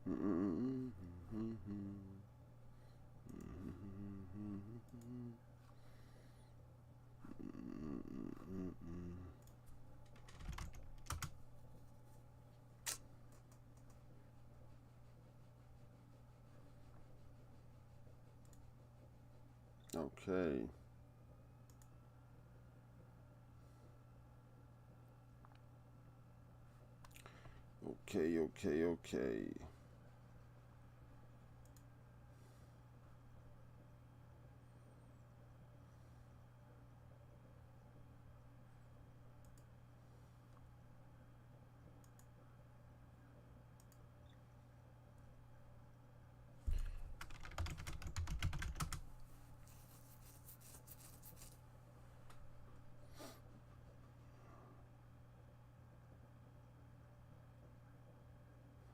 Okay. Okay.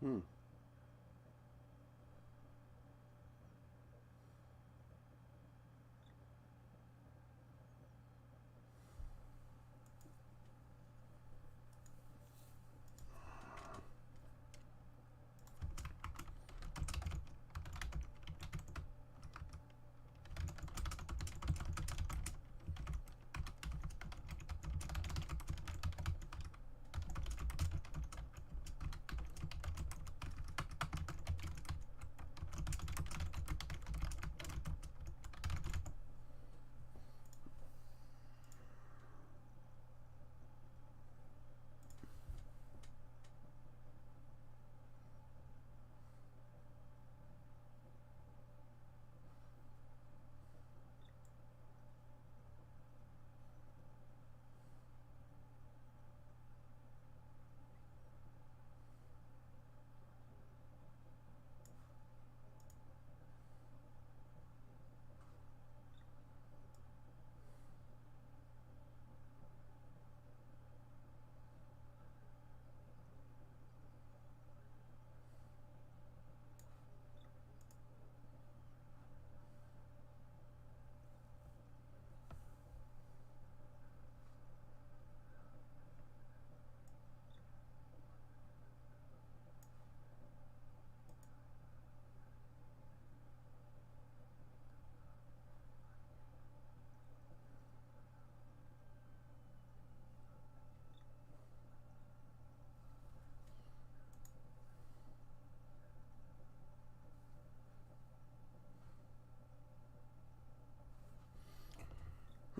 Hmm.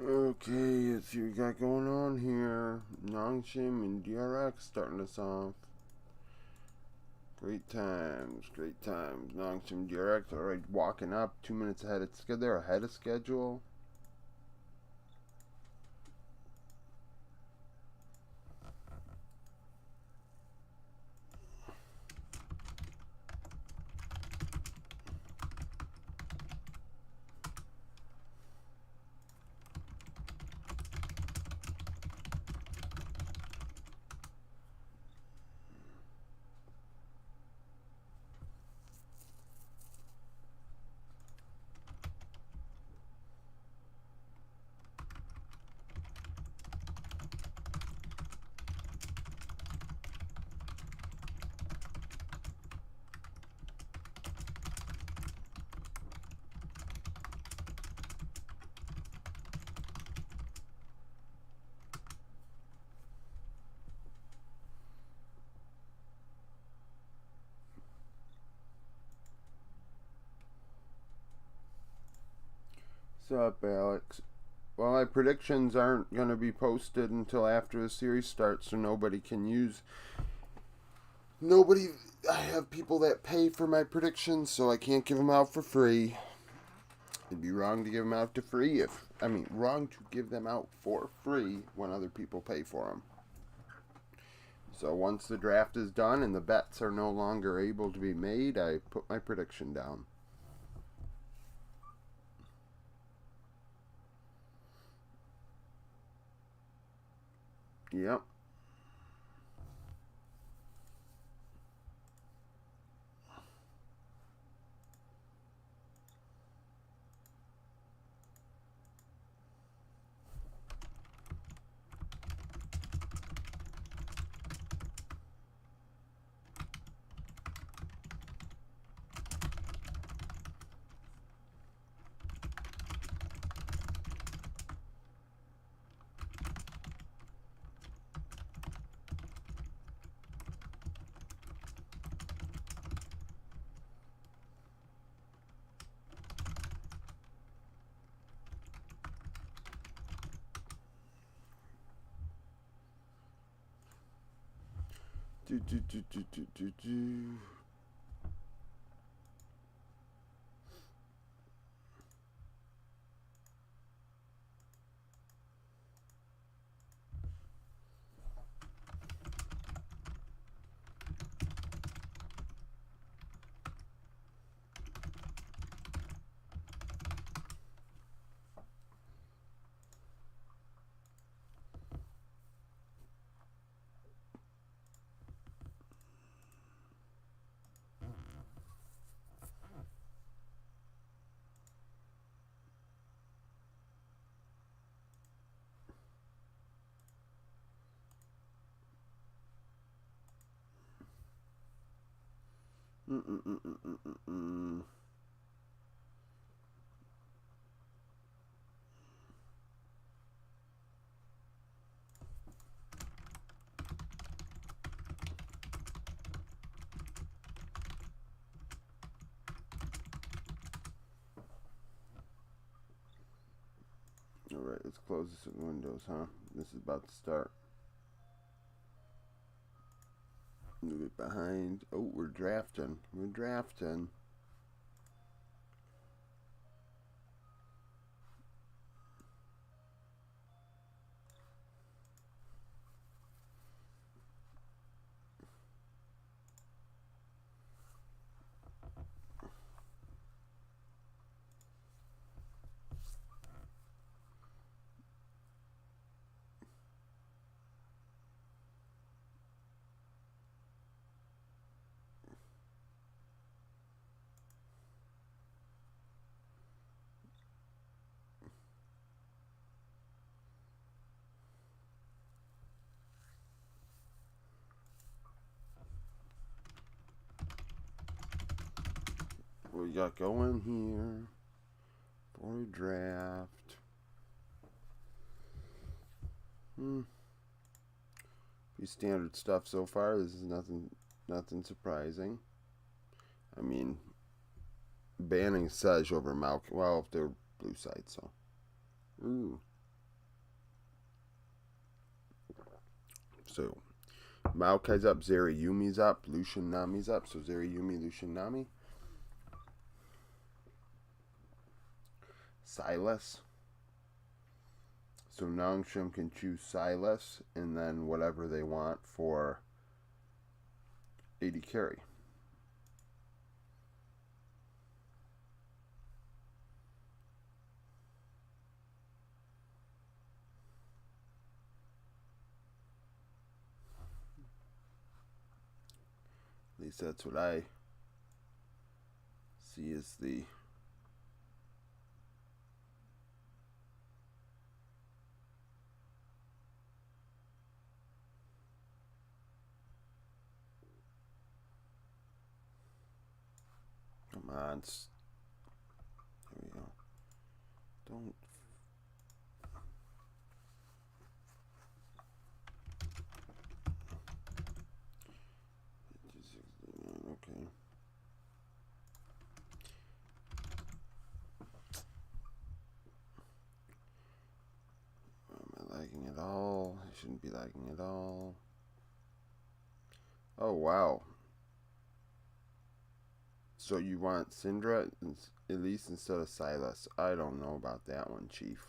Okay, let's see what we got going on here. Nongshim and DRX starting us off. Great times. Nongshim DRX already walking up 2 minutes ahead of schedule. They're ahead of schedule. What's up, Alex? Well, my predictions aren't going to be posted until after the series starts, so nobody can use. Nobody. I have people that pay for my predictions, so I can't give them out for free. It'd be wrong to give them out to free wrong to give them out for free when other people pay for them. So once the draft is done and the bets are no longer able to be made, I put my prediction down. Yep. Do, do, do, do, do, do, do. Alright, let's close this in Windows, huh? This is about to start. Move it behind. Oh, we're drafting. We're drafting. What we got going here for a draft? Pretty standard stuff so far. This is nothing surprising. I mean, banning Sedge over Malk. Well, if they're blue side, so. Ooh. So, Maokai's up, Yumi's up, Lucian Nami's up. So Yumi, Lucian Nami. Silas. So Nongshim can choose Silas and then whatever they want for AD carry. At least that's what I see as the come on. There we go. Don't. Okay. Am I lagging at all? I shouldn't be lagging at all. Oh, wow. So you want Syndra at least instead of Silas? I don't know about that one, Chief.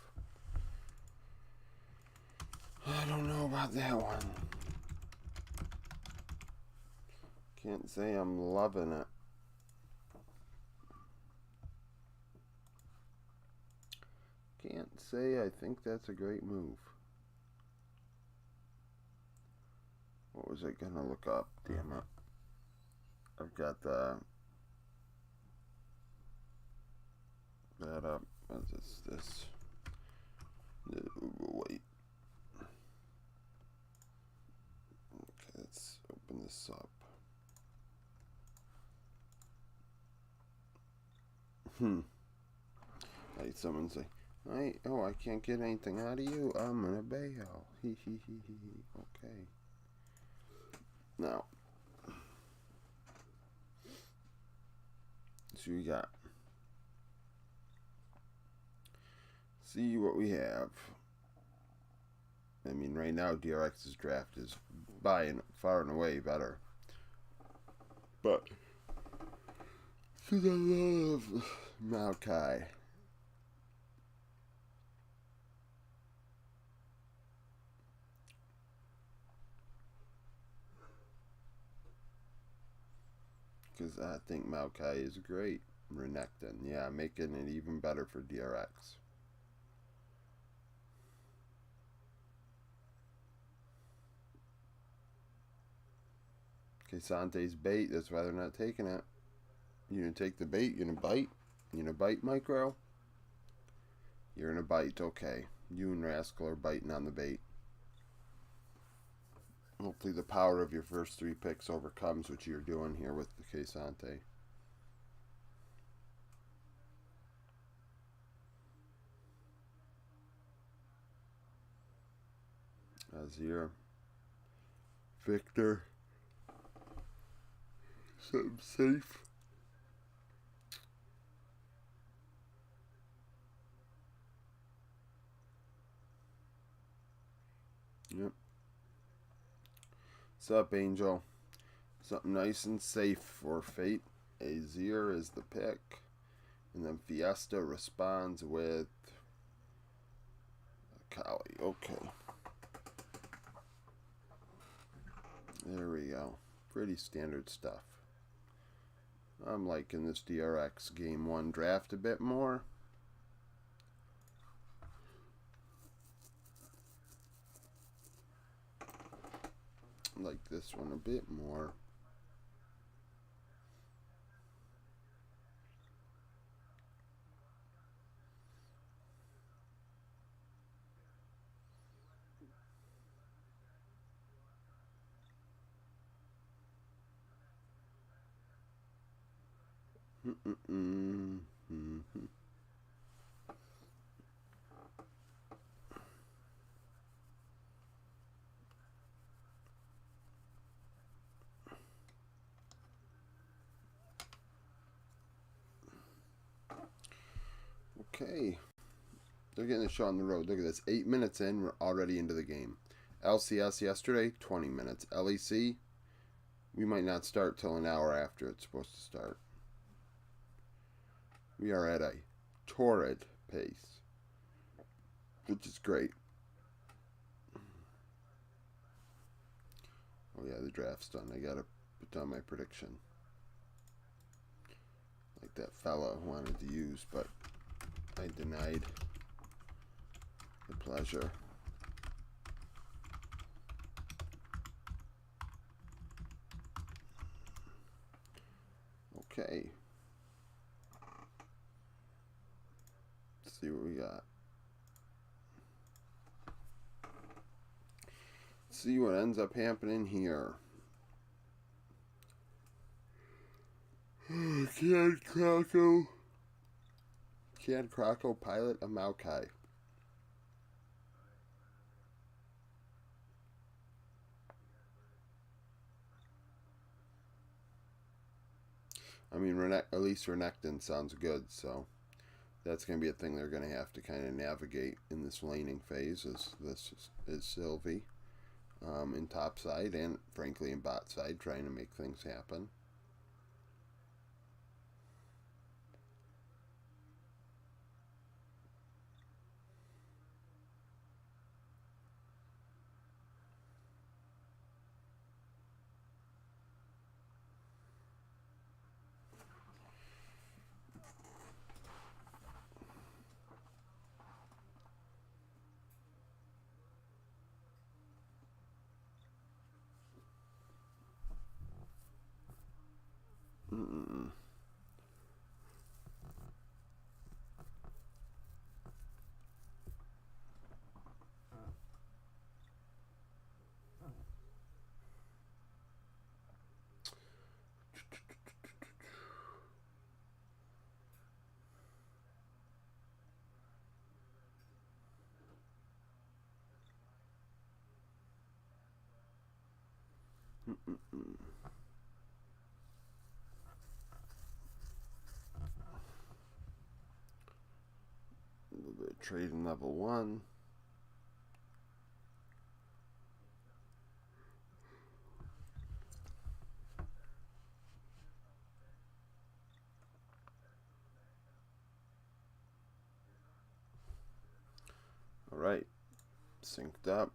I don't know about that one. Can't say I'm loving it. Can't say I think that's a great move. What was I gonna look up? Damn it. I've got that up. What is this? Wait. Okay, let's open this up. Like someone say, I can't get anything out of you. I'm gonna bail. He. Okay. Now, so we got. See what we have. I mean, right now DRX's draft is by and far and away better. But because I love Maokai. Because I think Maokai is great. Renekton, yeah, making it even better for DRX. Okay, Sante's bait, that's why they're not taking it. You gonna take the bait? You gonna bite? You gonna bite, Micro? You're gonna bite, okay. You and Rascal are biting on the bait. Hopefully the power of your first 3 picks overcomes what you're doing here with the Kesante. Azir. Victor. Something safe. Yep. What's up, Angel? Something nice and safe for Fate. Azir is the pick. And then Fiesta responds with Kali. Okay. There we go. Pretty standard stuff. I'm liking this DRX Game 1 draft a bit more. I like this one a bit more. Okay. They're getting the show on the road. Look at this. 8 minutes in, we're already into the game. LCS yesterday, 20 minutes. LEC, we might not start till an hour after it's supposed to start. We are at a torrid pace, which is great. Oh yeah, the draft's done. I gotta put down my prediction. Like that fella wanted to use, but I denied the pleasure. Okay. Let's see what we got. Let's see what ends up happening here. Cad Croco pilot a Maokai. I mean, at least Renekton sounds good, so that's going to be a thing they're going to have to kind of navigate in this laning phase. Is Sylvie in top side and frankly in bot side trying to make things happen. Mm-mm. Mm-mm. A little bit of trading level 1. Alright. Synced up.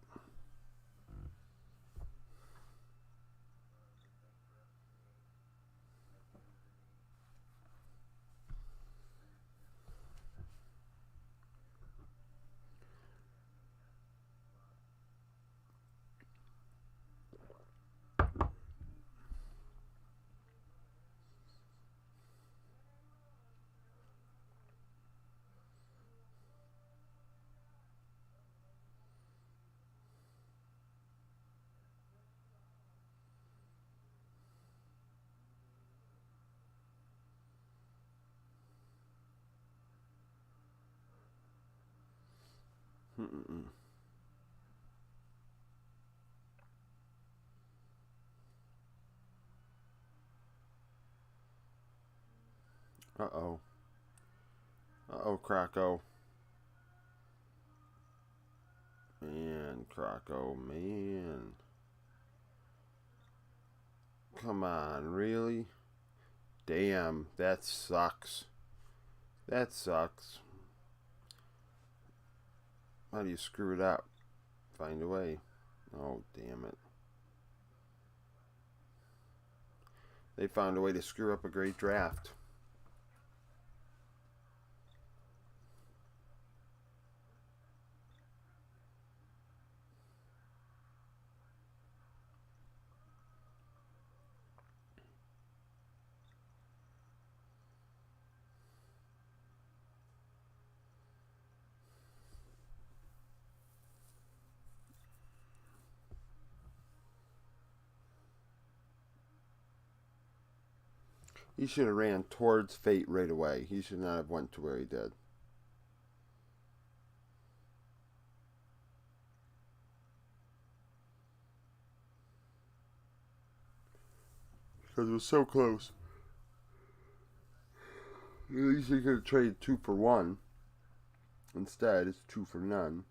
Uh-oh. Uh-oh, Croco. Man, Croco, man. Come on, really? Damn, that sucks. That sucks. How do you screw it up? Find a way. Oh, damn it. They found a way to screw up a great draft. He should have ran towards fate right away. He should not have went to where he did. Because it was so close. At least he could have traded 2 for 1. Instead, it's 2 for none.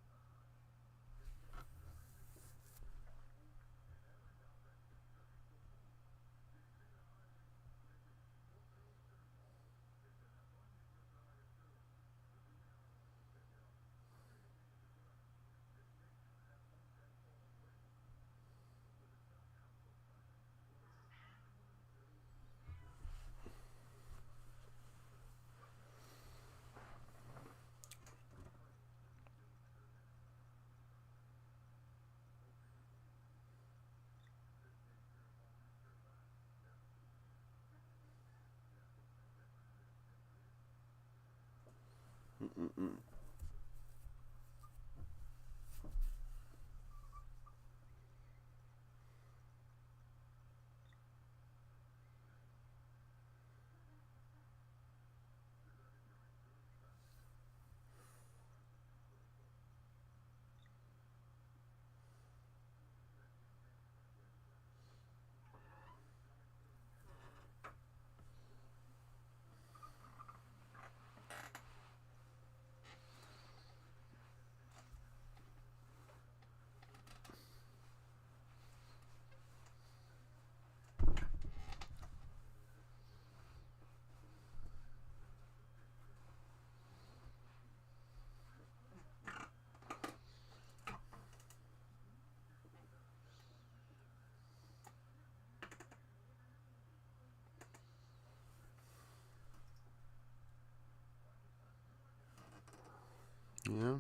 Yeah.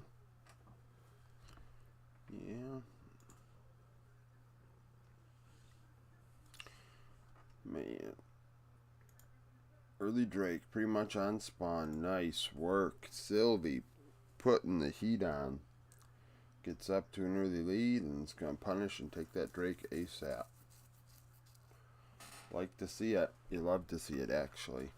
Yeah. Man. Early Drake pretty much on spawn. Nice work. Sylvie putting the heat on. Gets up to an early lead and it's going to punish and take that Drake ASAP. Like to see it. You love to see it, actually.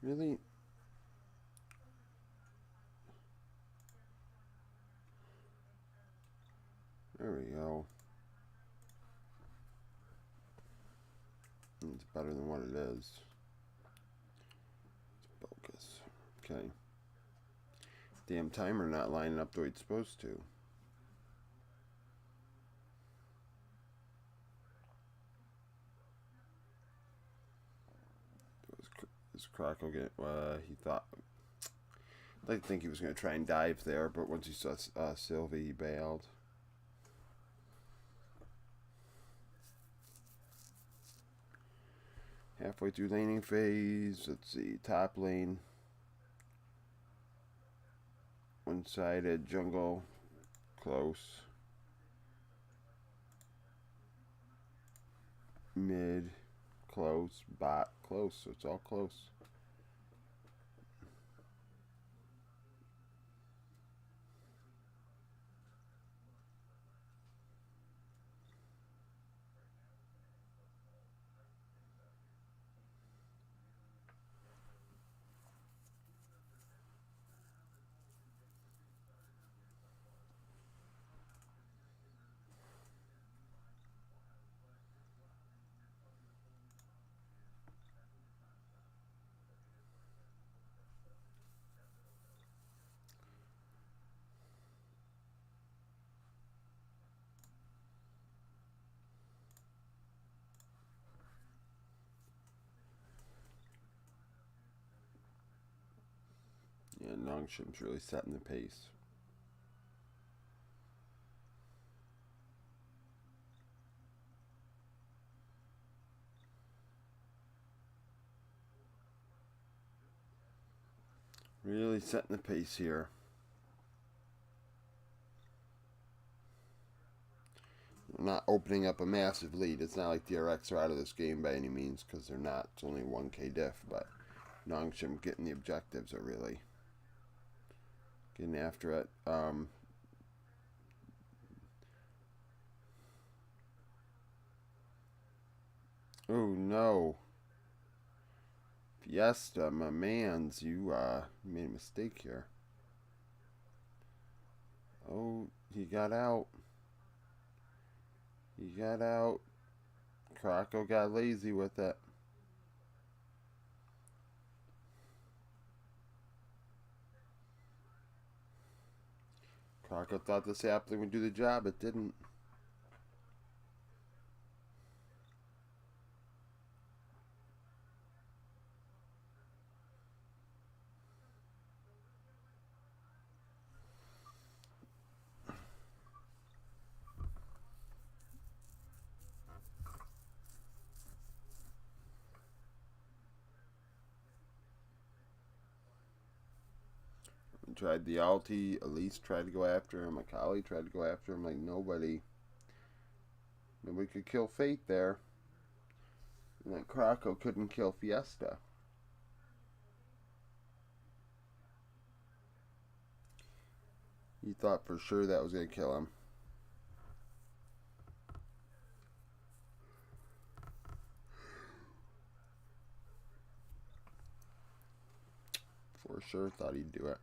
Really? There we go. It's better than what it is. Focus. Okay. Damn timer not lining up the way it's supposed to. Is Croco get? He thought. I think he was going to try and dive there, but once he saw Sylvie, he bailed. Halfway through laning phase. Let's see. Top lane. One-sided jungle. Close. Mid. Close. Bot. Close. So it's all close. Yeah, Nongshim's really setting the pace. Really setting the pace here. Not opening up a massive lead. It's not like DRX are out of this game by any means, because they're not. It's only 1k diff, but Nongshim getting the objectives are really getting after it. Oh no. Fiesta, my mans, you made a mistake here. Oh, he got out. He got out. Croco got lazy with it. Croco thought the sapling would do the job. It didn't. Tried the ulti. Elise tried to go after him. Akali tried to go after him. Like nobody could kill Fate there. And that Croco couldn't kill Fiesta. He thought for sure that was going to kill him. For sure thought he'd do it.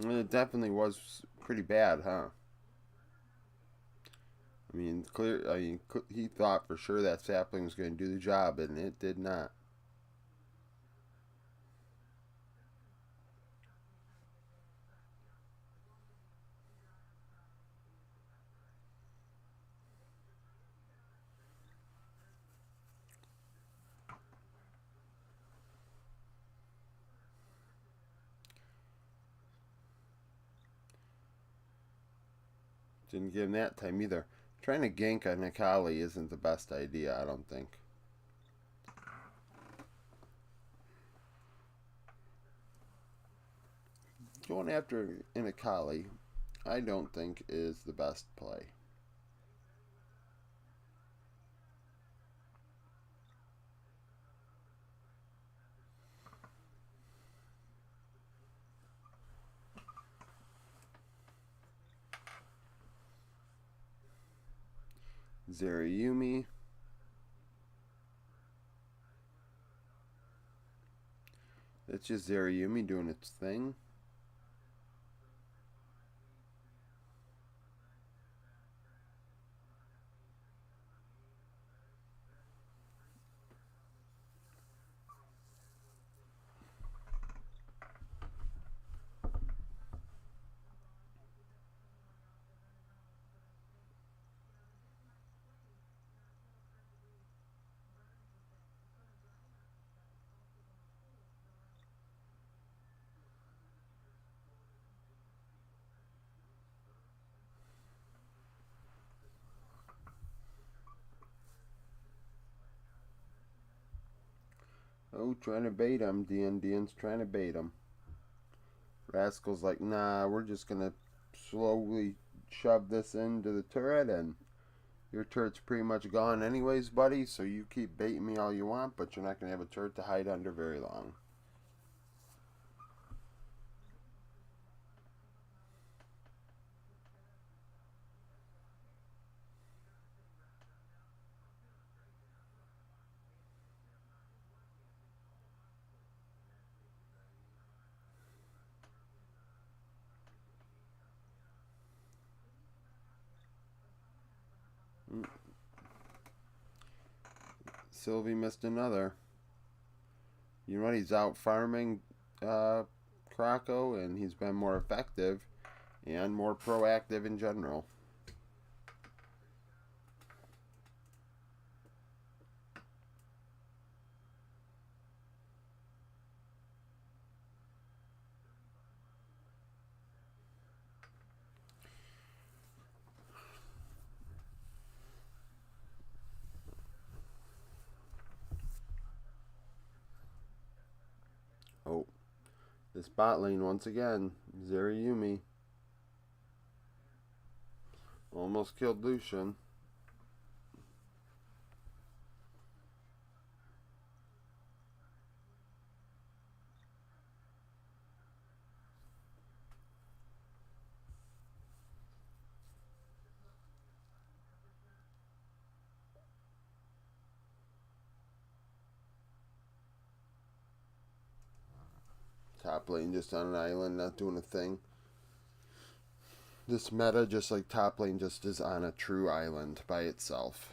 It definitely was pretty bad, huh? I mean, he thought for sure that sapling was going to do the job, and it did not. Didn't give him that time either. Trying to gank on Akali isn't the best idea, I don't think. Going after an Akali, I don't think is the best play. Zerayumi. That's just Zerayumi doing its thing. Oh, trying to bait him. DN's trying to bait him. Rascal's like, nah, we're just gonna slowly shove this into the turret, and your turret's pretty much gone anyways, buddy, so you keep baiting me all you want, but you're not gonna have a turret to hide under very long. Sylvie missed another. You know what? He's out farming Croco, and he's been more effective and more proactive in general. Oh, this bot lane once again. Zerayumi almost killed Lucian. Top lane just on an island, not doing a thing. This meta, just like top lane, just is on a true island by itself.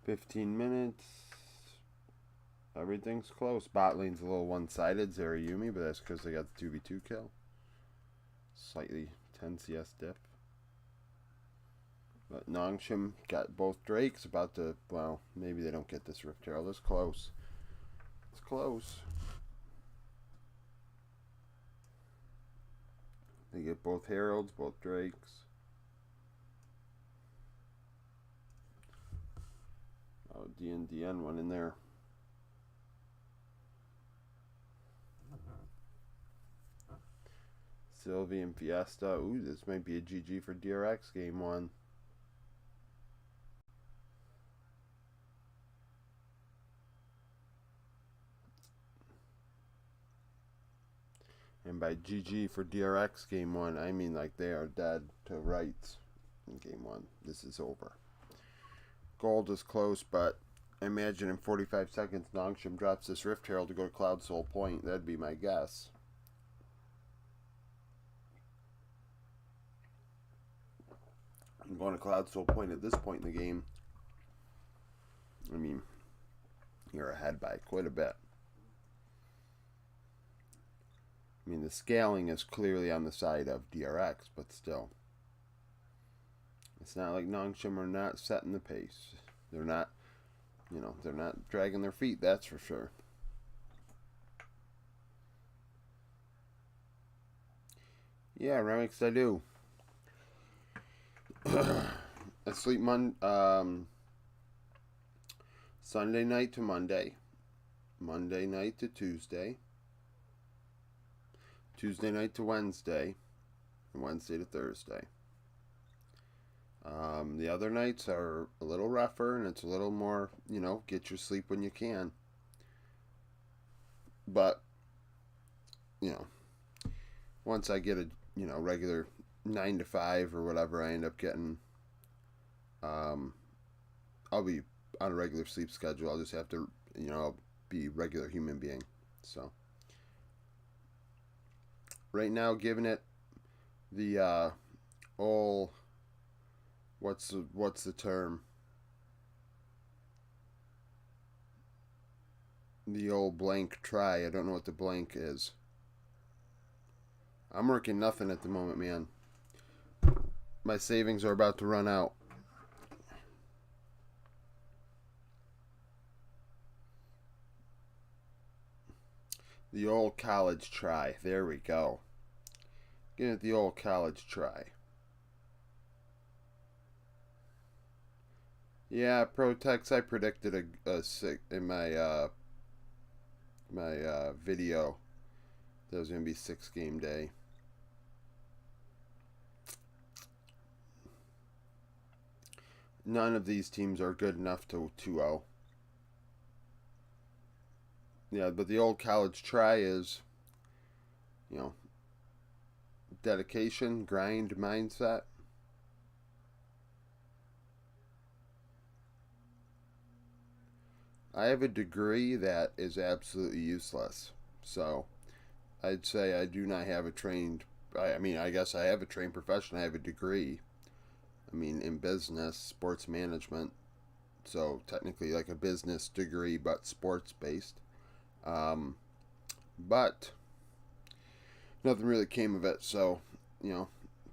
$15. Everything's close. Bot lane's a little one-sided, Zerayumi, but that's because they got the 2v2 kill. Slightly 10 CS diff. But Nongshim got both Drakes, about to, well, maybe they don't get this Rift Herald. It's close. It's close. They get both Heralds, both Drakes. Oh, DN went in there. Sylvie and Fiesta. Ooh, this might be a GG for DRX game 1. And by GG for DRX game 1, I mean like they are dead to rights in game 1. This is over. Gold is close, but I imagine in 45 seconds Nongshim drops this Rift Herald to go to Cloud Soul Point. That'd be my guess. I'm going to Cloud Soul Point at this point in the game. I mean, you're ahead by quite a bit. I mean, the scaling is clearly on the side of DRX, but still. It's not like Nongshim are not setting the pace. They're not, they're not dragging their feet, that's for sure. Yeah, Remix, I do. I sleep Sunday night to Monday. Monday night to Tuesday. Tuesday night to Wednesday. And Wednesday to Thursday. The other nights are a little rougher and it's a little more, get your sleep when you can. But, you know, once I get a, regular 9 to 5 or whatever I end up getting, um, I'll be on a regular sleep schedule. I'll just have to, I'll be a regular human being. So, right now, giving it the, old, what's the term? The old blank try. I don't know what the blank is. I'm working nothing at the moment, man. My savings are about to run out. The old college try. There we go. Get it, the old college try. Yeah, Protex. I predicted a sick in my video that was gonna be 6 game day. None of these teams are good enough to 2-0. Yeah, but the old college try is, you know, dedication, grind, mindset. I have a degree that is absolutely useless. So I'd say I do not have a trained. I mean, I guess I have a trained profession. I have a degree. I mean, in business, sports management. So technically, like a business degree, but sports based. Um, but nothing really came of it. So,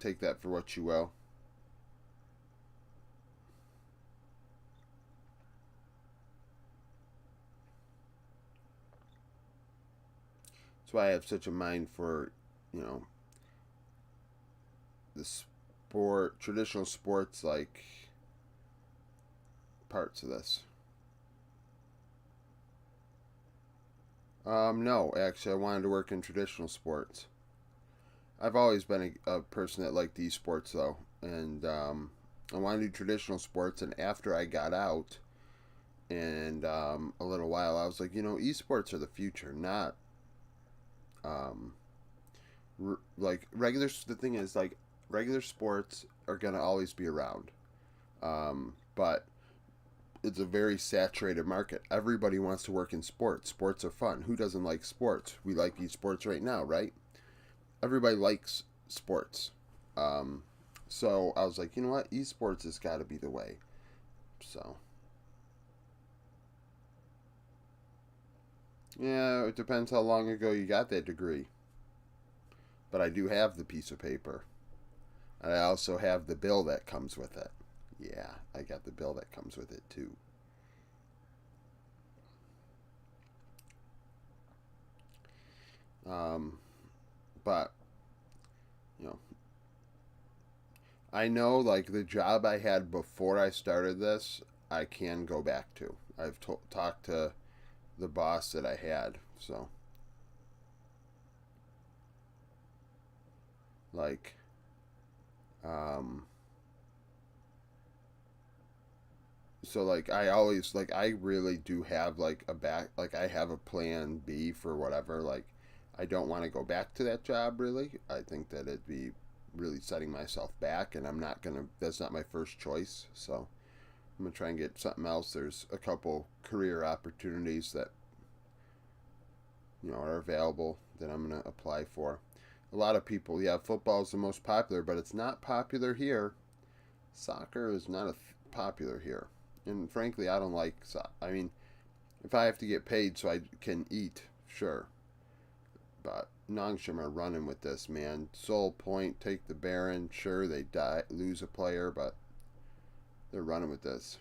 take that for what you will. That's why I have such a mind for, you know, the traditional sports like parts of this. No, actually, I wanted to work in traditional sports. I've always been a person that liked esports though, and I wanted to do traditional sports. And after I got out, and a little while, I was like, esports are the future, not um, like regular. The thing is, like, regular sports are gonna always be around, but it's a very saturated market. Everybody wants to work in sports. Sports are fun. Who doesn't like sports? We like esports right now, right? Everybody likes sports. Um, so I was like, you know what? Esports has got to be the way. So, yeah, it depends how long ago you got that degree. But I do have the piece of paper. And I also have the bill that comes with it. Yeah, I got the bill that comes with it too. Um, but, you know, I know like the job I had before I started this, I can go back to. I've talked to the boss that I had. So, like, um, like I always like I really do have like I have a plan B for whatever. Like, I don't want to go back to that job really. I think that it'd be really setting myself back, and I'm not gonna. That's not my first choice. So I'm gonna try and get something else. There's a couple career opportunities that are available that I'm gonna apply for. A lot of people, yeah, football is the most popular, but it's not popular here. Soccer is not popular here, and frankly, I don't like. I mean, if I have to get paid so I can eat, sure, but Nongshim are running with this, man. Soul Point, take the Baron. Sure, they lose a player, but they're running with this.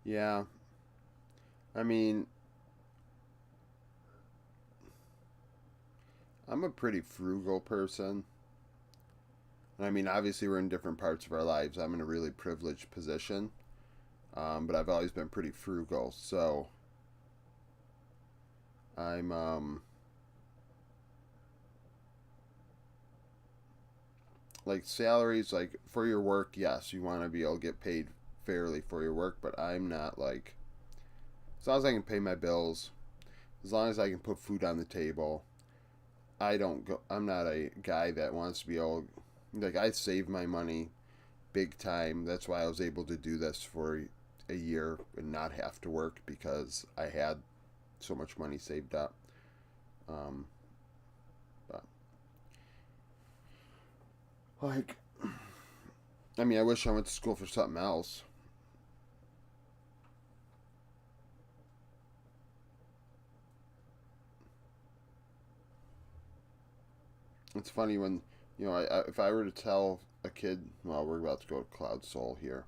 Yeah, I mean, I'm a pretty frugal person. I mean, obviously, we're in different parts of our lives. I'm in a really privileged position. But I've always been pretty frugal, so I'm like salaries, like for your work, yes, you want to be able to get paid fairly for your work, but I'm not like, as long as I can pay my bills, as long as I can put food on the table, I'm not a guy that wants to be able, like, I save my money big time. That's why I was able to do this for a year and not have to work, because I had so much money saved up. Um, but like, I mean, I wish I went to school for something else. It's funny when, if I were to tell a kid, well, we're about to go to Cloud Soul here.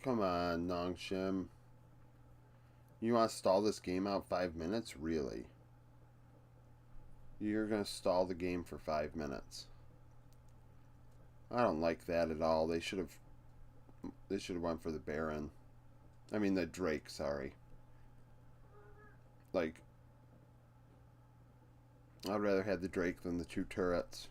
Come on, Nongshim. You want to stall this game out 5 minutes? Really? You're going to stall the game for 5 minutes. I don't like that at all. They should have went for the Baron. I mean the Drake, sorry. Like, I'd rather have the Drake than the two turrets.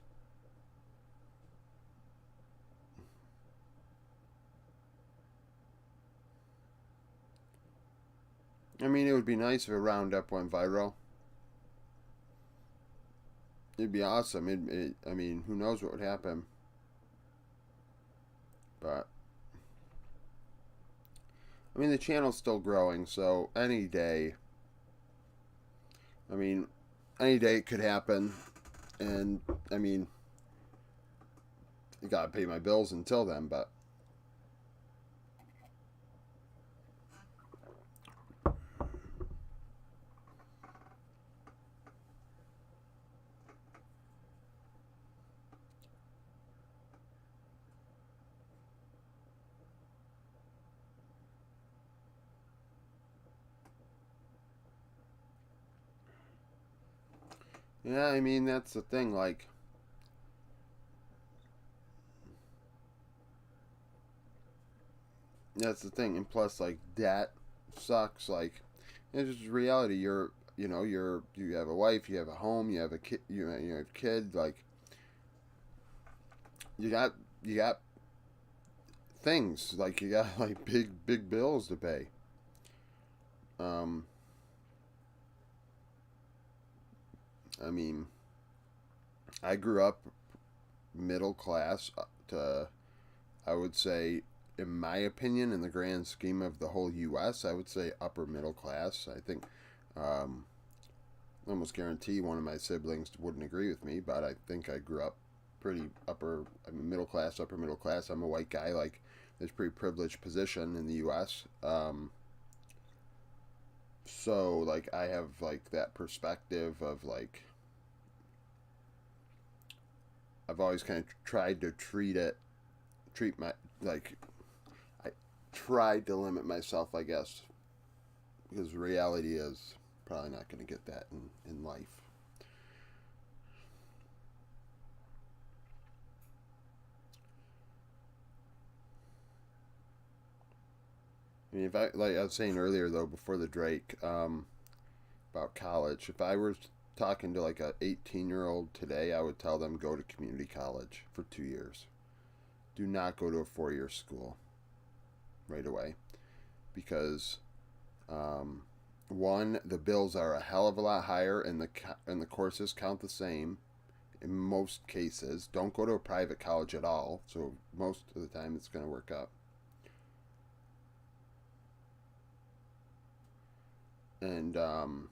I mean, it would be nice if a roundup went viral. It'd be awesome. I mean, who knows what would happen. But, I mean, the channel's still growing, so any day, I mean, any day it could happen. And, I mean, I gotta pay my bills until then, but yeah, I mean, that's the thing. Like, that's the thing. And plus, like, debt sucks. Like, it's just reality. You have a wife, you have a home, you have a kid, you have a kid. Like, you got things. Like, you got like big bills to pay. Um, I mean, I grew up middle class to, I would say, in my opinion, in the grand scheme of the whole U.S., I would say upper middle class. I think, um, almost guarantee one of my siblings wouldn't agree with me, but I think I grew up pretty middle class, upper middle class. I'm a white guy, like, there's pretty privileged position in the U.S. So, like, I have, like, that perspective of, like, I've always kind of tried to treat my, like, I tried to limit myself, I guess, because reality is probably not going to get that in life. I mean, if I, like I was saying earlier, though, before the Drake, about college, if I were talking to like a 18-year-old today, I would tell them go to community college for 2 years. Do not go to a 4-year school right away, because one, the bills are a hell of a lot higher, and the courses count the same in most cases. Don't go to a private college at all. So most of the time, it's going to work out. And um,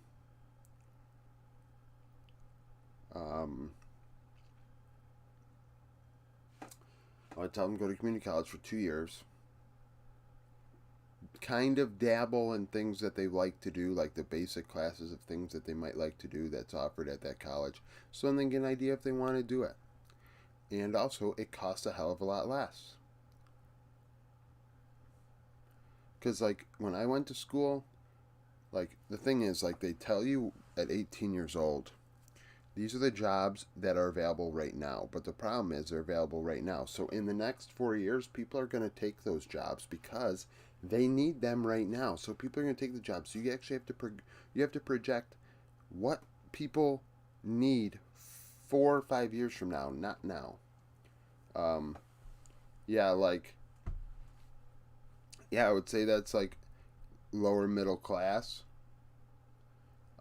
I tell them go to community college for 2 years. Kind of dabble in things that they like to do, like the basic classes of things that they might like to do that's offered at that college, so then they get an idea if they want to do it. And also, it costs a hell of a lot less. Because, like, when I went to school, like, the thing is, like, they tell you at 18 years old, These are the jobs that are available right now. But the problem is they're available right now. So in the next 4 years, people are going to take those jobs because they need them right now. So people are going to take the jobs. So you actually have to you have to project what people need 4 or 5 years from now, not now. Um, yeah, like I would say that's like lower middle class.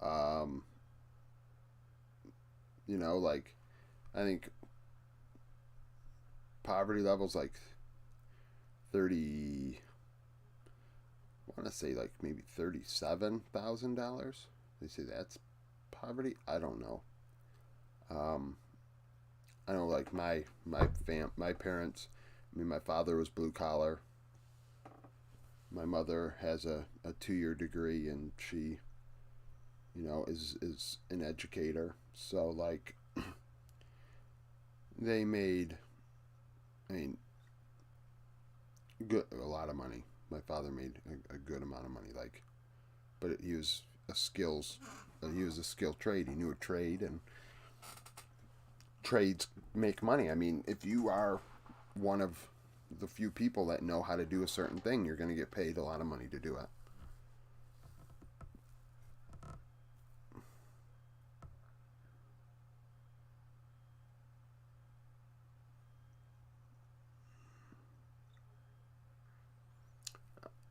Um, like I think poverty levels like 30. I want to say like maybe $37,000. They say that's poverty. I don't know. Um, I know like my parents. I mean, my father was blue collar. My mother has a 2 year degree, and she, is an educator. So like they made, I mean, a lot of money. My father made a good amount of money. Like, but he was he was a skilled trade. He knew a trade, and trades make money. I mean, if you are one of the few people that know how to do a certain thing, you're going to get paid a lot of money to do it.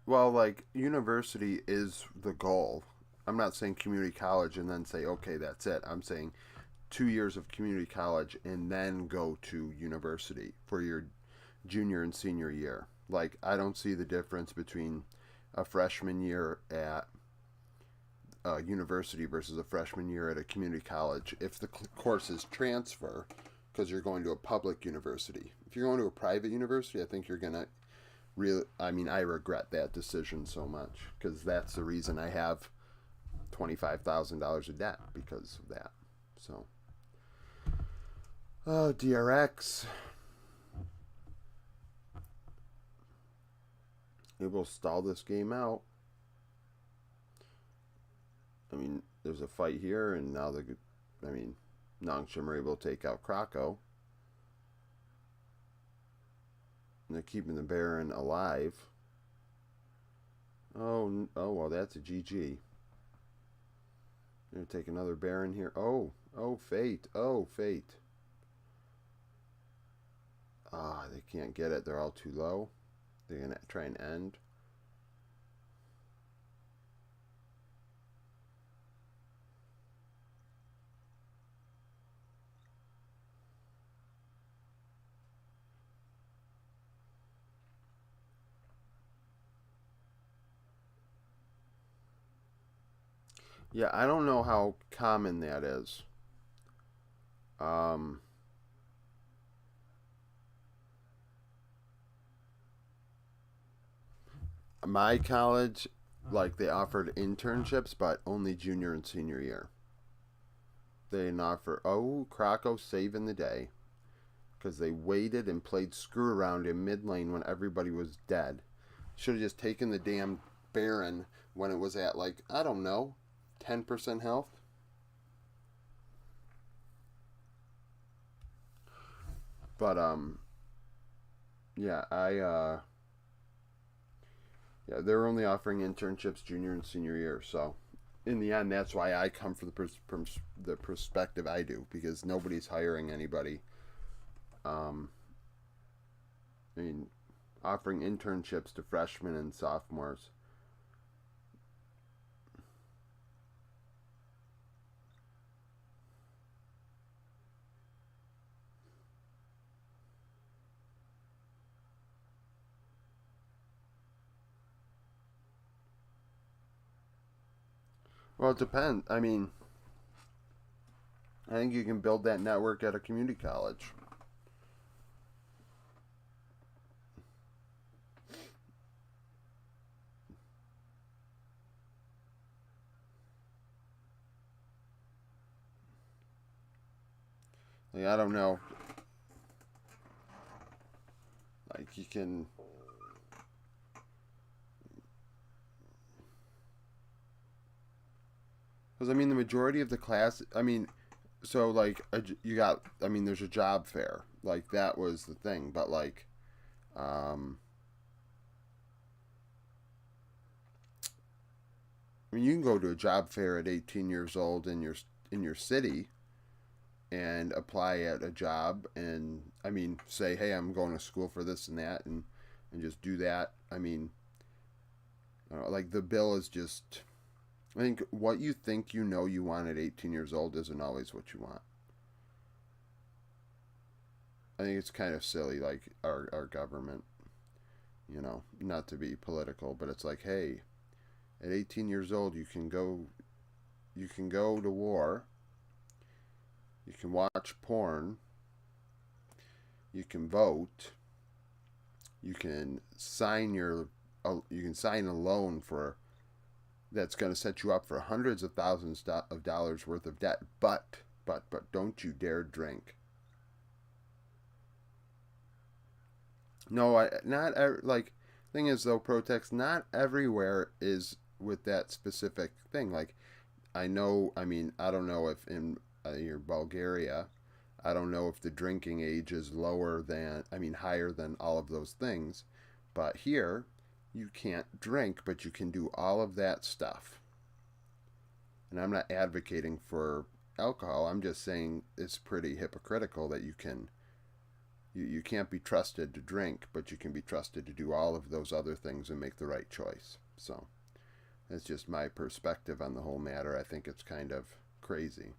Well, like university is the goal. I'm not saying community college and then say, okay, that's it. I'm saying 2 years of community college and then go to university for your junior and senior year. Like, I don't see the difference between a freshman year at a university versus a freshman year at a community college if the courses transfer because you're going to a public university. If you're going to a private university, I think you're going to really, I mean, I regret that decision so much because that's the reason I have $25,000 of debt because of that. So, oh, DRX. It will stall this game out. I mean, there's a fight here, and now Nongshim are able to take out Krako. And they're keeping the Baron alive. Oh, well, that's a GG. They're going to take another Baron here. Oh, Fate. Oh, Fate. They can't get it. They're all too low. They're going to try and end. Yeah, I don't know how common that is. Um, my college, like, they offered internships, but only junior and senior year. They didn't offer. Oh, Krakow saving the day because they waited and played screw around in mid lane when everybody was dead. Should have just taken the damn Baron when it was at, like, I don't know, 10% health. But yeah, yeah, they're only offering internships junior and senior year. So in the end, that's why I come from the perspective I do, because nobody's hiring anybody. Um, I mean, offering internships to freshmen and sophomores. Well, it depends. I mean, I think you can build that network at a community college. Like, I don't know. Like, you can. Because, I mean, the majority of the class. I mean, So like you got, I mean, there's a job fair. Like that was the thing, but like, um, I mean, you can go to a job fair at 18 years old in your city and apply at a job, and I mean, say, hey, I'm going to school for this and that, and just do that. I mean, like the bill is just. I think what you think you know you want at 18 years old isn't always what you want. I think it's kind of silly, like our government, not to be political, but it's like, hey, at 18 years old, you can go to war, you can watch porn, you can vote, you can sign you can sign a loan for that's going to set you up for hundreds of thousands of dollars worth of debt, but don't you dare drink. No, I not like thing is though, Protex, not everywhere is with that specific thing. Like I know, I mean, I don't know if in your Bulgaria, I don't know if the drinking age is lower than, I mean, higher than all of those things, but here you can't drink, but you can do all of that stuff. And I'm not advocating for alcohol. I'm just saying it's pretty hypocritical that you can't be trusted to drink, but you can be trusted to do all of those other things and make the right choice. So that's just my perspective on the whole matter. I think it's kind of crazy.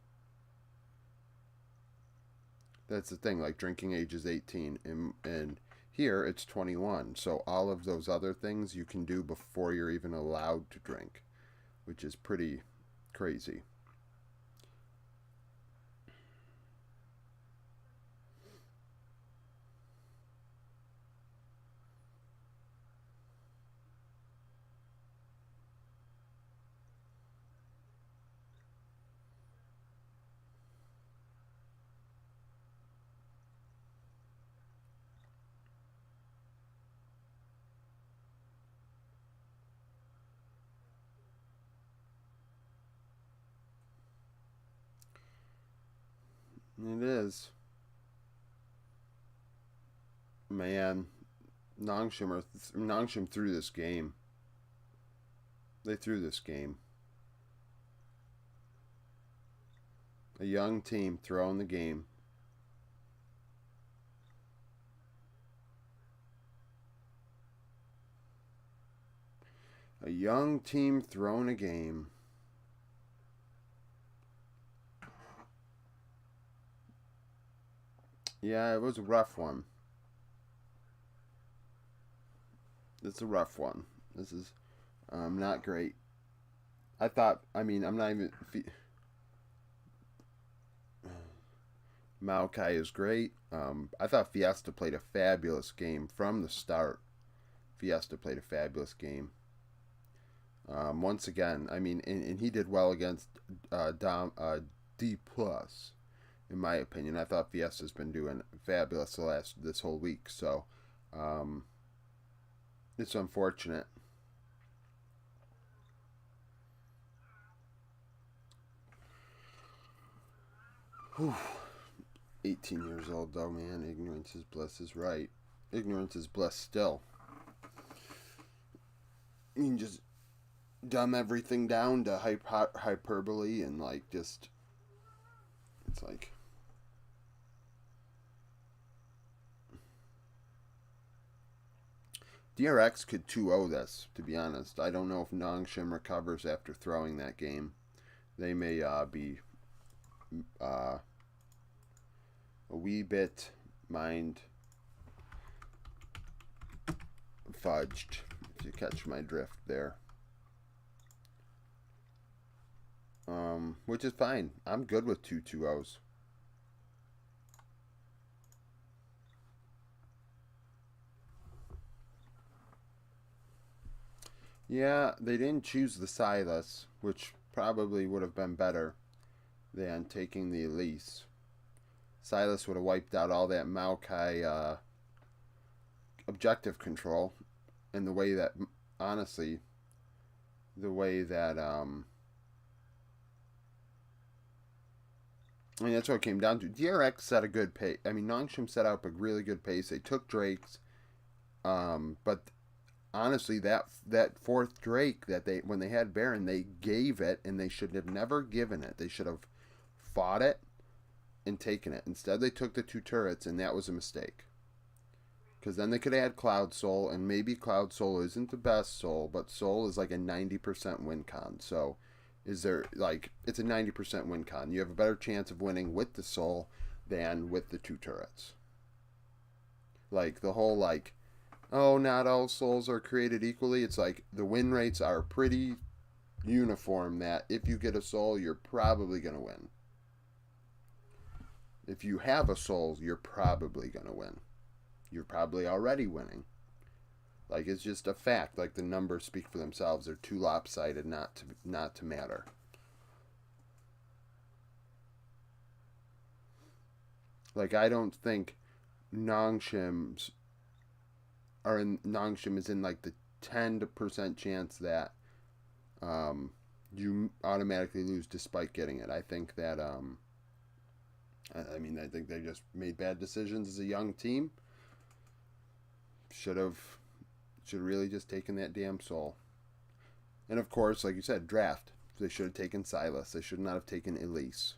That's the thing. Like drinking age is 18, and here it's 21. So all of those other things you can do before you're even allowed to drink, which is pretty crazy. It is, man. Nongshim threw this game. They threw this game. A young team throwing the game. A young team throwing a game. Yeah, it was a rough one. It's a rough one. This is not great. I thought. I mean, I'm not even. Maokai is great. I thought Fiesta played a fabulous game from the start. Fiesta played a fabulous game. Once again, I mean, and he did well against D plus, in my opinion. I thought Fiesta's been doing fabulous this whole week. So um, it's unfortunate. Whew. 18 years old though, man. Ignorance is bliss is right. Ignorance is bliss still. You can just dumb everything down to hyperbole and like just it's like DRX could 2-0 this, to be honest. I don't know if Nongshim recovers after throwing that game. They may be uh, a wee bit mind fudged, if you catch my drift there. Which is fine. I'm good with 2-2-0s. Yeah, they didn't choose the Silas, which probably would have been better than taking the Elise. Silas would have wiped out all that Maokai objective control, and the way that, honestly, the way that I mean, that's what it came down to. DRX set a good pace. I mean, Nongshim set up a really good pace. They took Drakes, but honestly, that fourth Drake that they when they had Baron, they gave it, and they should have never given it. They should have fought it and taken it. Instead, they took the 2 turrets, and that was a mistake. Because then they could add Cloud Soul, and maybe Cloud Soul isn't the best Soul, but Soul is like a 90% win con. So, is there, like, it's a 90% win con. You have a better chance of winning with the Soul than with the 2 turrets. Like, the whole, like, oh, not all Souls are created equally. It's like, the win rates are pretty uniform that if you get a Soul, you're probably going to win. If you have a Soul, you're probably going to win. You're probably already winning. Like, it's just a fact. Like, the numbers speak for themselves. They're too lopsided not to matter. Like, I don't think Nongshim is in like the 10% chance that you automatically lose despite getting it. I think that I think they just made bad decisions as a young team. Should really just taken that damn Soul. And of course, like you said, draft. They should have taken Silas. They should not have taken Elise.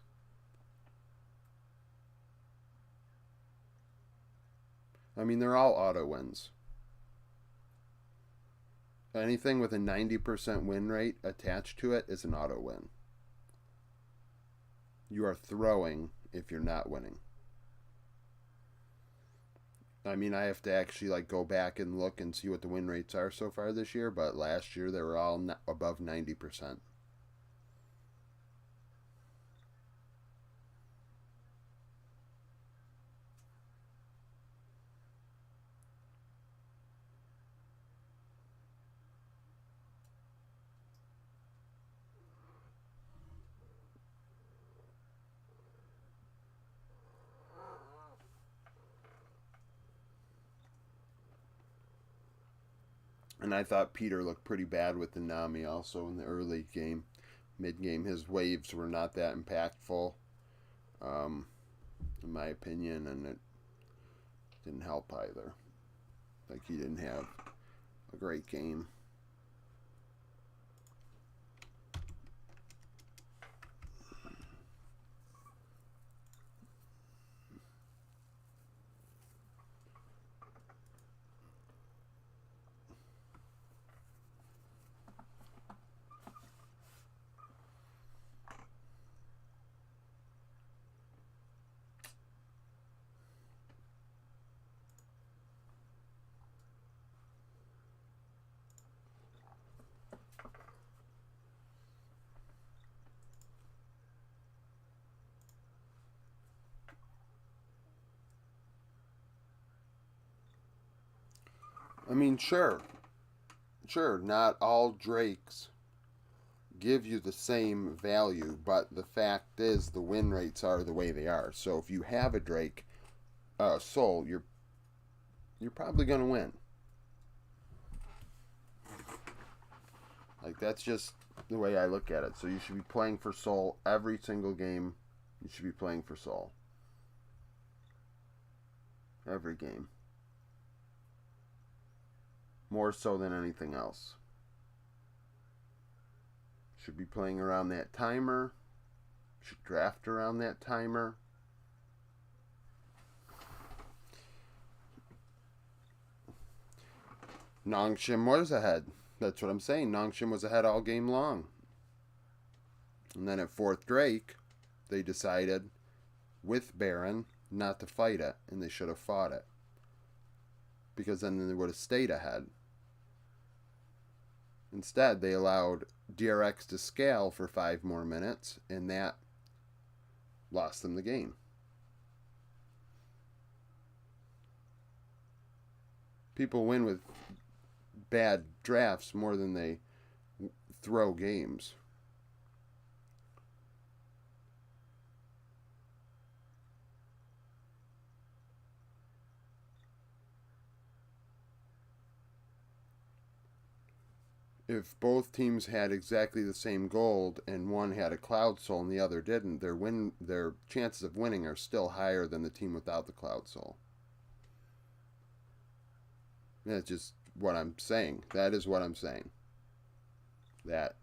I mean, they're all auto wins. Anything with a 90% win rate attached to it is an auto win. You are throwing if you're not winning. I mean, I have to actually like go back and look and see what the win rates are so far this year, but last year they were all above 90%. And I thought Peter looked pretty bad with the Nami also in the early game. Mid game, his waves were not that impactful, in my opinion, and it didn't help either. Like, he didn't have a great game. I mean, sure, not all Drakes give you the same value, but the fact is the win rates are the way they are. So if you have a Drake Soul, you're probably going to win. Like, that's just the way I look at it. So you should be playing for Soul every single game. You should be playing for Soul. Every game. More so than anything else. Should be playing around that timer. Should draft around that timer. Nongshim was ahead. That's what I'm saying. Nongshim was ahead all game long. And then at 4th Drake, they decided with Baron not to fight it, and they should have fought it. Because then they would have stayed ahead. Instead, they allowed DRX to scale for 5 more minutes, and that lost them the game. People win with bad drafts more than they throw games. if both teams had exactly the same gold and one had a cloud soul and the other didn't, their chances of winning are still higher than the team without the cloud soul. That's just what I'm saying. That is what I'm saying. That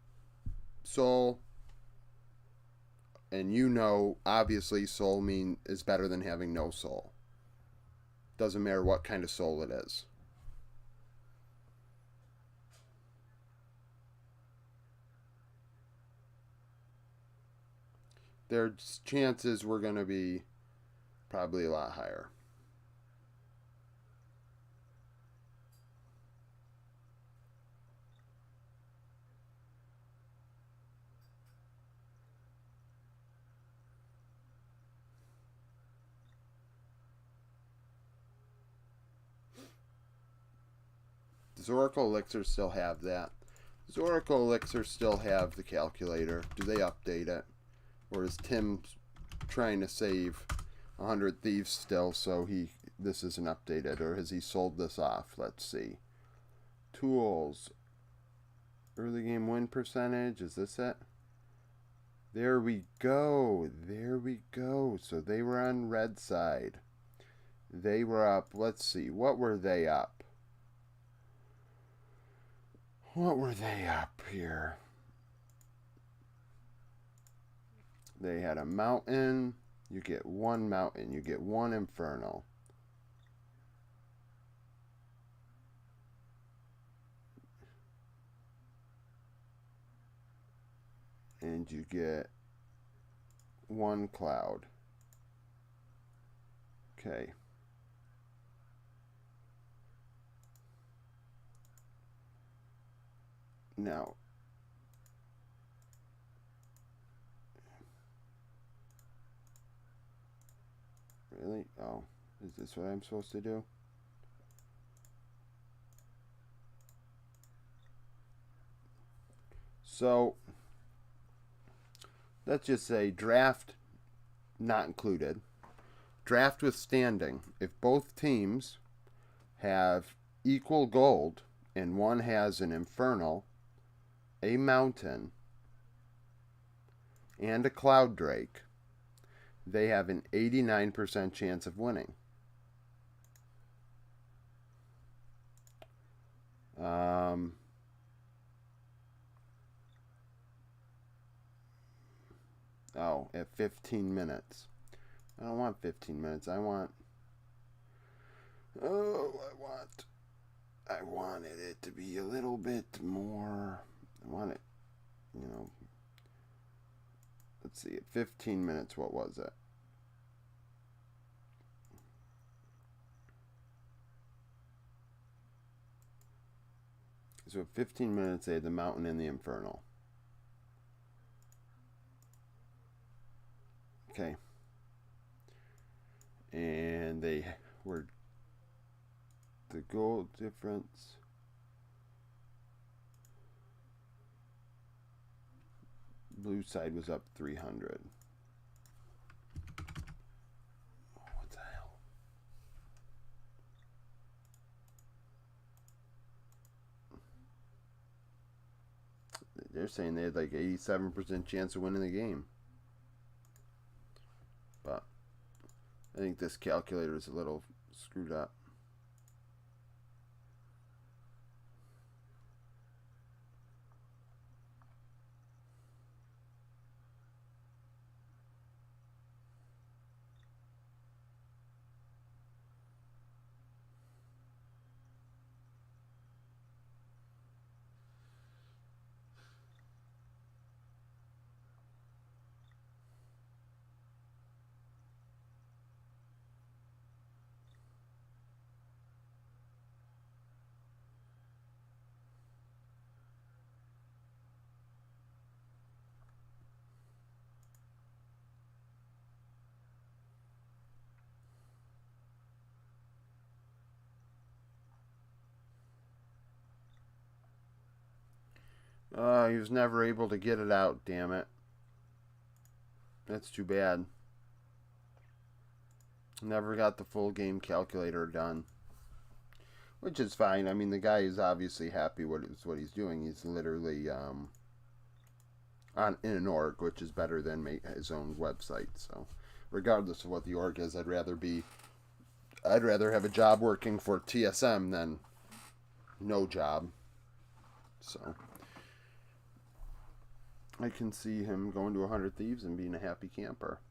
soul, and obviously soul is better than having no soul. Doesn't matter what kind of soul it is. Their chances were going to be probably a lot higher. Does Oracle Elixir still have that? Does Oracle Elixir still have the calculator? Do they update it? Or is Tim trying to save 100 Thieves still so this isn't updated? Or has he sold this off? Let's see. Tools. Early game win percentage. Is this it? There we go. There we go. So they were on red side. They were up. Let's see. What were they up? What were they up here? They had a mountain. You get one mountain. You get one infernal. And you get one cloud. Okay. Now, really? Oh, is this what I'm supposed to do? So, let's just say draft not included. Draft with standing. If both teams have equal gold and one has an infernal, a mountain, and a cloud drake, they have an 89% chance of winning. At 15 minutes. I don't want 15 minutes. I wanted it to be a little bit more. I want it, let's see, at 15 minutes, what was it? So at 15 minutes, they had the mountain and the infernal. Okay. And they were the gold difference. Blue side was up 300. What the hell? They're saying they had like 87% chance of winning the game. But I think this calculator is a little screwed up. He was never able to get it out, damn it. That's too bad. Never got the full game calculator done. which is fine. I mean, the guy is obviously happy with what he's doing. He's literally on in an org, which is better than make his own website. So, regardless of what the org is, I'd rather have a job working for TSM than no job. So, I can see him going to 100 Thieves and being a happy camper.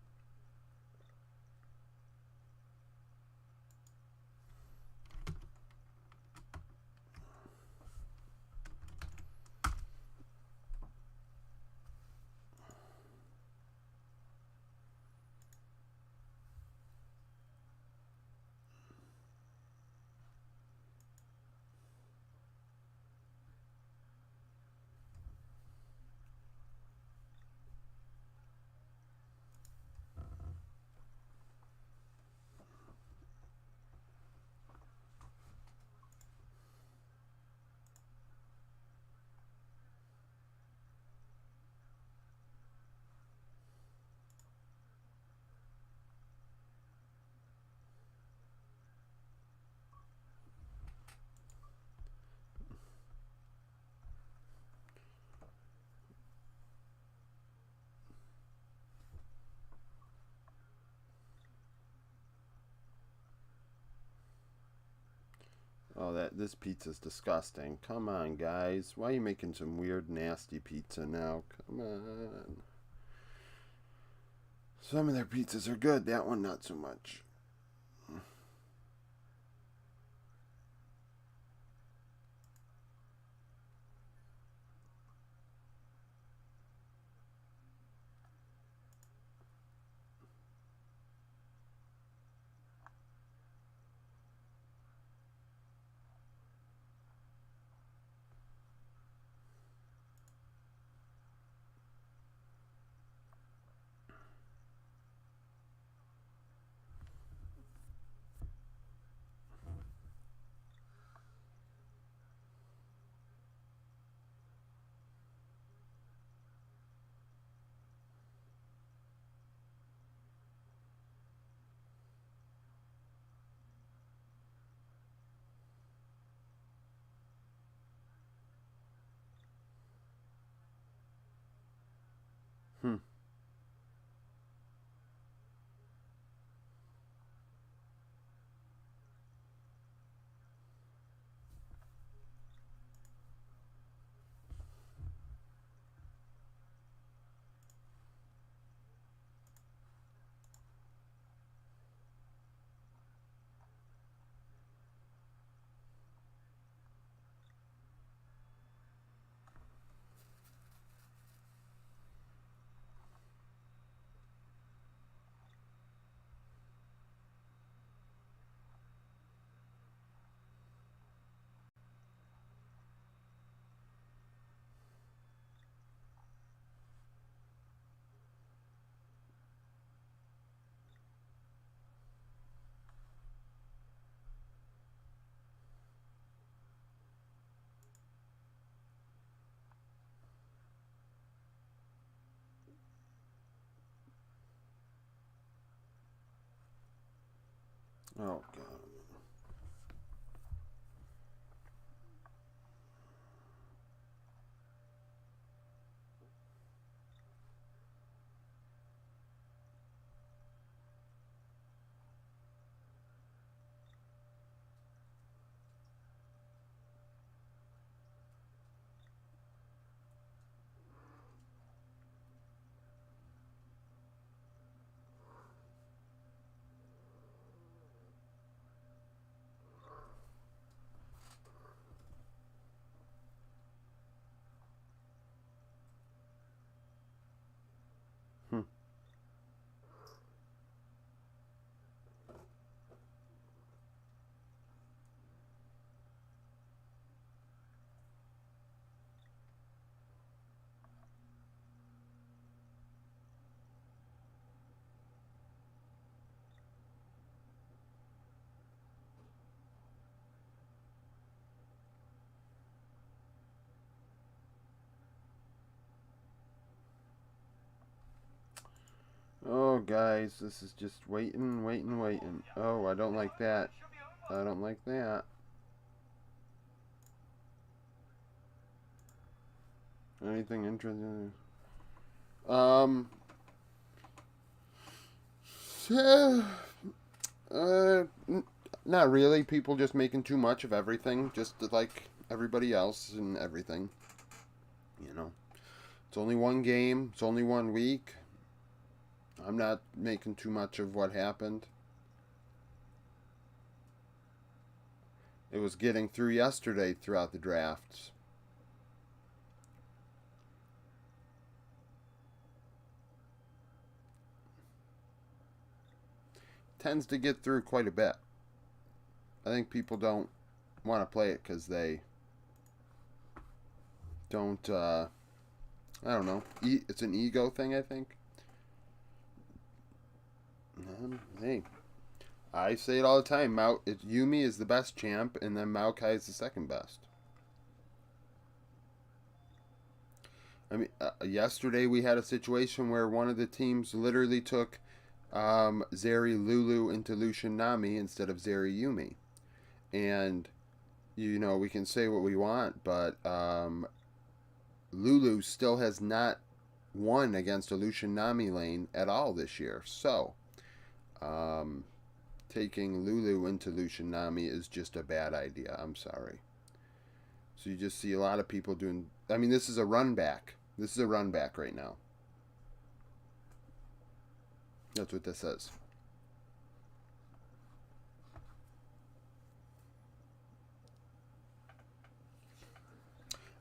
Oh, this pizza's disgusting. Come on, guys. Why are you making some weird, nasty pizza now? Come on. Some of their pizzas are good. That one, not so much. Hmm. Oh, God. Hmm. Oh, guys, this is just waiting, waiting, waiting. Oh, I don't like that. I don't like that. Anything interesting? Um, yeah, not really. People just making too much of everything, just like everybody else and everything. You know, it's only one game. It's only 1 week. I'm not making too much of what happened. It was getting through yesterday throughout the drafts. Tends to get through quite a bit. I think people don't want to play it because they don't. I don't know. It's an ego thing, I think. Hey, I say it all the time. Yumi is the best champ, and then Maokai is the second best. I mean, yesterday we had a situation where one of the teams literally took Zeri Lulu into Lucian Nami instead of Zeri Yumi. And, we can say what we want, but Lulu still has not won against a Lucian Nami lane at all this year. So, taking Lulu into Lucian Nami is just a bad idea. I'm sorry. So you just see a lot of people doing. I mean, this is a run back. This is a run back right now. That's what this is.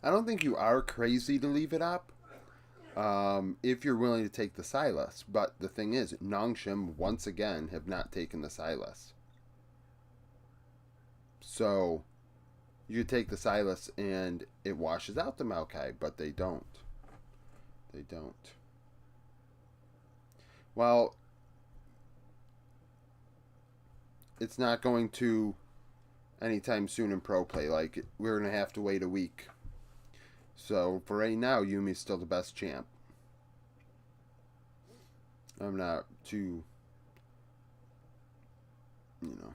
I don't think you are crazy to leave it up if you're willing to take the Silas. But the thing is, Nongshim, once again, have not taken the Silas. So you take the Silas and it washes out the Maokai, but they don't. They don't. Well, it's not going to anytime soon in pro play. Like, we're going to have to wait a week. So for right now, Yumi's still the best champ. I'm not too, you know.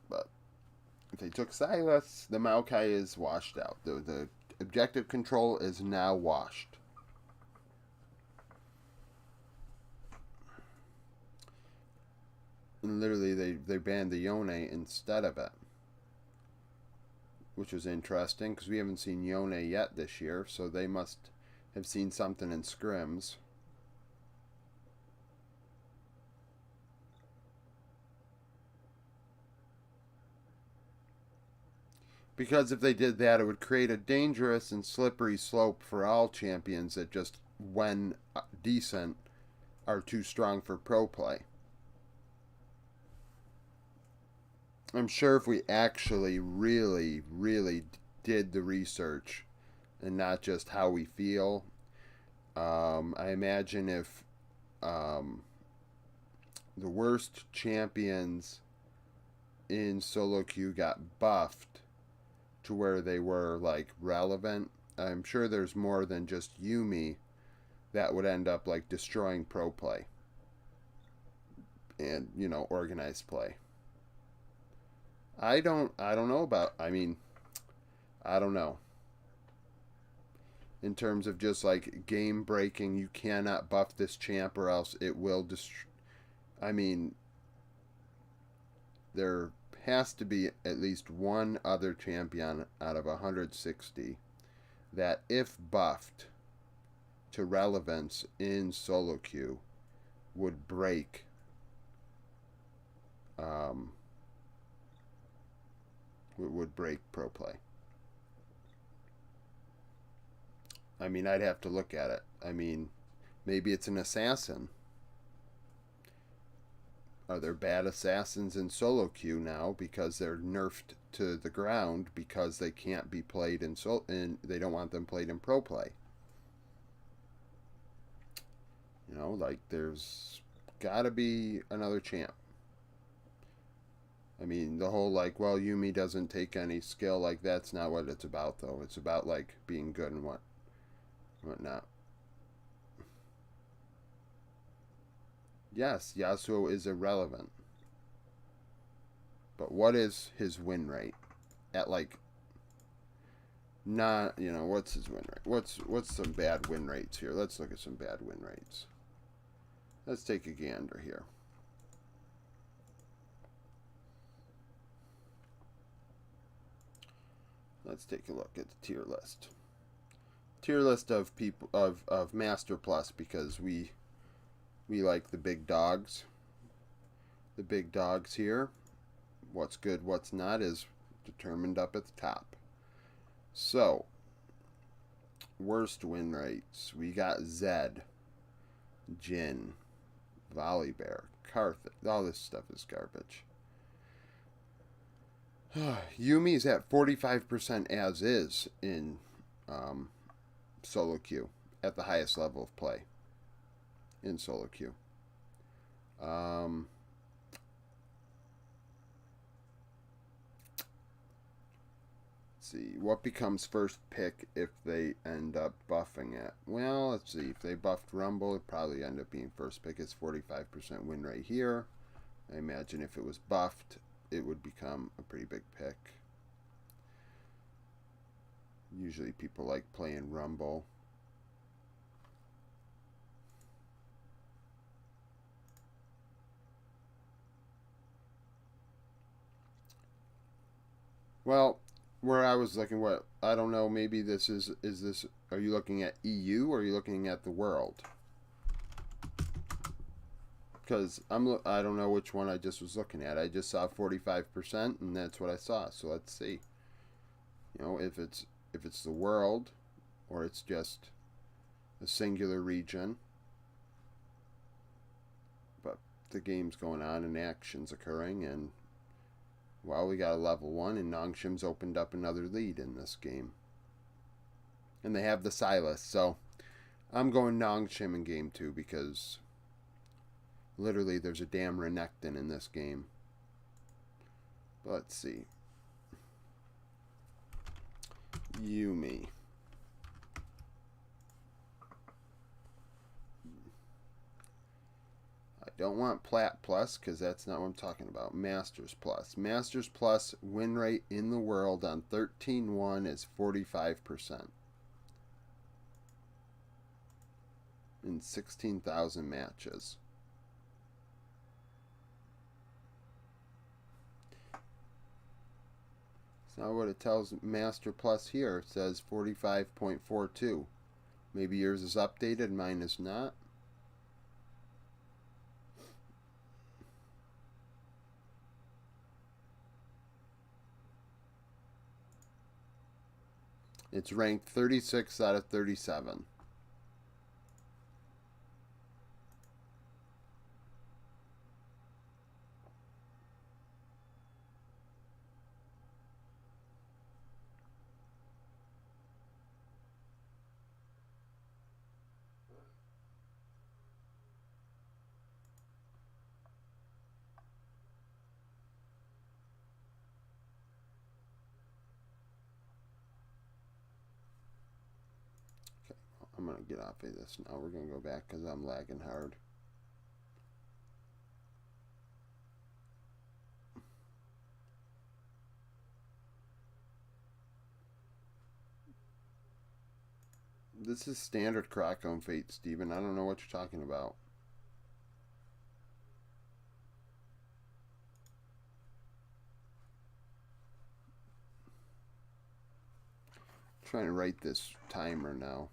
But if they took Silas, the Maokai is washed out. The objective control is now washed. And literally, they banned the Yone instead of it. Which was interesting, because we haven't seen Yone yet this year, so they must have seen something in scrims. Because if they did that, it would create a dangerous and slippery slope for all champions that just, when decent, are too strong for pro play. I'm sure if we actually really, really did the research and not just how we feel, I imagine if the worst champions in solo queue got buffed to where they were like relevant, I'm sure there's more than just Yumi that would end up like destroying pro play and organized play. I don't know about. I mean, I don't know. In terms of just like game breaking, you cannot buff this champ or else it will destroy. I mean, there has to be at least one other champion out of 160 that, if buffed to relevance in solo queue, would break would break pro play. I mean, I'd have to look at it. I mean, maybe it's an assassin. Are there bad assassins in solo queue now because they're nerfed to the ground because they can't be played in they don't want them played in pro play? Like there's got to be another champ. I mean, the whole like, well, Yumi doesn't take any skill, like that's not what it's about though. It's about like being good and whatnot. Yes, Yasuo is irrelevant. But what is his win rate? At like not, what's his win rate? What's some bad win rates here? Let's look at some bad win rates. Let's take a gander here. Let's take a look at the tier list. Tier list of people of Master Plus, because we like the big dogs. The big dogs here. What's good, what's not is determined up at the top. So, worst win rates. We got Zed, Jin, Volibear, Carthage. All this stuff is garbage. Yumi's at 45% as is in solo queue at the highest level of play in solo queue. See what becomes first pick if they end up buffing it. Well, let's see. If they buffed Rumble, it'd probably end up being first pick. It's 45% win rate here. I imagine if it was buffed, it would become a pretty big pick. Usually people like playing Rumble. Well, where I was looking, what I don't know, maybe this is this, are you looking at EU or are you looking at the world? Because I don't know which one I just was looking at. I just saw 45% and that's what I saw. So let's see. If it's the world or it's just a singular region. But the game's going on and action's occurring, and well, we got a level 1 and Nongshim's opened up another lead in this game. And they have the Silas, so I'm going Nongshim in game 2 because literally there's a damn Renekton in this game. But let's see. Yumi. I don't want Plat Plus because that's not what I'm talking about. Masters Plus. Masters Plus win rate in the world on 13-1 is 45%. In 16,000 matches. It's not what it tells Master Plus here. It says 45.42. Maybe yours is updated, mine is not. It's ranked 36 out of 37. I'm going to get off of this now. We're going to go back because I'm lagging hard. This is standard Kraken Fate, Steven. I don't know what you're talking about. I'm trying to write this timer now.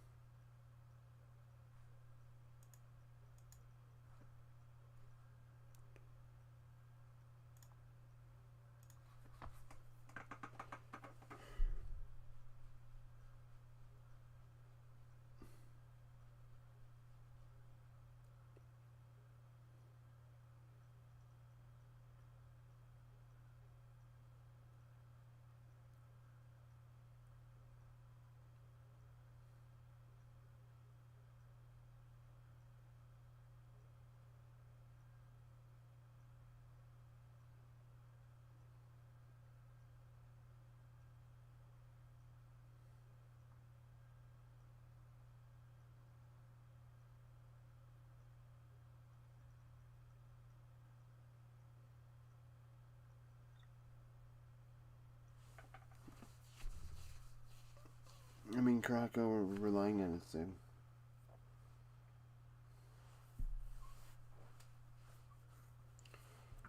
I mean, Krakow are relying on his thing.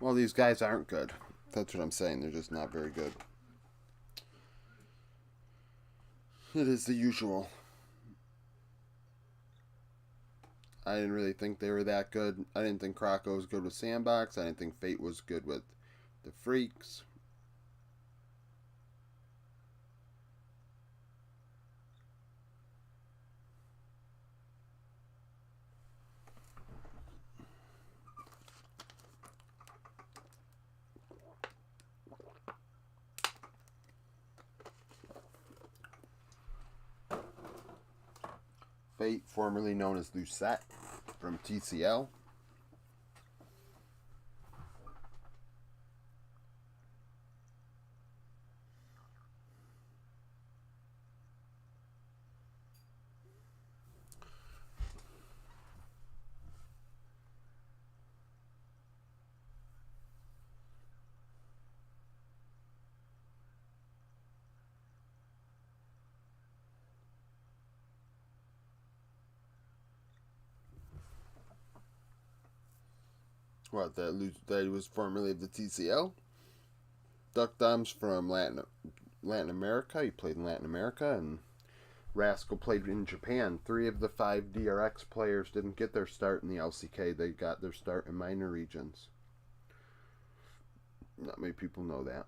Well, these guys aren't good. That's what I'm saying. They're just not very good. It is the usual. I didn't really think they were that good. I didn't think Krakow was good with Sandbox. I didn't think Fate was good with the Freaks. Fate, formerly known as Lucette from TCL. What, that was formerly of the TCL? Duck Dom's from Latin America. He played in Latin America, and Rascal played in Japan. 3 of the 5 DRX players didn't get their start in the LCK. They got their start in minor regions. Not many people know that.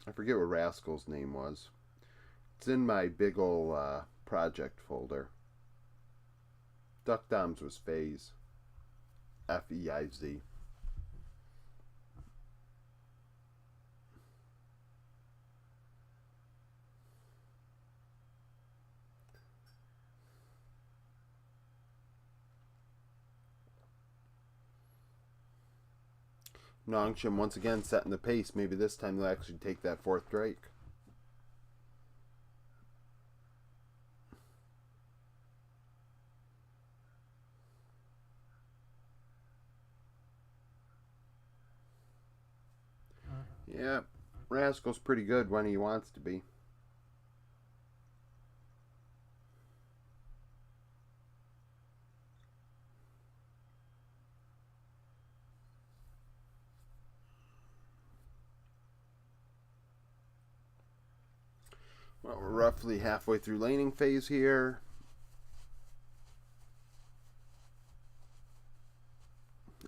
I forget what Rascal's name was. It's in my big ol' project folder. Duck Dom's was FaZe. Feiz. Nongshim once again setting the pace. Maybe this time they'll actually take that 4th Drake. Yeah, Rascal's pretty good when he wants to be. Well, we're roughly halfway through laning phase here.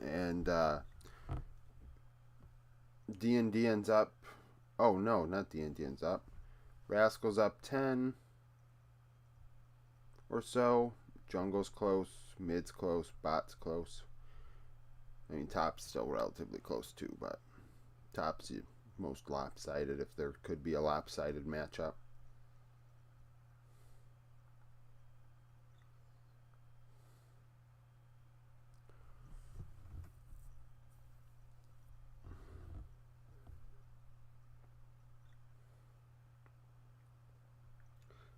And DN's up. Oh, no, not DN's up. Rascal's up 10 or so. Jungle's close. Mid's close. Bot's close. I mean, top's still relatively close too, but top's the most lopsided if there could be a lopsided matchup.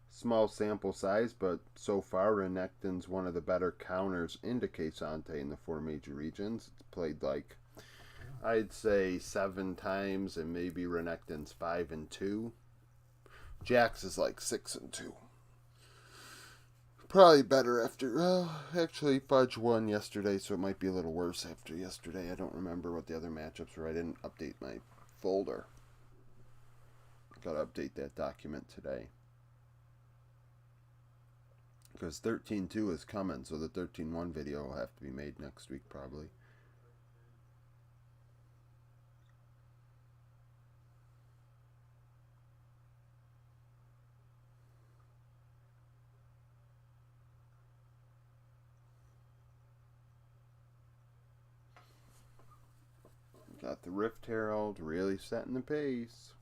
Small sample size, but so far Renekton's one of the better counters into K'Sante in the 4 major regions. It's played like, I'd say 7 times, and maybe Renekton's 5 and 2. Jax is like 6 and 2. Probably better after, well, actually Fudge won yesterday, so it might be a little worse after yesterday. I don't remember what the other matchups were. I didn't update my folder. Gotta update that document today. Because 13.2 is coming, so the 13.1 video will have to be made next week probably. Got the Rift Herald really setting the pace.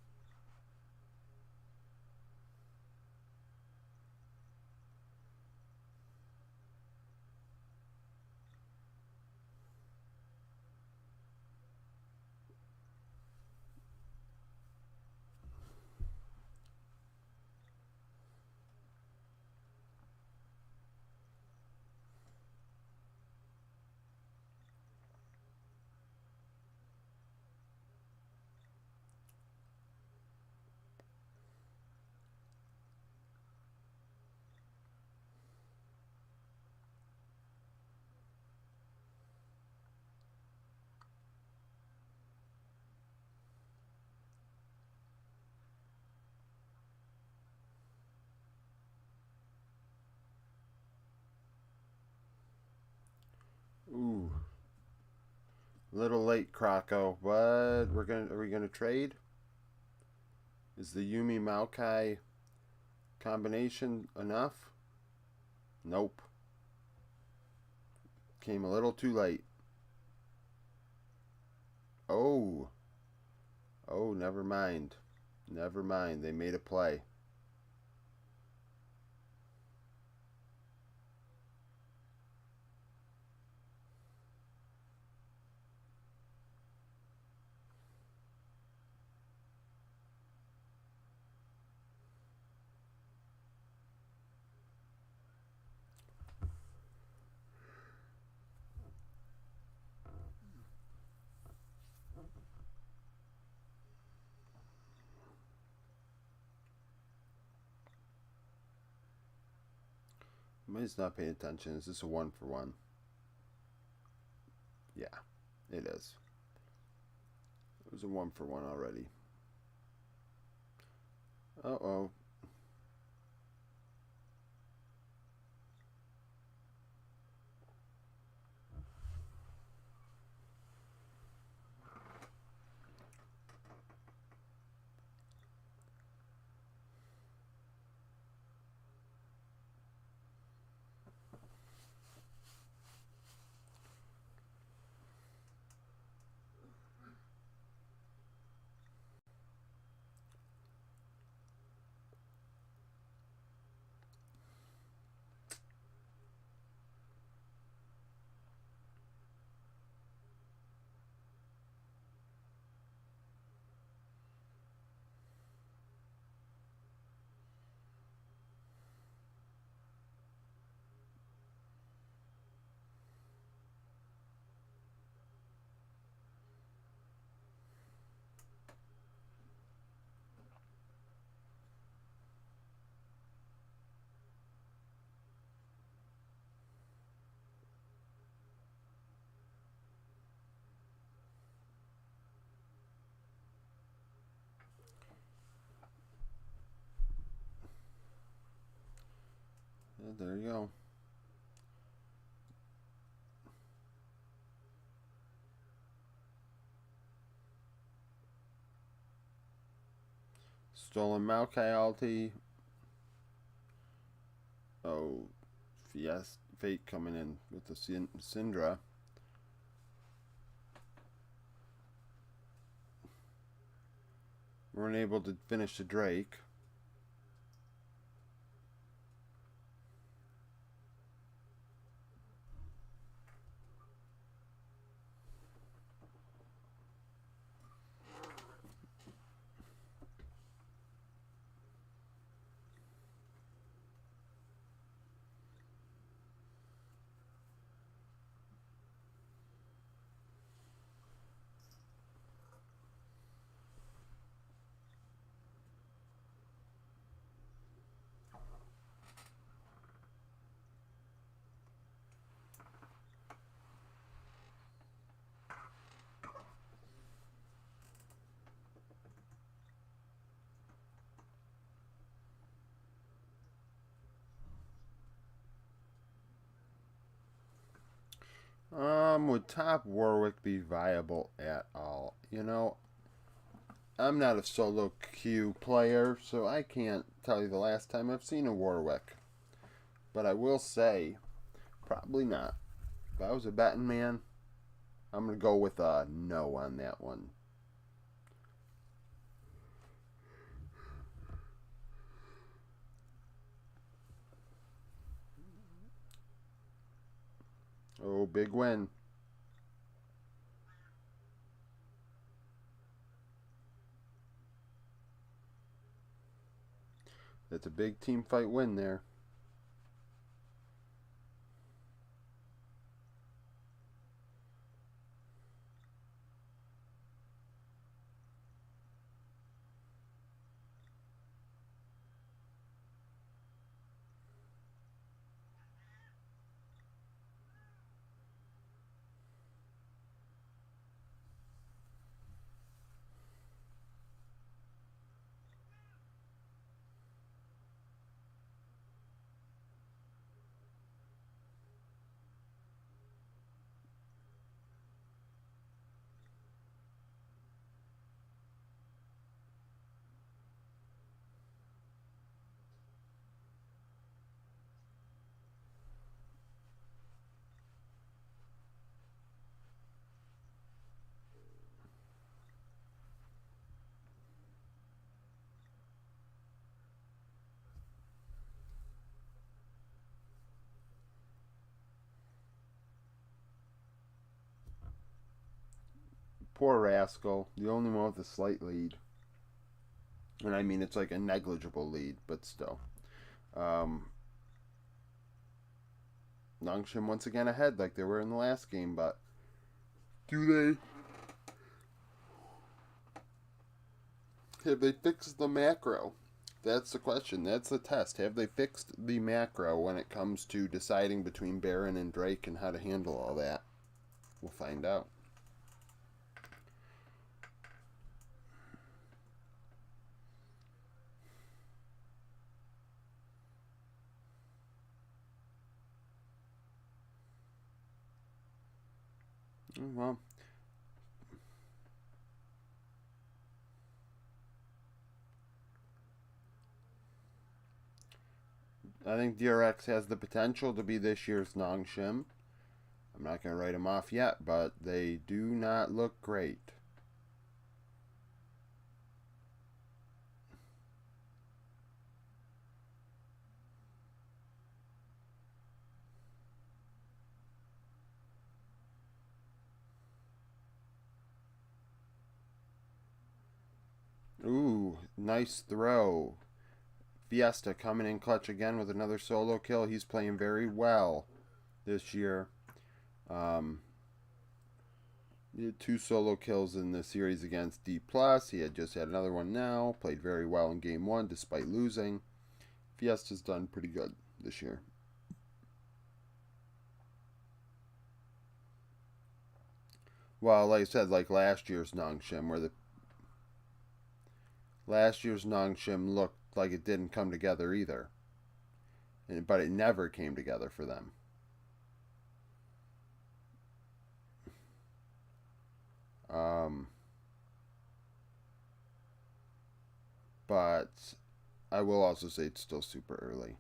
A little late, Croco, but are we gonna trade? Is the Yumi Maokai combination enough? Nope. Came a little too late. Oh. Oh, never mind. Never mind. They made a play. He's not paying attention. Is this a 1-for-1? Yeah, it is. It was a 1-for-1 already. Uh-oh. There you go. Stolen Maokai ulti. Oh, Fate coming in with the Syndra. We're unable to finish the Drake. Would top Warwick be viable at all? You know, I'm not a solo queue player, so I can't tell you the last time I've seen a Warwick. But I will say, probably not. If I was a betting man, I'm going to go with a no on that one. Oh, big win. That's a big team fight win there. poor Rascal, the only one with a slight lead. And I mean, it's like a negligible lead, but still. Nongshim once again ahead like they were in the last game, but do they... Have they fixed the macro? That's the question. That's the test. Have they fixed the macro when it comes to deciding between Baron and Drake and how to handle all that? We'll find out. Well, I think DRX has the potential to be this year's Nongshim. I'm not going to write them off yet, but they do not look great. Ooh, nice throw. Fiesta coming in clutch again with another solo kill. He's playing very well this year. He had 2 solo kills in the series against D+. He had just had another one now. Played very well in Game 1 despite losing. Fiesta's done pretty good this year. Well, like I said, like last year's Nongshim, where last year's Nongshim looked like it didn't come together either. But it never came together for them. But I will also say it's still super early.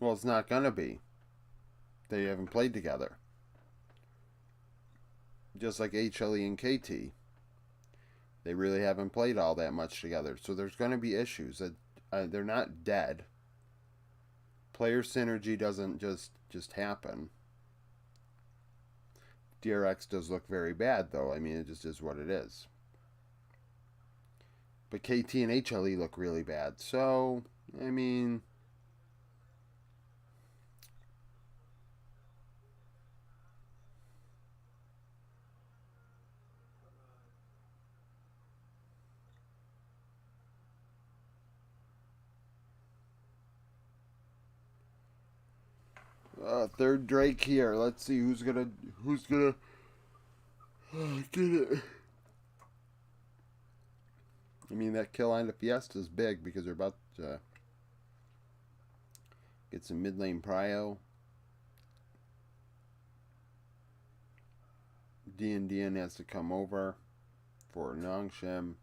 Well, it's not going to be. They haven't played together. Just like HLE and KT. They really haven't played all that much together. So there's going to be issues. They're not dead. Player synergy doesn't just happen. DRX does look very bad, though. I mean, it just is what it is. But KT and HLE look really bad. So, I mean... third Drake here. Let's see who's gonna get it. I mean, that kill on the Fiesta is big because they're about to get some mid lane prio. DN has to come over for Nongshim.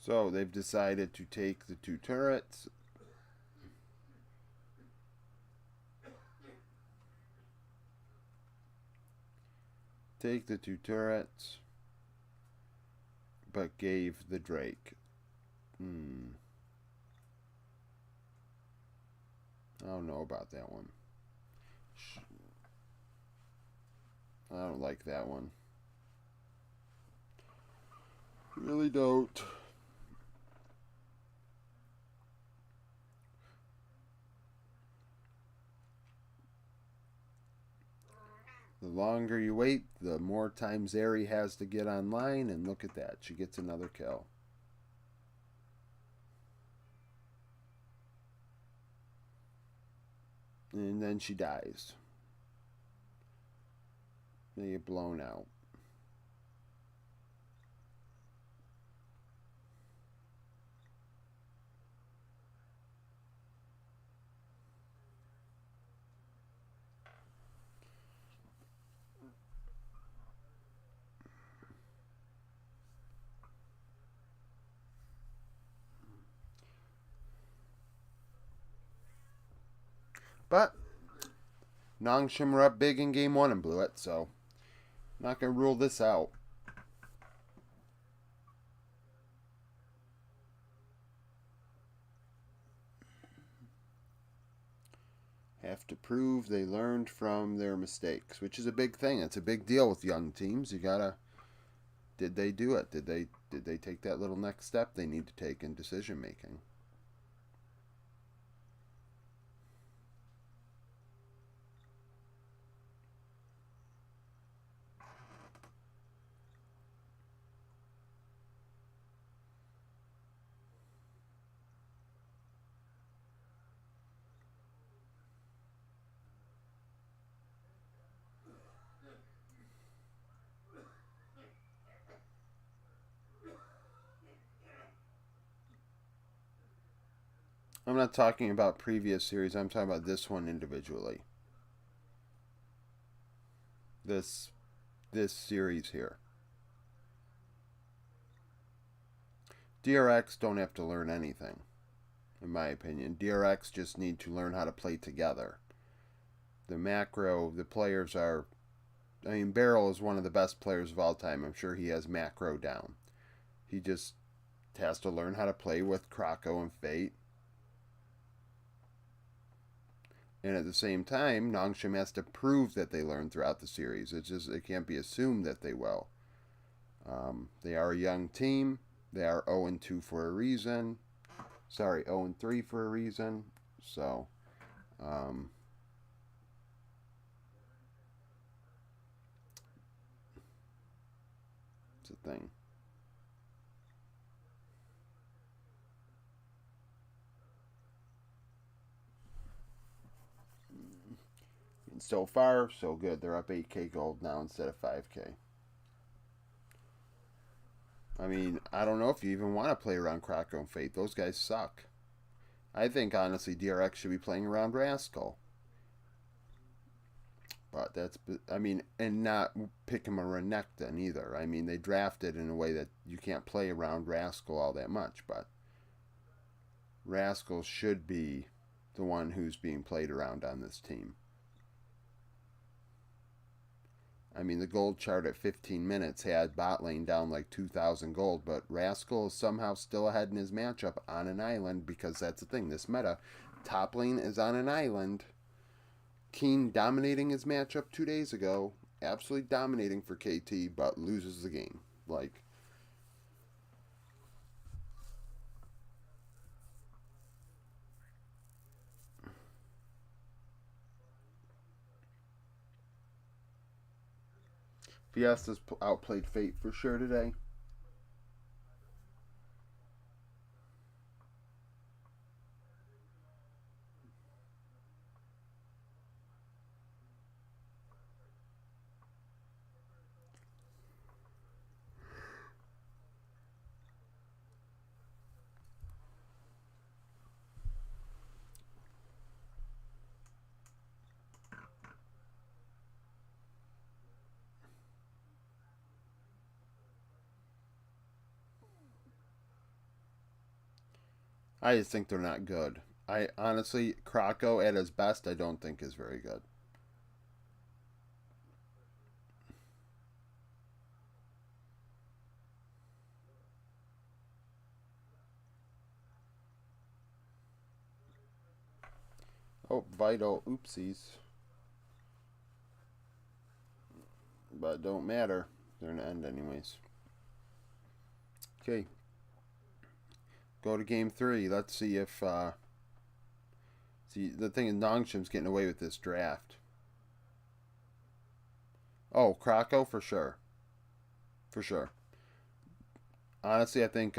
So they've decided to take the 2 turrets. Take the 2 turrets, but gave the Drake. I don't know about that one. I don't like that one. Really don't. The longer you wait, the more time Zeri has to get online, and look at that. She gets another kill. And then she dies. They get blown out. But Nongshim were up big in game 1 and blew it, so I'm not going to rule this out. Have to prove they learned from their mistakes, which is a big thing. It's a big deal with young teams. You gotta, did they do it? Did they take that little next step they need to take in decision making? I'm not talking about previous series. I'm talking about this one individually. This series here. DRX don't have to learn anything, in my opinion. DRX just need to learn how to play together. The macro, the players are... I mean, Beryl is one of the best players of all time. I'm sure he has macro down. He just has to learn how to play with Krako and Fate. And at the same time, Nongshim has to prove that they learn throughout the series. It can't be assumed that they will. They are a young team. They are 0-2 for a reason. Sorry, 0-3 for a reason. So, it's a thing. And so far, so good. They're up 8K gold now instead of 5K. I mean, I don't know if you even want to play around Krako and Fate. Those guys suck. I think, honestly, DRX should be playing around Rascal. But that's, I mean, and not pick him a Renekton either. I mean, they drafted in a way that you can't play around Rascal all that much, but Rascal should be the one who's being played around on this team. I mean, the gold chart at 15 minutes had bot lane down like 2,000 gold, but Rascal is somehow still ahead in his matchup on an island because that's the thing. This meta, top lane is on an island. Keen dominating his matchup 2 days ago, absolutely dominating for KT, but loses the game. Like, Fiesta's outplayed Fate for sure today. I just think they're not good. I honestly, Krako at his best, I don't think is very good. Oh, Vital, oopsies. But don't matter. They're going to end anyways. Okay. Go to game 3. Let's see if... see, the thing is, Nongshim's getting away with this draft. Oh, Krako for sure. For sure. Honestly, I think...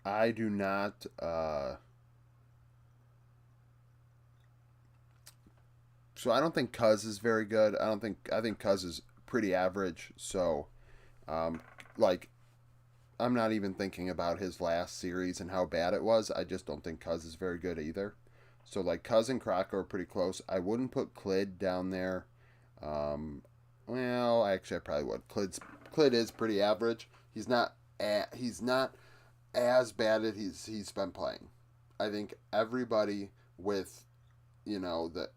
I do not... so I don't think Cuz is very good. I think Cuz is pretty average. So, like, I'm not even thinking about his last series and how bad it was. I just don't think Cuz is very good either. So, like, Cuz and Krako are pretty close. I wouldn't put Clid down there. Well, actually, I probably would. Clid is pretty average. He's not he's not as bad as he's been playing. I think everybody with, that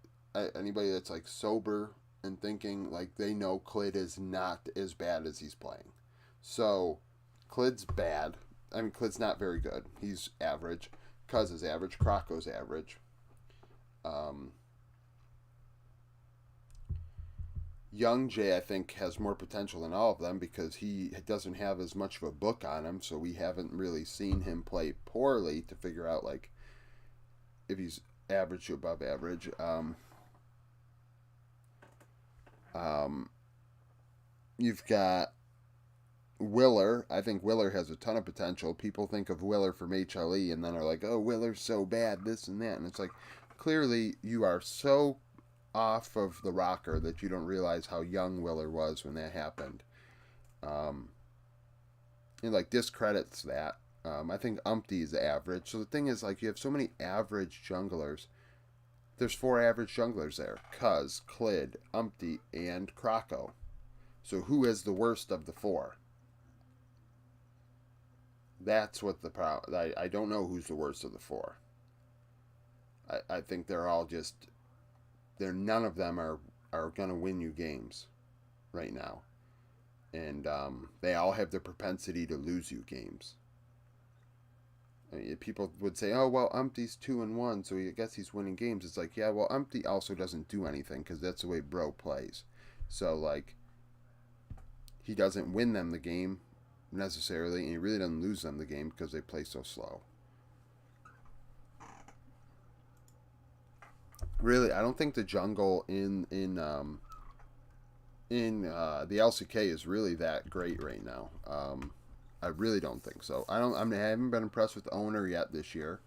anybody that's like sober and thinking, like, they know Clid is not as bad as he's playing. So Clid's bad. I mean, Clid's not very good. He's average. Cuz is average. Krako's average. Young Jay, I think, has more potential than all of them because he doesn't have as much of a book on him, so we haven't really seen him play poorly to figure out, like, if he's average to above average. You've got Willer. I think Willer has a ton of potential. People think of Willer from HLE and then are like, oh, Willer's so bad, this and that. And it's like, clearly you are so off of the rocker that you don't realize how young Willer was when that happened. And like discredits that. I think Umpty is average. So the thing is, like, you have so many average junglers. There's 4 average junglers there: Cuz, Clid, Umpty, and Krako. So who is the worst of the 4? That's what the problem. I don't know who's the worst of the 4. I think they're all just. None of them are going to win you games right now. And they all have the propensity to lose you games. I mean, people would say, oh, well, Umpty's 2-1, so I guess he's winning games. It's like, yeah, well, Umpty also doesn't do anything because that's the way Bro plays. So, like, he doesn't win them the game necessarily, and he really doesn't lose them the game because they play so slow. Really, I don't think the jungle in the LCK is really that great right now. I really don't think so. I haven't been impressed with the owner yet this year.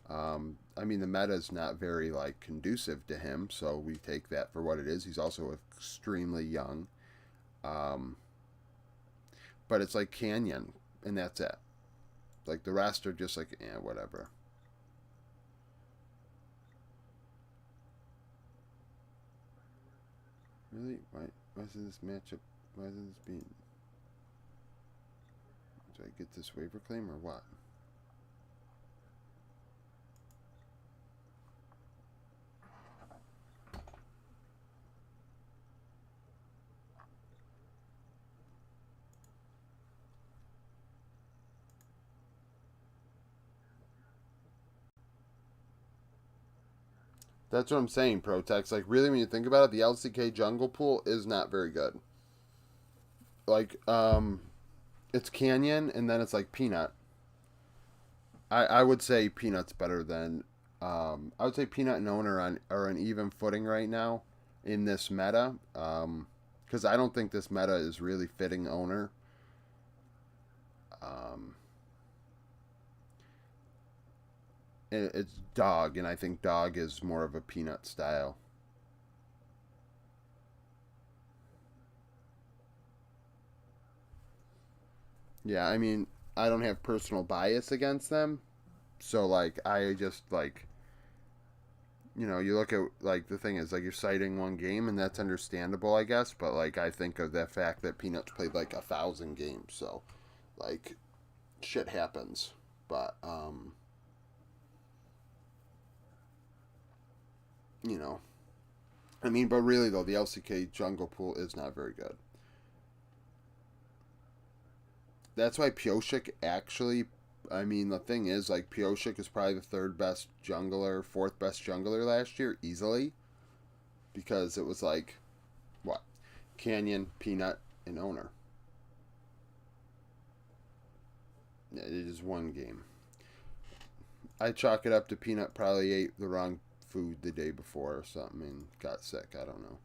I mean, the meta is not very, like, conducive to him, so we take that for what it is. He's also extremely young. But it's like Canyon, and that's it. Like, the rest are just like, whatever. Really? Why isn't this matchup? Why isn't this being... Do I get this waiver claim or what? That's what I'm saying, Protex. Like, really, when you think about it, the LCK jungle pool is not very good. Like, it's Canyon, and then it's like Peanut. I would say Peanut's better than... I would say Peanut and Owner are on even footing right now in this meta. Because I don't think this meta is really fitting Owner. It's Dog, and I think Dog is more of a Peanut style. Yeah, I mean, I don't have personal bias against them. So, like, I just, like, you look at, like, the thing is, like, you're citing one game, and that's understandable, I guess. But, like, I think of the fact that Peanuts played, like, 1,000 games. So, like, shit happens. But, I mean, but really, though, the LCK jungle pool is not very good. That's why Pioshik actually... I mean, the thing is, like, Pioshik is probably the 3rd best jungler, 4th best jungler last year, easily. Because it was, like, what? Canyon, Peanut, and Owner. It is one game. I chalk it up to Peanut probably ate the wrong food the day before or something and got sick. I don't know.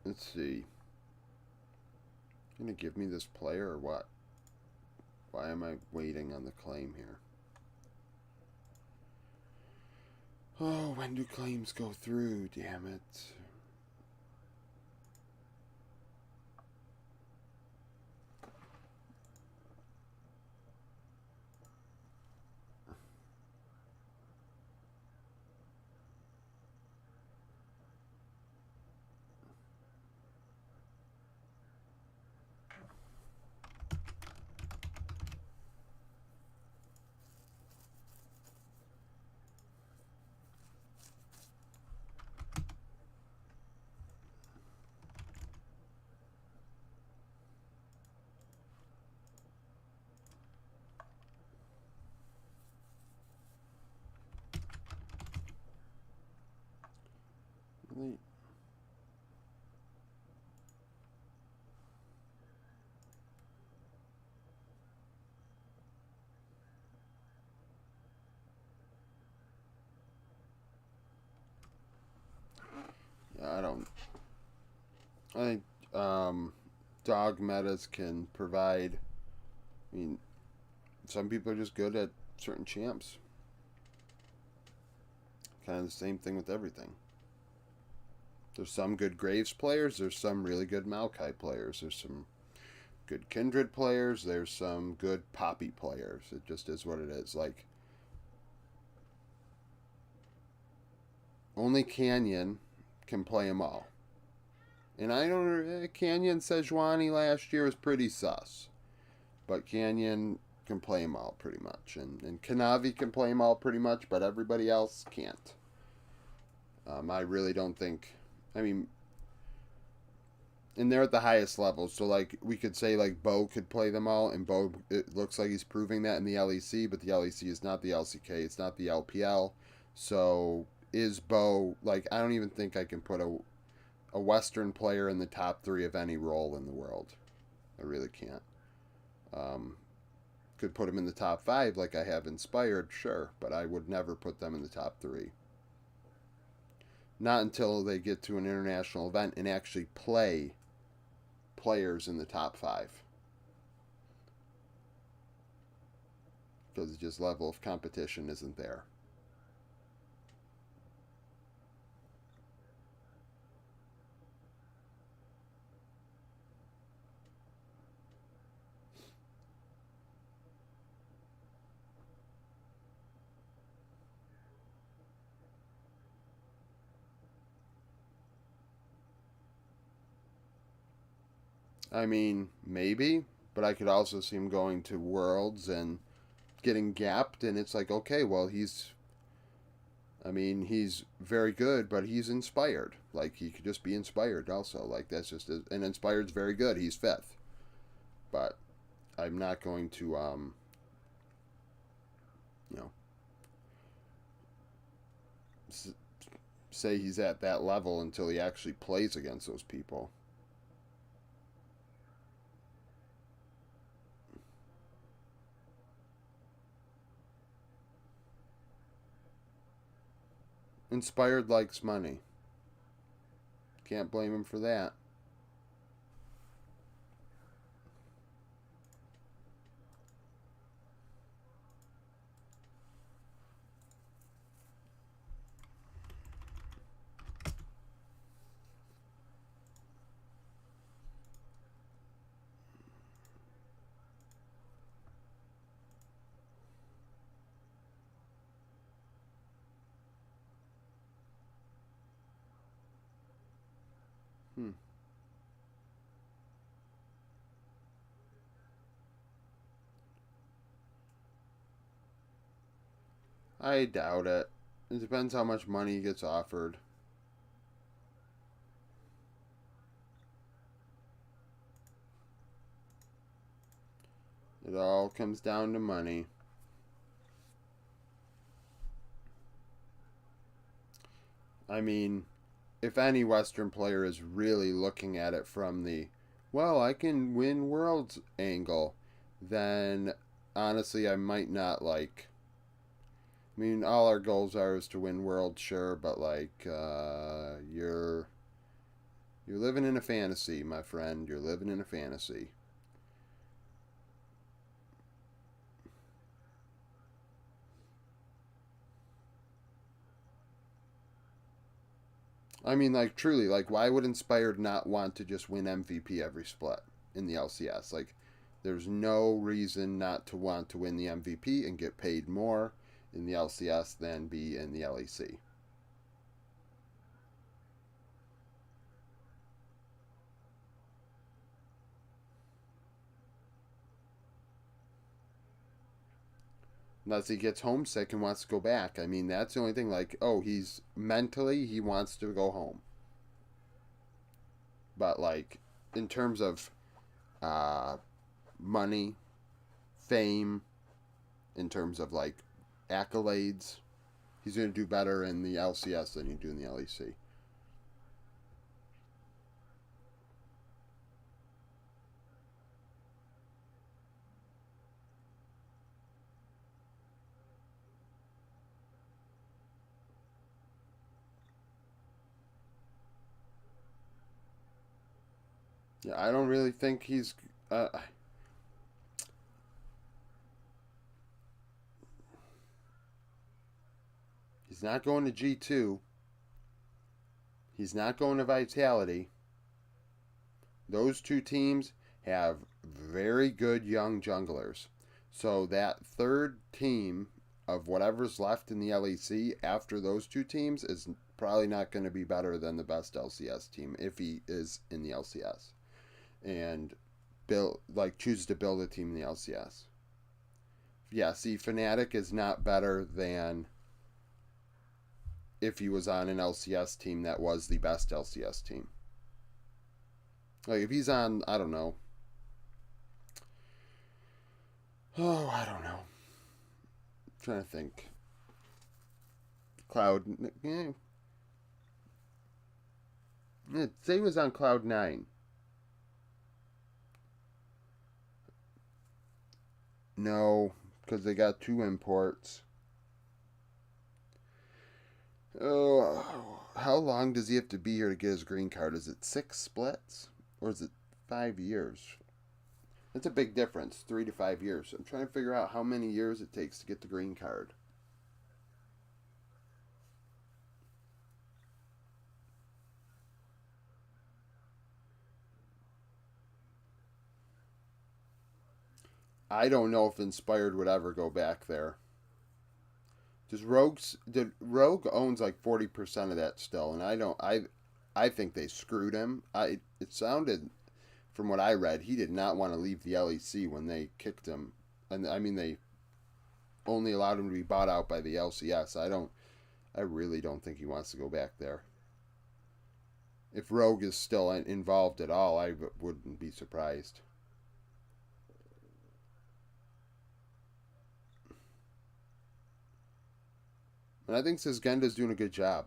Let's see. Gonna give me this player or what? Why am I waiting on the claim here? Oh, when do claims go through? Damn it. I don't. I think dog metas can provide. I mean, some people are just good at certain champs. Kind of the same thing with everything. There's some good Graves players. There's some really good Maokai players. There's some good Kindred players. There's some good Poppy players. It just is what it is. Like, only Canyon can play them all. And I don't. Canyon Sejuani last year was pretty sus. But Canyon can play them all pretty much. And Kanavi can play them all pretty much, but everybody else can't. I really don't think. I mean, and they're at the highest level. So, like, we could say, like, Bo could play them all, and Bo, it looks like he's proving that in the LEC, but the LEC is not the LCK, it's not the LPL. So, is Bo, like, I don't even think I can put a Western player in the top 3 of any role in the world. I really can't. Could put him in the top 5 like I have Inspired, sure, but I would never put them in the top 3. Not until they get to an international event and actually play players in the top 5. Because just level of competition isn't there. I mean, maybe, but I could also see him going to Worlds and getting gapped, and it's like, okay, well, he's very good, but he's inspired. Like, he could just be inspired also. Like, that's just, and inspired's very good. He's 5th. But I'm not going to, you know, say he's at that level until he actually plays against those people. Inspired likes money. Can't blame him for that. Hmm. I doubt it. It depends how much money he gets offered. It all comes down to money. I mean, if any Western player is really looking at it from the, well, I can win worlds angle, then honestly, I might not like. I mean, all our goals are is to win worlds, sure, but like, you're living in a fantasy, my friend. You're living in a fantasy. I mean, like, truly, like, why would Inspired not want to just win MVP every split in the LCS? Like, there's no reason not to want to win the MVP and get paid more in the LCS than be in the LEC. Unless he gets homesick and wants to go back. I mean, that's the only thing. Like, oh, he's mentally, he wants to go home. But, like, in terms of uh, money, fame, in terms of, like, accolades, he's going to do better in the LCS than you do in the LEC. Yeah, I don't really think he's not going to G2. He's not going to Vitality. Those two teams have very good young junglers. So that third team of whatever's left in the LEC after those two teams is probably not going to be better than the best LCS team if he is in the LCS and chooses to build a team in the LCS. Yeah, see, Fnatic is not better than if he was on an LCS team that was the best LCS team. Like if he's on, I don't know. Oh, I don't know. I'm trying to think. Cloud. Yeah, say he was on Cloud 9. No, because they got two imports. Oh, how long does he have to be here to get his green card? Is it 6 splits? Or is it 5 years? That's a big difference, 3 to 5 years. I'm trying to figure out how many years it takes to get the green card. I don't know if Inspired would ever go back there. Rogue owns like 40% of that still, and I think they screwed him. It sounded from what I read he did not want to leave the LEC when they kicked him, and I mean they only allowed him to be bought out by the LCS. I really don't think he wants to go back there. If Rogue is still involved at all, I wouldn't be surprised. And I think Sisgenda's doing a good job.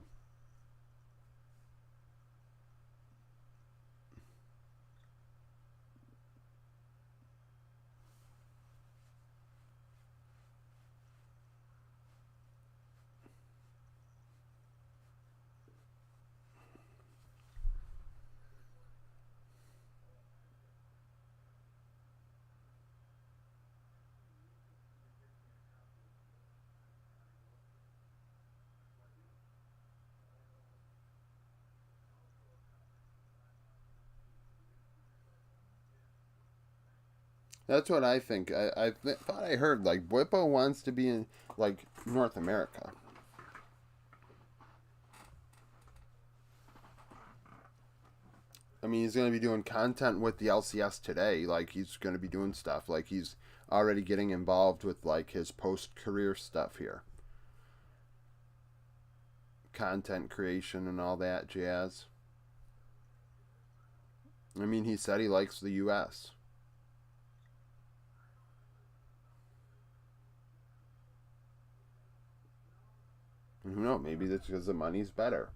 That's what I think. Thought I heard like Bwipo wants to be in like North America. I mean, he's going to be doing content with the LCS today. Like he's going to be doing stuff. Like he's already getting involved with like his post career stuff here, content creation and all that jazz. I mean, he said he likes the U.S. And who knows? Maybe that's because the money's better.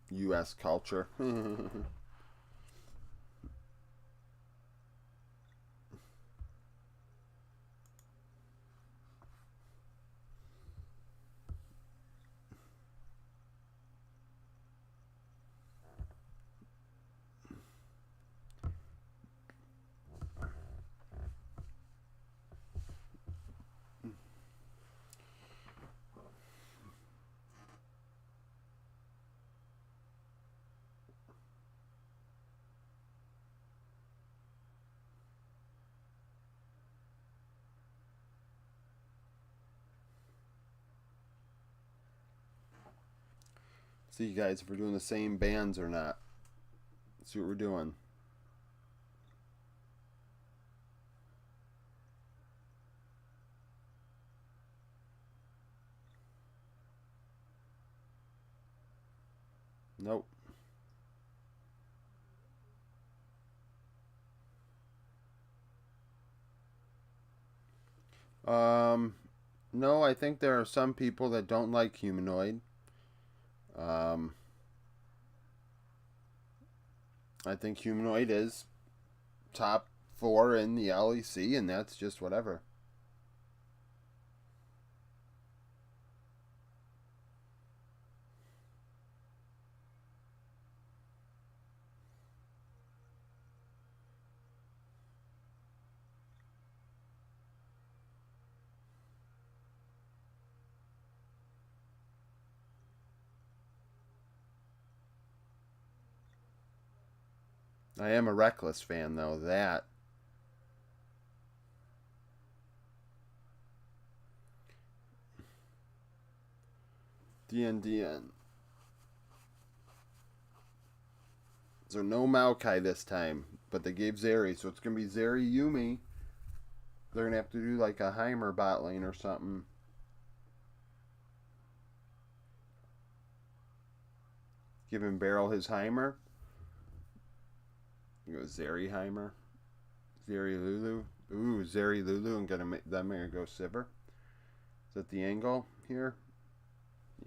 U.S. culture. See you guys if we're doing the same bands or not. Let's see what we're doing. Nope. Um, No, I think there are some people that don't like humanoid. Um, I think humanoid is top four in the LEC, and that's just whatever. I am a Reckless fan, though. That DN. So no Maokai this time, but they gave Zeri, so it's gonna be Zeri Yumi. They're gonna have to do like a Heimer bot lane or something. Give him Barrel his Heimer. You go Zeri Heimer. Zeri Lulu. Ooh, Zeri Lulu and gonna make them gonna go Sivir. Is that the angle here?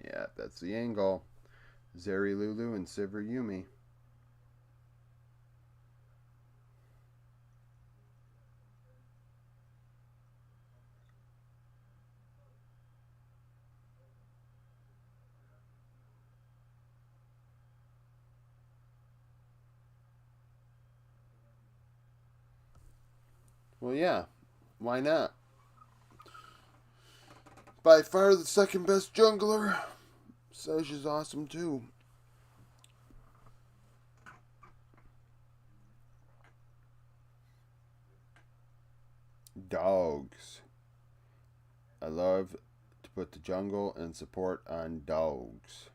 Yeah, that's the angle. Zeri Lulu and Sivir Yumi. Well, yeah. Why not? By far the second best jungler. Sej is awesome too. Dogs. I love to put the jungle and support on dogs.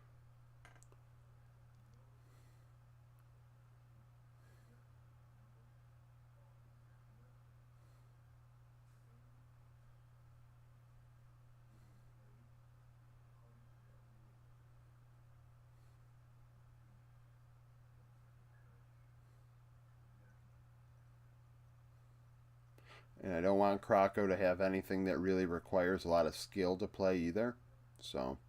And I don't want Croco to have anything that really requires a lot of skill to play either. So,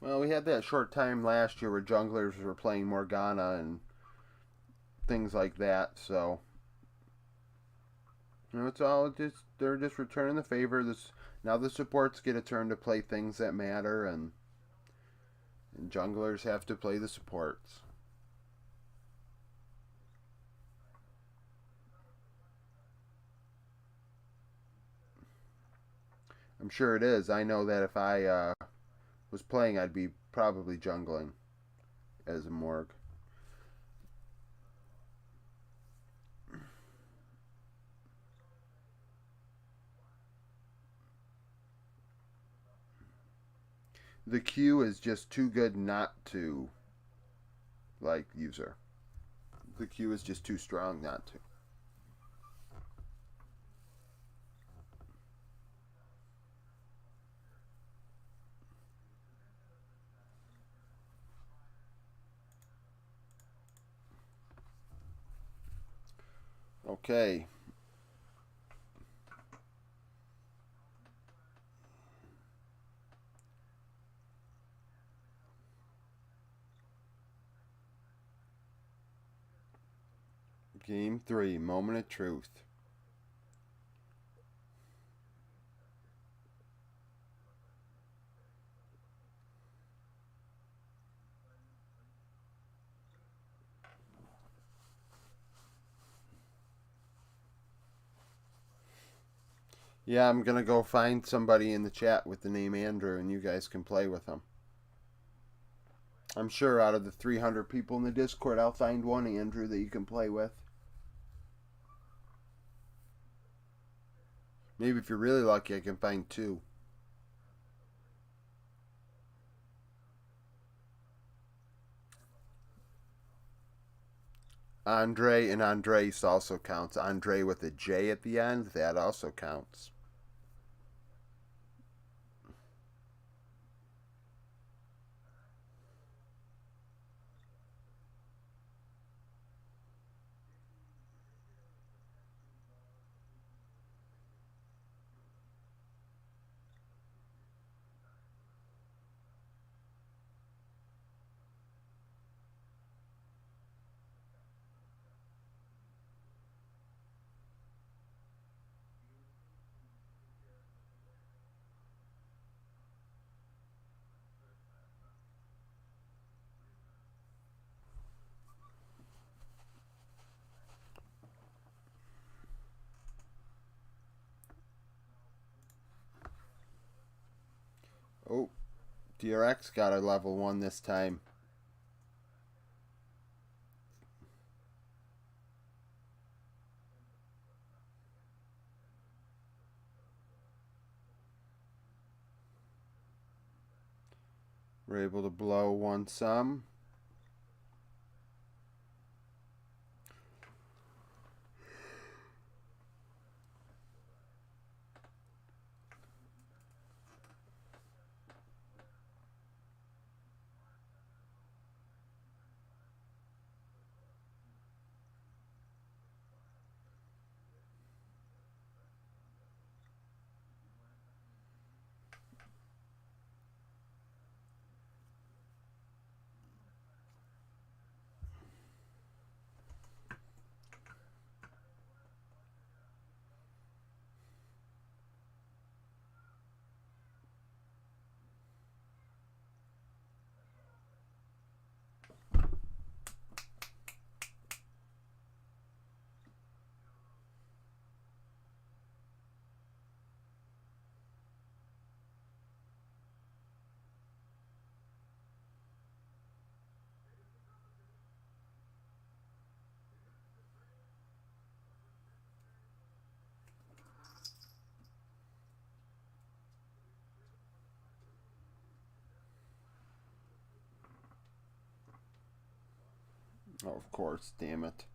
well, we had that short time last year where junglers were playing Morgana and things like that. So, it's all just they're just returning the favor. This now the supports get a turn to play things that matter, and junglers have to play the supports. I'm sure it is. I know that if I was playing, I'd be probably jungling as a Morg. The Q is just too good not to like use her. The Q is just too strong not to. Okay. Game 3, Moment of Truth. Yeah, I'm gonna go find somebody in the chat with the name Andrew, and you guys can play with them. I'm sure out of the 300 people in the Discord, I'll find one Andrew that you can play with. Maybe if you're really lucky, I can find two. Andre and Andres also counts. Andre with a J at the end, that also counts. Oh, DRX got a level 1 this time. We're able to blow one some. Oh, of course, damn it.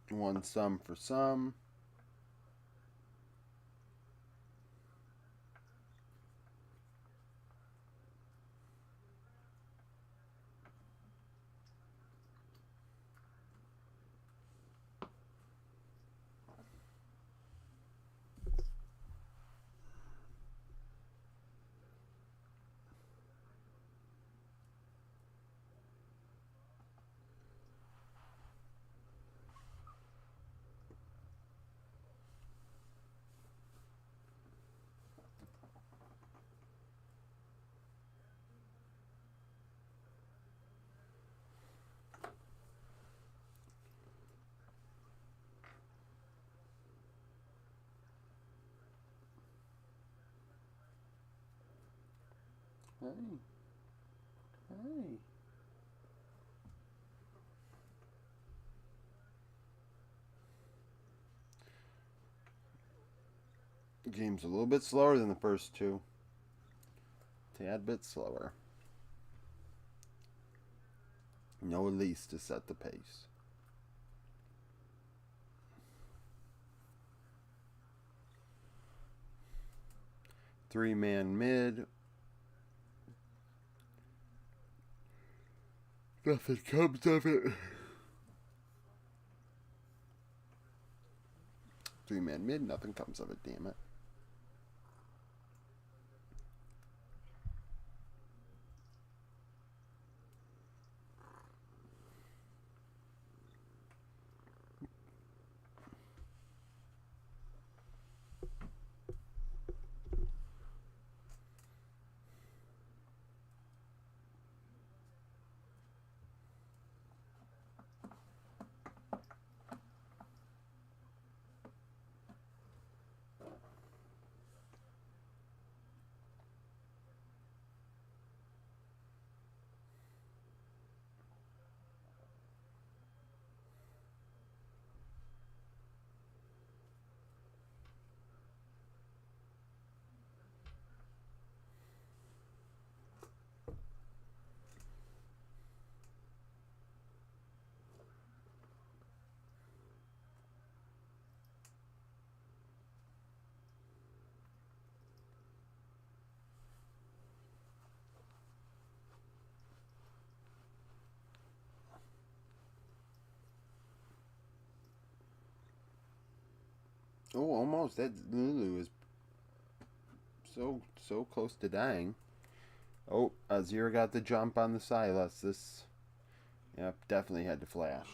One some for some. Hey. Hey. The game's a little bit slower than the first two. Tad bit slower. No Elise to set the pace. Three-man mid. Nothing comes of it. Three-man mid, nothing comes of it, damn it. Oh, almost. That Lulu is so close to dying. Oh, Azir got the jump on the Silas. This, yep, definitely had to flash.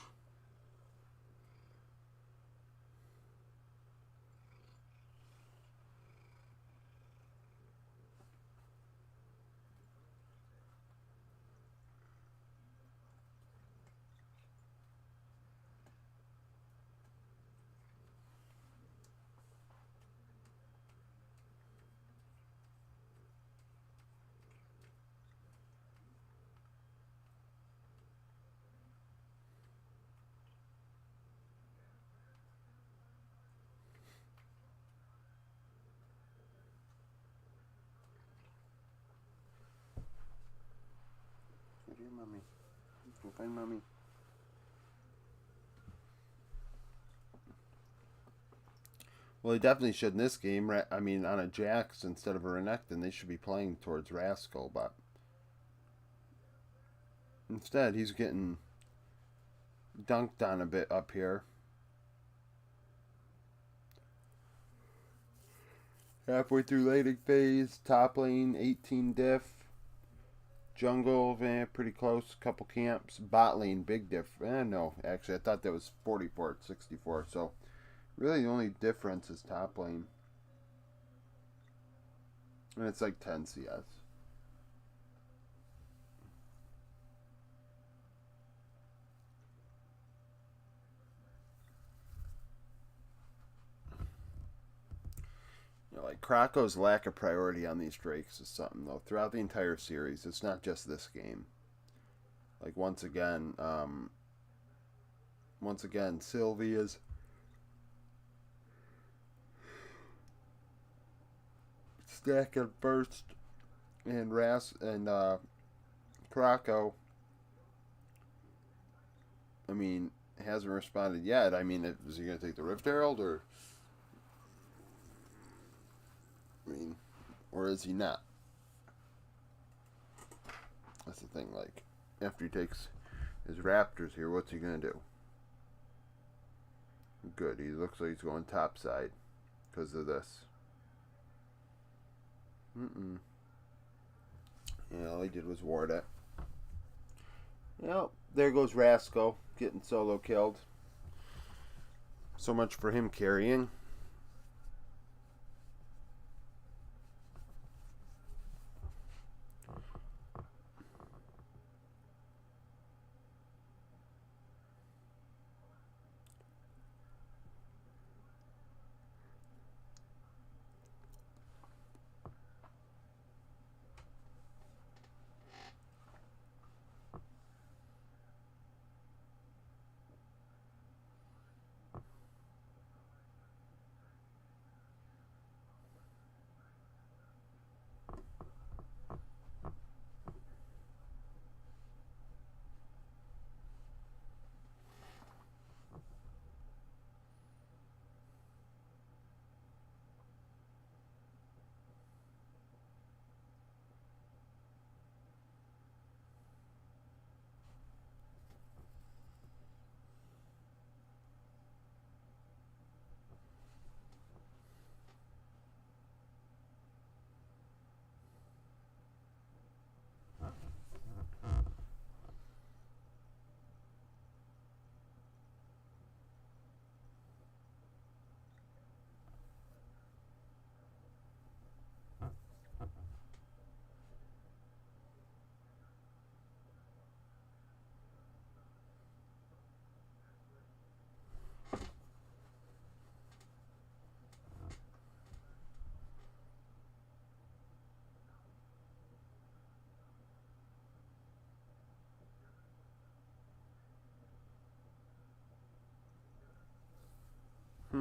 Right here, mommy. Go find mommy. Well, they definitely should in this game. I mean, on a Jax instead of a Renekton, they should be playing towards Rascal, but instead he's getting dunked on a bit up here. Halfway through laning phase, top lane 18 diff, jungle pretty close, couple camps, bot lane big diff. No, actually I thought that was 44 at 64. So really the only difference is top lane, and it's like 10 CS. You know, like Krako's lack of priority on these Drakes is something though. Throughout the entire series, it's not just this game. Like once again, Sylvia's stacking first, and Krako. I mean, hasn't responded yet. I mean, is he going to take the Rift Herald or? I mean, or is he not? That's the thing. Like, after he takes his Raptors here, what's he gonna do? Good. He looks like he's going top side because of this. Yeah, all he did was ward it. Yep. There goes Rascal getting solo killed. So much for him carrying.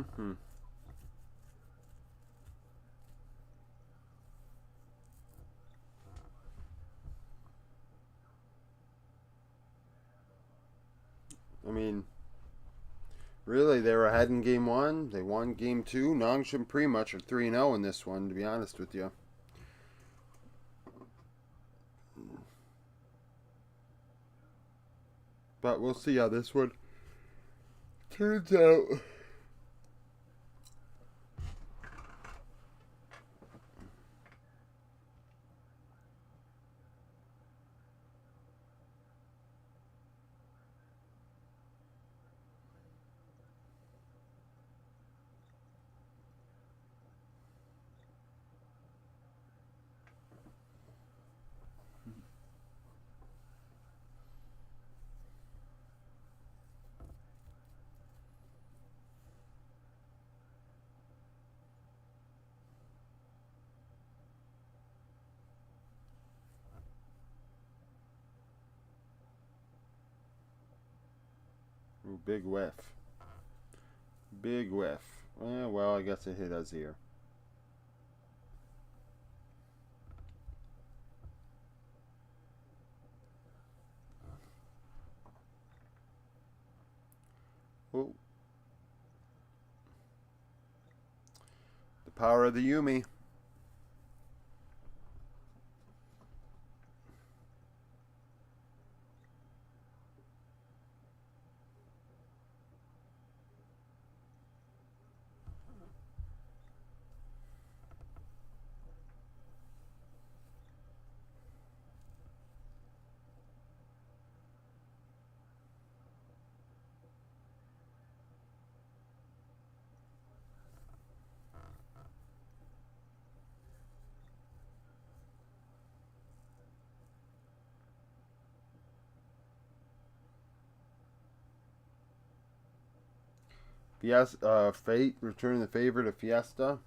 Mm-hmm. I mean, really, they were ahead in game one. They won game two. Nongshim pretty much are 3-0 in this one, to be honest with you. But we'll see how this one turns out. Ooh, big whiff. Big whiff. Well, I guess it hit us here. Oh. The power of the Yumi. Fate, return the favor to Fiesta.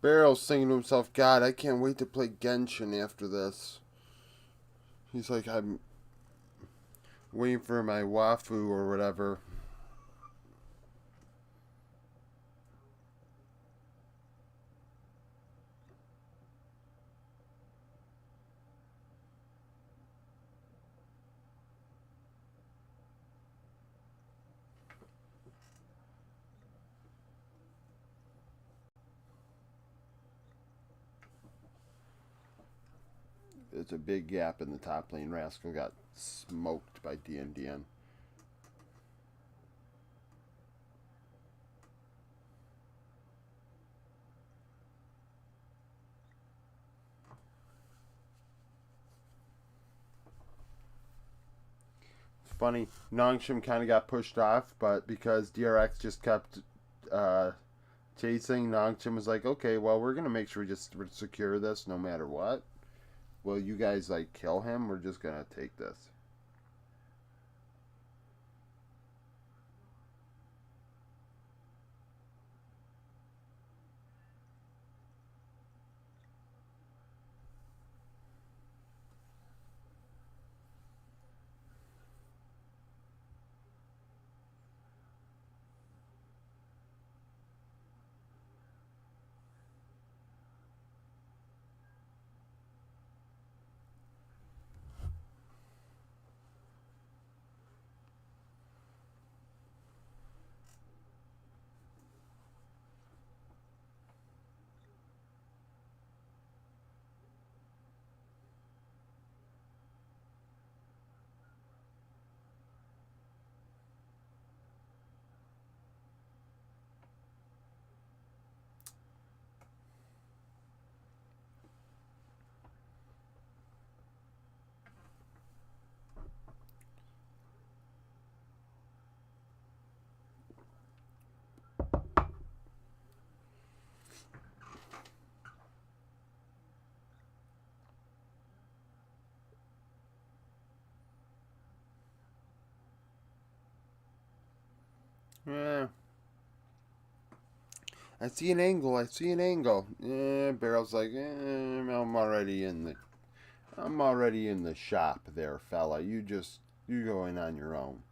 Barrel's singing to himself, God, I can't wait to play Genshin after this. He's like, I'm waiting for my wafu or whatever. There's a big gap in the top lane. Rascal got smoked by DNDN. It's funny. Nongshim kind of got pushed off, but because DRX just kept chasing, Nongshim was like, okay, well, we're going to make sure we just secure this no matter what. Well, you guys, like, kill him? We're just going to take this. Yeah. I see an angle. I see an angle. Barrel's like, I'm already in the shop there, fella. You go in on your own.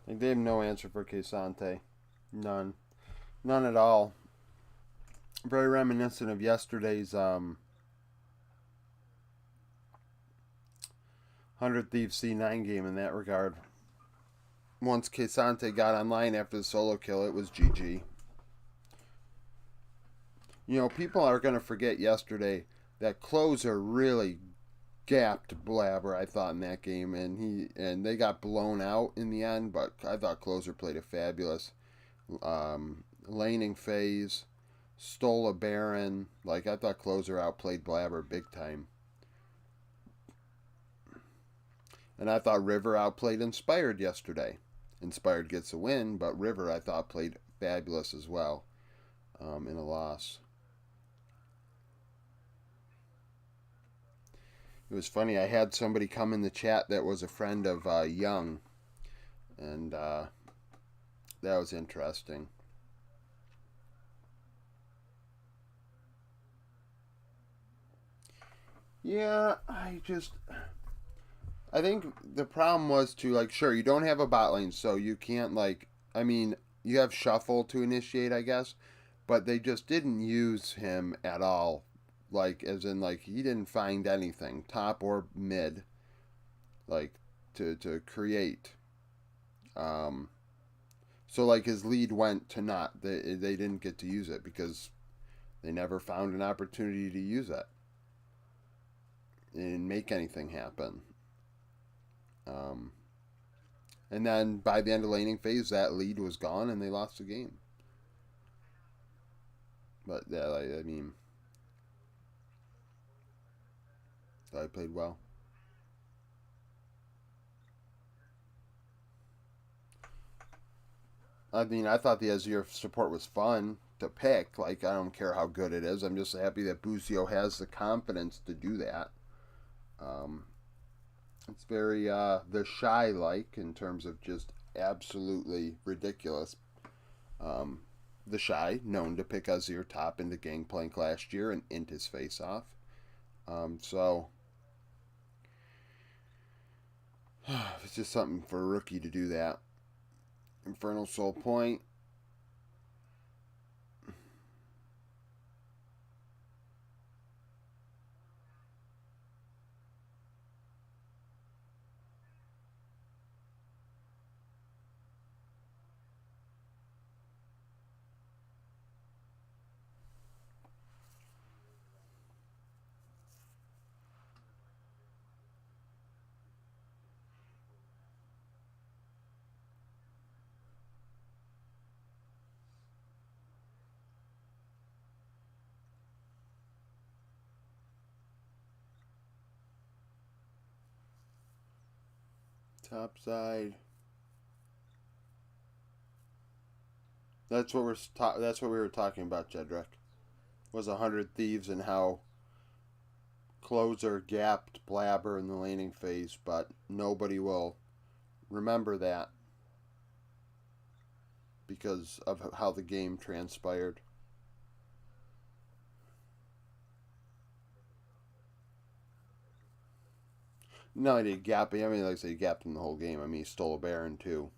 Like they have no answer for Quesante. None. None at all. Very reminiscent of yesterday's 100 Thieves C9 game in that regard. Once Quesante got online after the solo kill, it was GG. You know, people are going to forget yesterday that Closer really gapped Blabber, I thought, in that game, and they got blown out in the end, but I thought Closer played a fabulous laning phase, stole a Baron. Like, I thought Closer outplayed Blabber big time. And I thought River outplayed Inspired yesterday. Inspired gets a win, but River, I thought, played fabulous as well in a loss. It was funny. I had somebody come in the chat that was a friend of Young, and that was interesting. Yeah, I think the problem was to, like, sure, you don't have a bot lane, so you can't, like, I mean, you have Shuffle to initiate, I guess, but they just didn't use him at all. Like, as in, like, he didn't find anything, top or mid, like, to create. Um, so, like, his lead went to naught. They didn't get to use it because they never found an opportunity to use it and make anything happen. Um, and then by the end of laning phase, that lead was gone and they lost the game. But yeah, I mean, I played well. I mean, I thought the Azir support was fun to pick. Like, I don't care how good it is. I'm just happy that Buzio has the confidence to do that. Um, it's very the shy like in terms of just absolutely ridiculous. Um, the shy known to pick Azir top in the Gangplank last year and int his face off. So it's just something for a rookie to do that. Infernal Soul Point. Top side. That's what we were talking about, Jedrick. Was 100 Thieves and how Closer gapped Blabber in the laning phase, but nobody will remember that because of how the game transpired. No, he did gap. I mean, like I said, he gapped him the whole game. I mean, he stole a Baron too.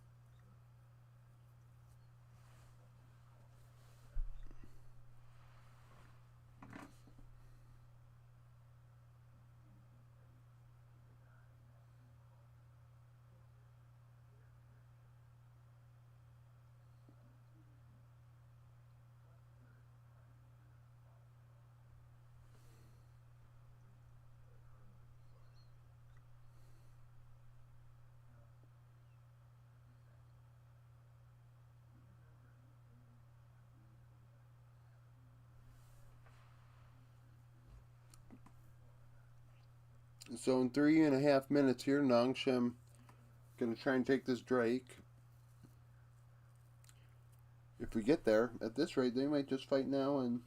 So in 3.5 minutes here, Nongshim gonna try and take this Drake. If we get there, at this rate, they might just fight now and...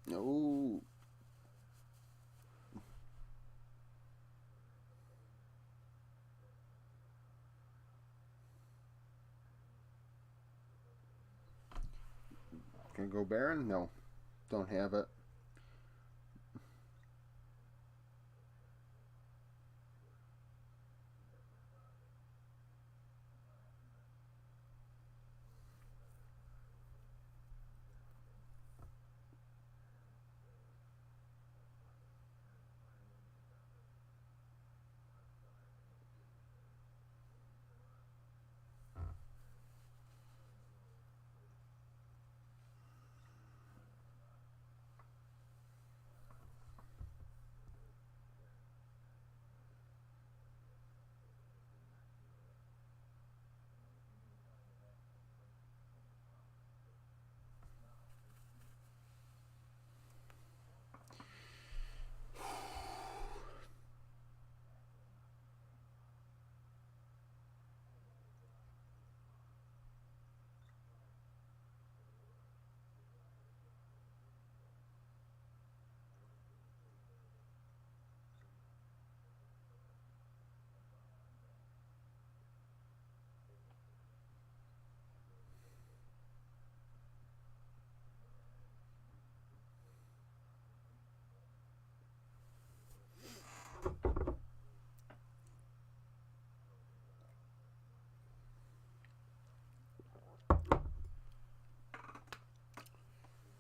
No. Can I go Baron? No. Don't have it.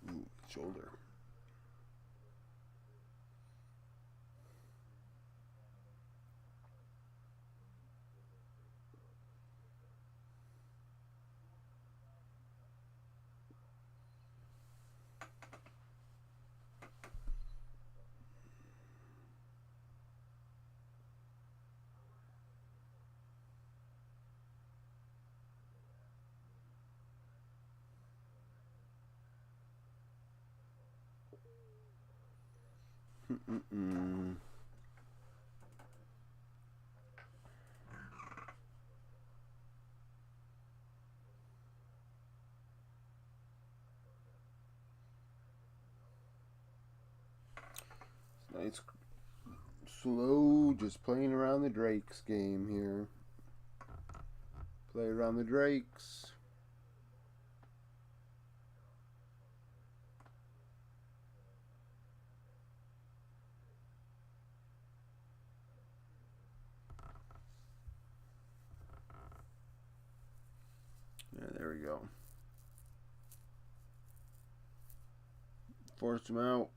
Ooh, shoulder. Mm-mm. Nice. Slow, just playing around the Drakes game here. Play around the Drakes. Yeah, there we go. Forced him out.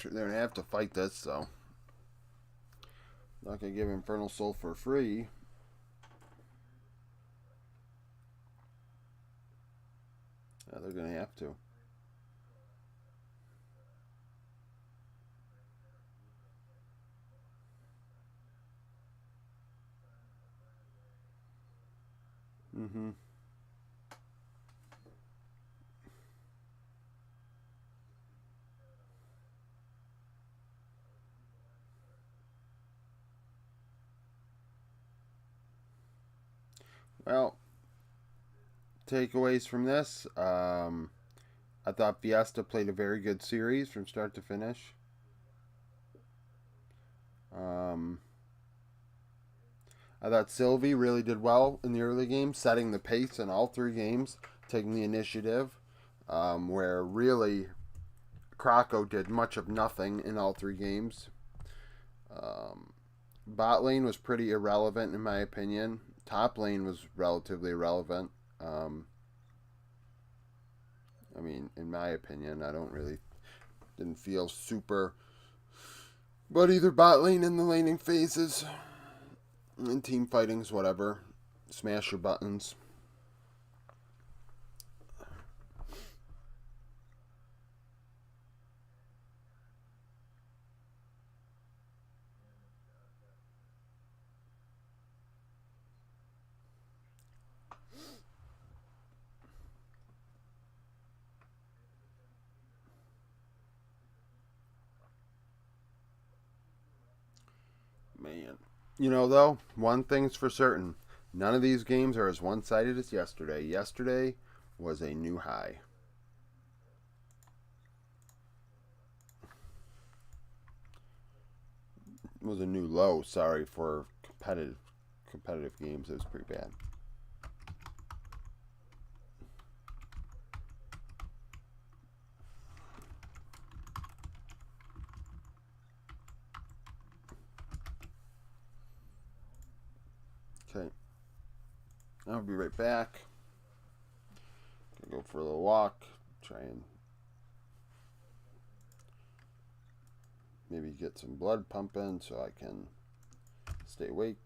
They're gonna have to fight this, so not gonna give Infernal Soul for free. They're gonna have to. Mm-hmm. Well, takeaways from this. I thought Fiesta played a very good series from start to finish. Um, I thought Sylvie really did well in the early game, setting the pace in all three games, taking the initiative, where really Krakow did much of nothing in all three games. Um, Bot lane was pretty irrelevant in my opinion. Top lane was relatively irrelevant. Um, I mean, in my opinion, I don't really didn't feel super. But either bot lane in the laning phases and team fightings, whatever. Smash your buttons. You know, though, one thing's for certain. None of these games are as one sided as yesterday. Yesterday was a new high. It was a new low, sorry, for competitive games. It was pretty bad. Okay. I'll be right back. Gonna go for a little walk. Try and maybe get some blood pumping so I can stay awake.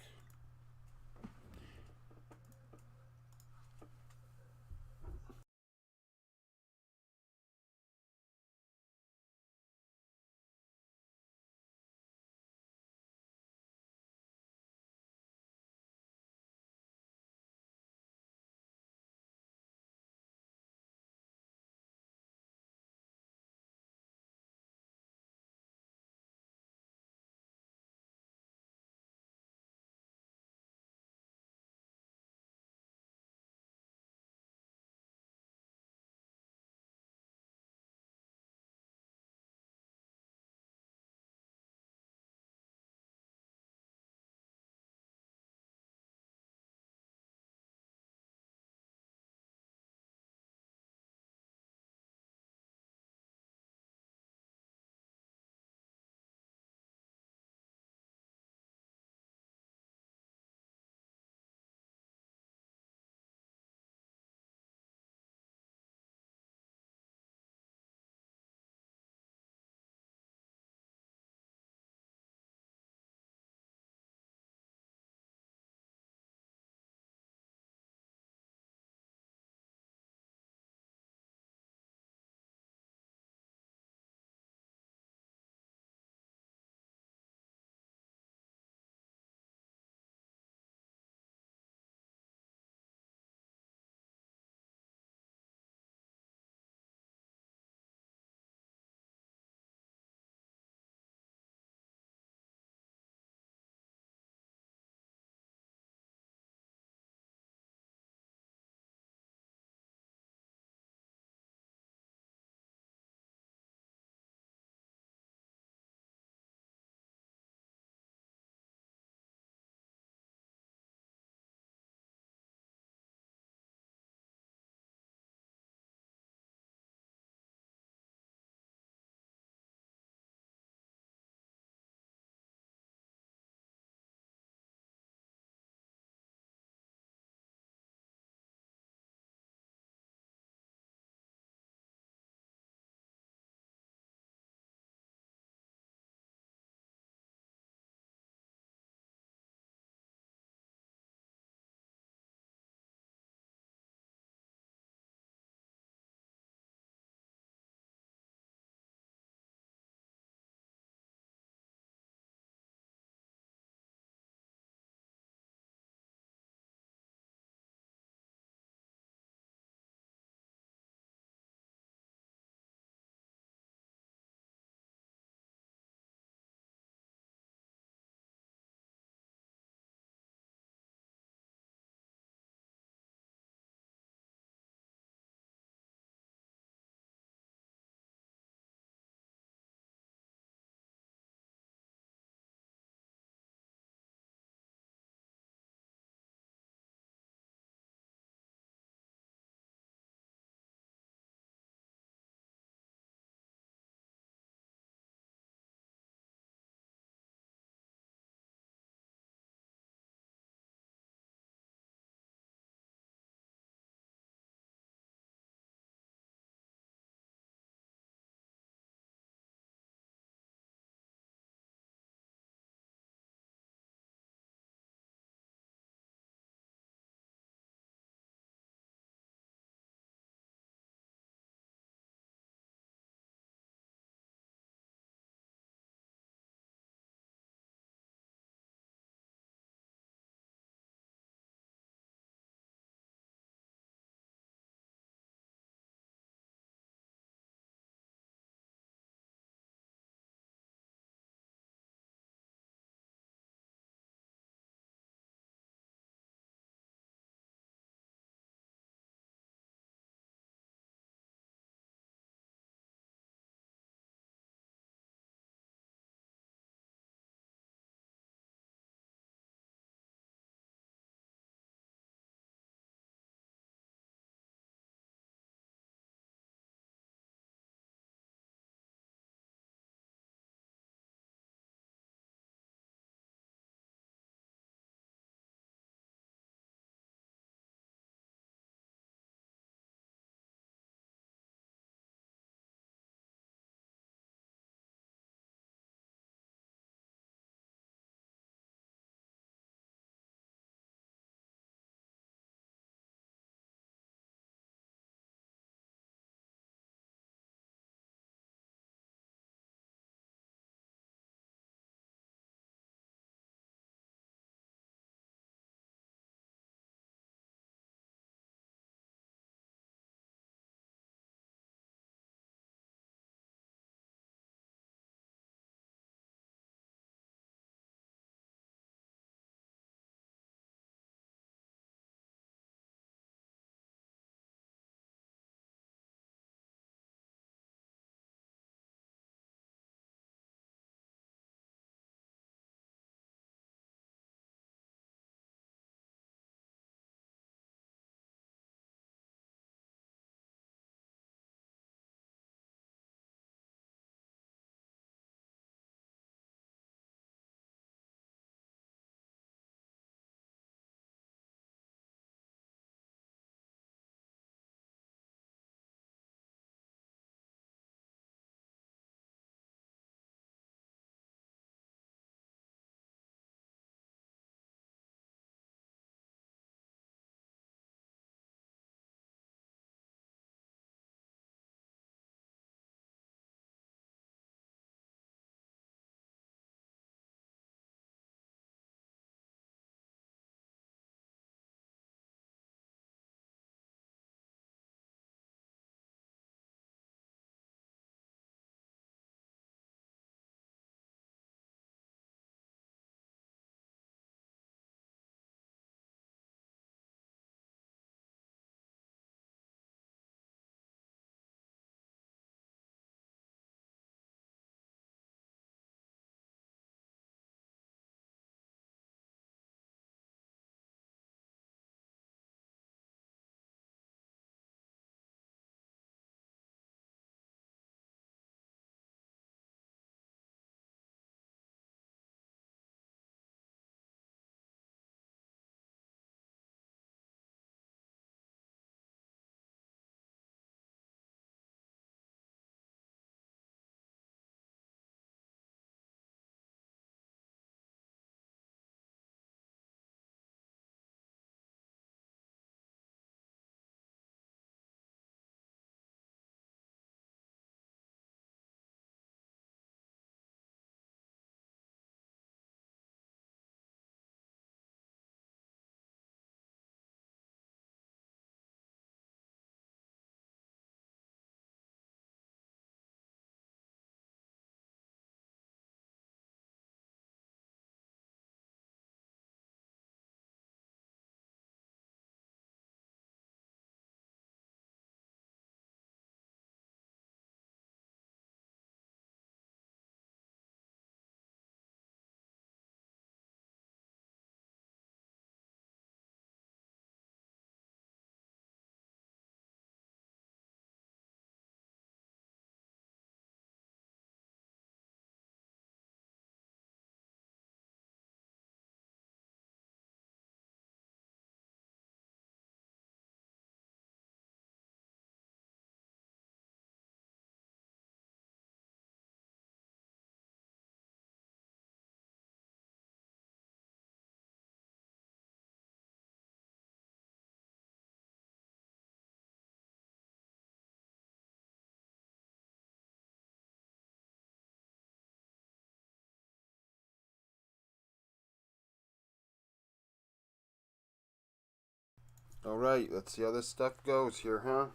Alright, let's see how this stuff goes here, huh?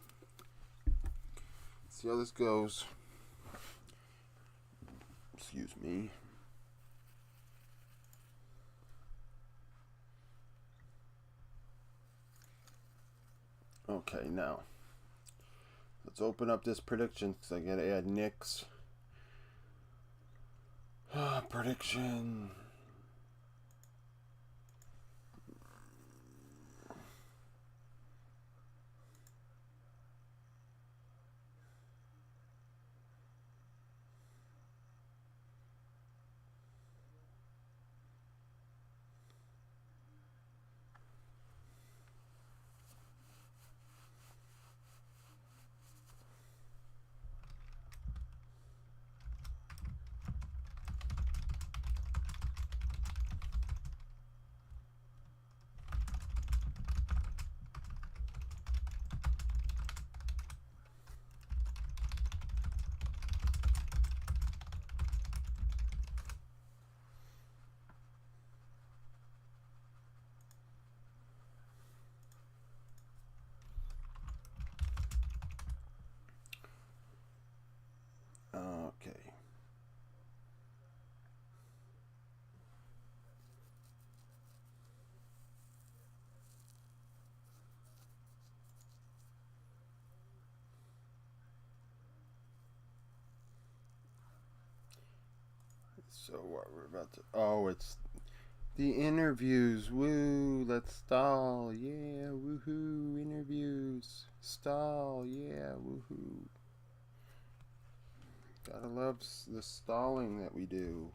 Let's see how this goes. Excuse me. Okay, now let's open up this prediction because I gotta add Nick's prediction. Okay. So what we're about to... Oh, it's the interviews. Woo, let's stall. Yeah, woohoo, interviews. Stall, yeah, woohoo. Gotta love the stalling that we do.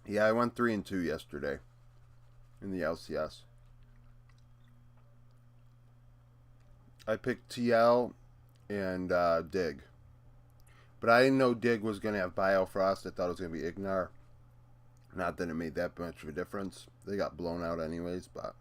Yeah, I went 3-2 yesterday in the LCS. I picked TL and Dig. But I didn't know Dig was going to have Biofrost. I thought it was going to be Ignar. Not that it made that much of a difference. They got blown out anyways, but...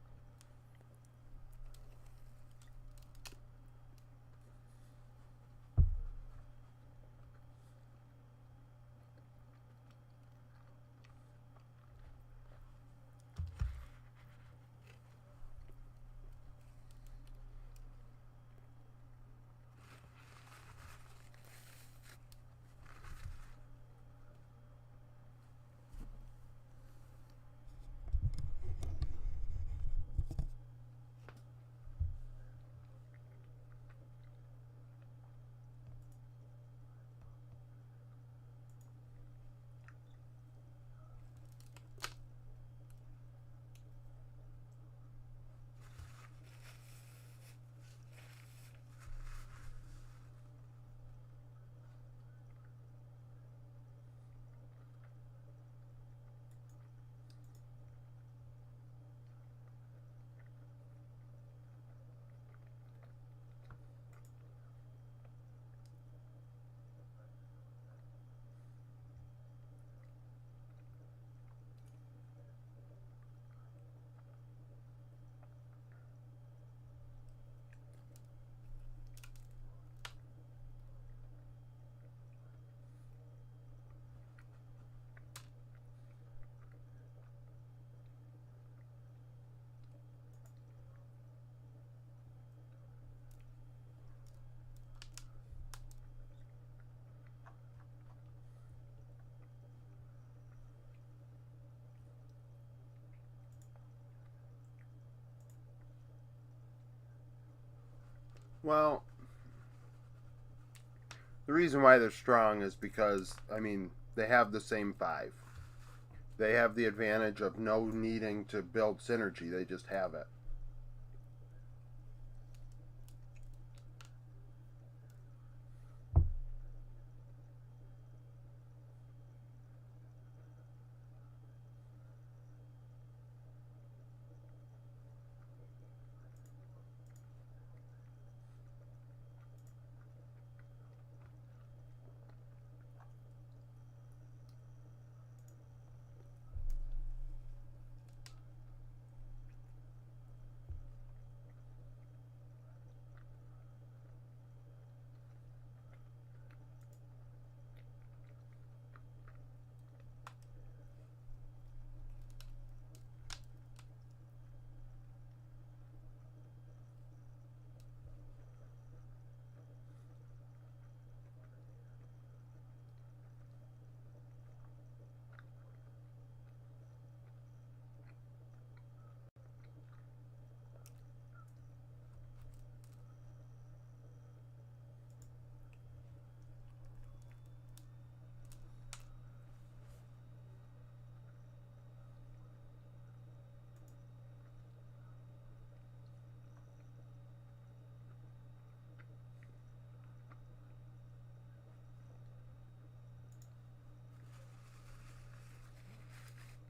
Well, the reason why they're strong is because, I mean, they have the same five. They have the advantage of no needing to build synergy. They just have it.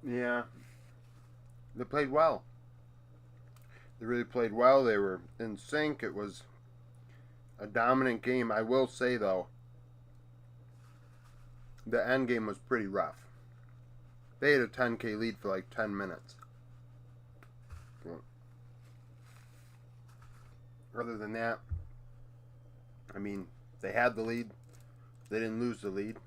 Yeah, they played well. They really played well. They were in sync. It was a dominant game. I will say, though, the end game was pretty rough. They had a 10K lead for like 10 minutes. Other than that, I mean, they had the lead. They didn't lose the lead.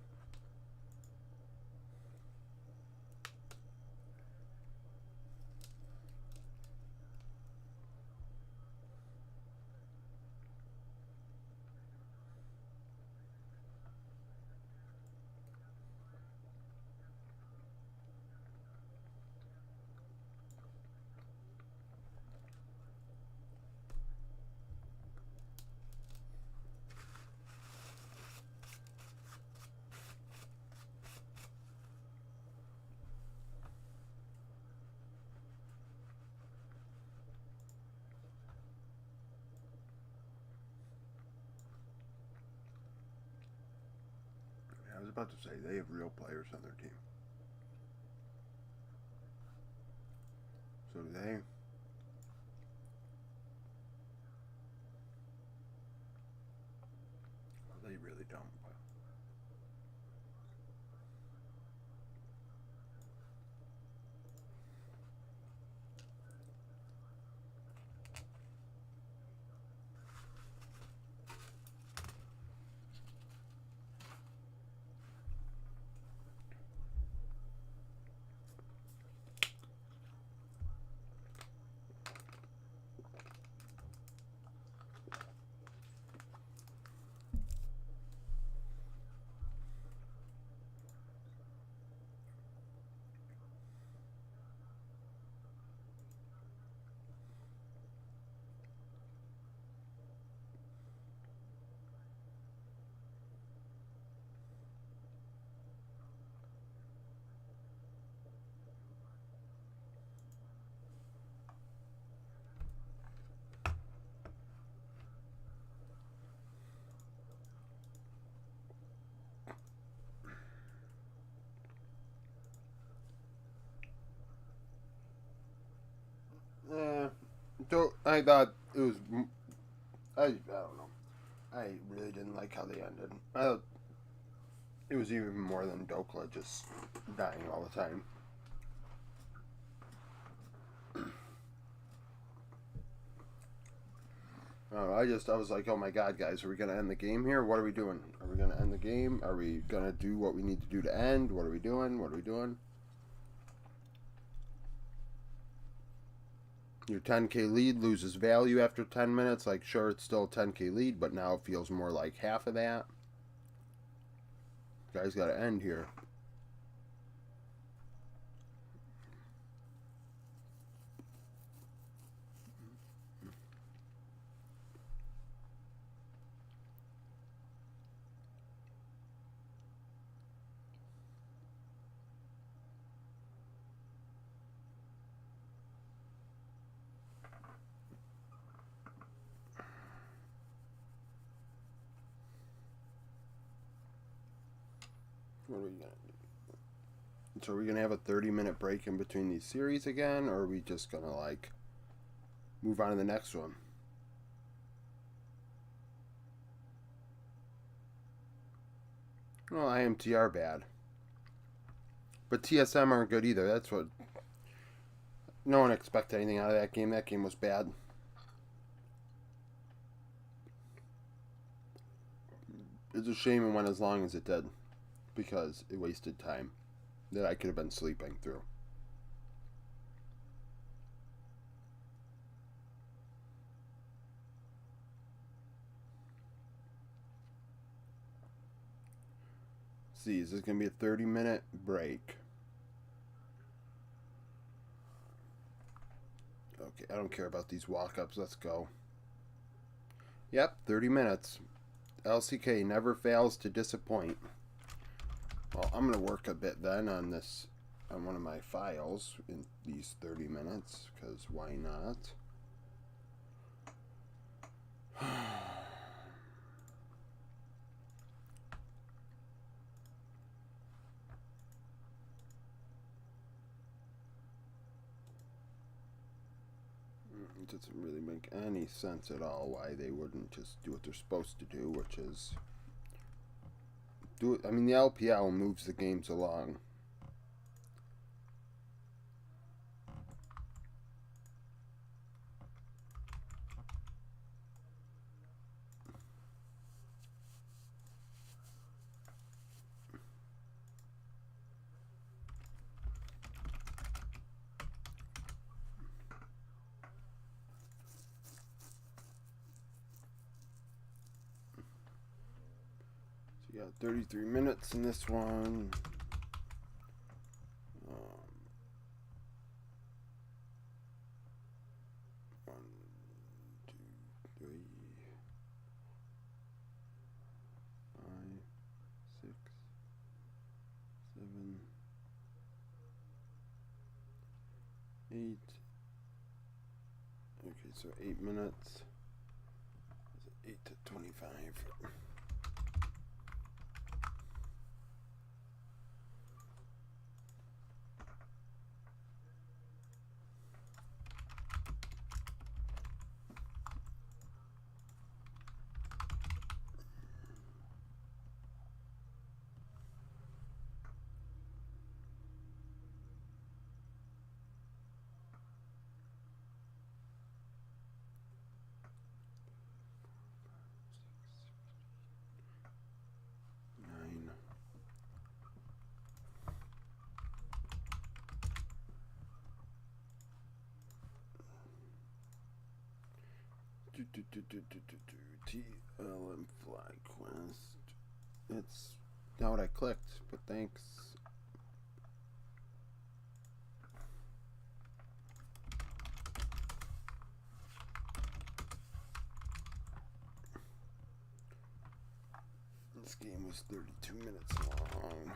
I was about to say, they have real players on their team. So do they. Well, they really don't. Yeah. So I thought it was. I don't know. I really didn't like how they ended. I thought it was even more than Dokla just dying all the time. I was like, oh my god, guys, are we gonna end the game here? What are we doing? Are we gonna end the game? Are we gonna do what we need to do to end? What are we doing? What are we doing? Your 10K lead loses value after 10 minutes. Like, sure, it's still a 10K lead, but now it feels more like half of that. Guys, gotta end here. What are we gonna do? So are we gonna have a 30-minute break in between these series again, or are we just gonna like move on to the next one? Well, IMT are bad, but TSM aren't good either. That's what no one expected anything out of that game. That game was bad. It's a shame it went as long as it did, because it wasted time that I could have been sleeping through. See, is this going to be a 30-minute break? Okay, I don't care about these walk-ups. Let's go. Yep, 30 minutes. LCK never fails to disappoint. Well, I'm going to work a bit then on this, on one of my files in these 30 minutes, because why not? It doesn't really make any sense at all why they wouldn't just do what they're supposed to do, which is do it. I mean, the LPL moves the games along. So you got 33 minutes in this one. One, two, three, 5, 6, 7, 8. Okay, so 8 minutes. 8 to 25. TLM flag quest. It's not what I clicked, but thanks. This game was 32 minutes long.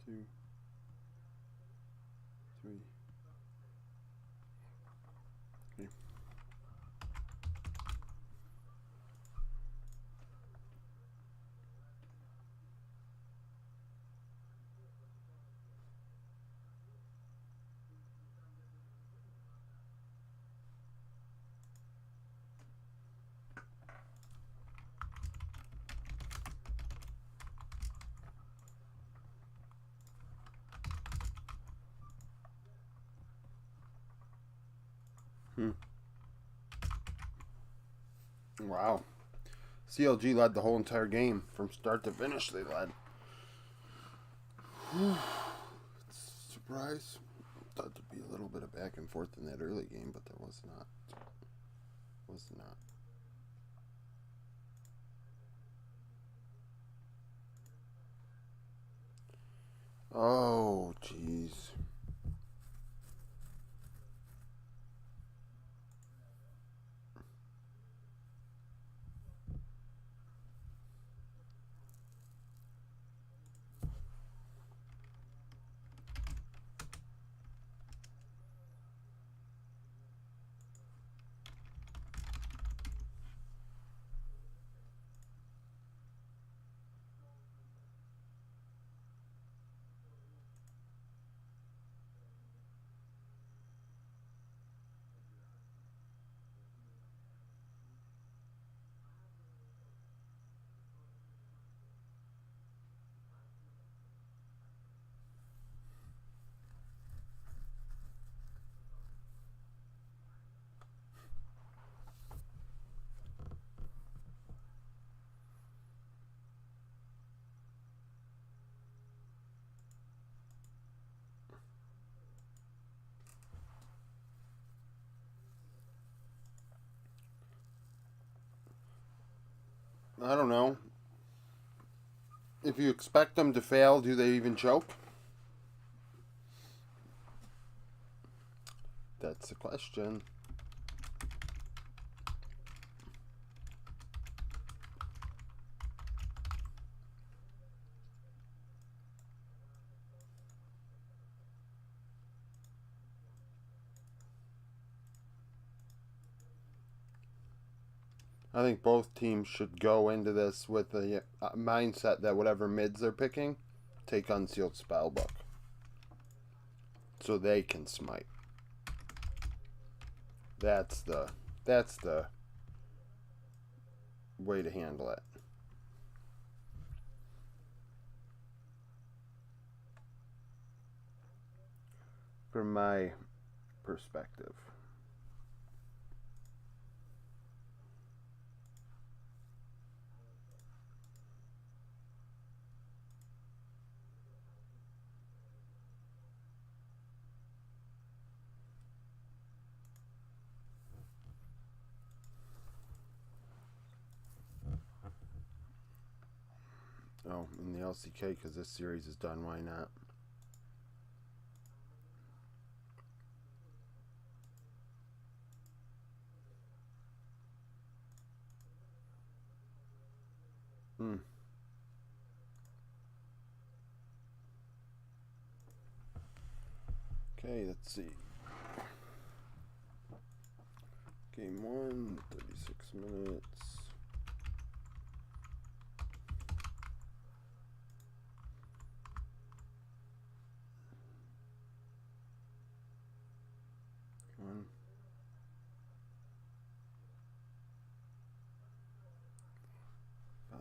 Two, 3. Okay. Wow. CLG led the whole entire game. From start to finish, they led. Surprise. Thought there'd be a little bit of back and forth in that early game, but there was not. Was not. Oh, jeez. I don't know. If you expect them to fail, do they even choke? That's the question. I think both teams should go into this with a mindset that whatever mids they're picking, take Unsealed Spellbook. So they can smite. That's the way to handle it. From my perspective. Oh, in the LCK, because this series is done, why not? Okay, let's see. Game 1, 36 minutes. One. 5.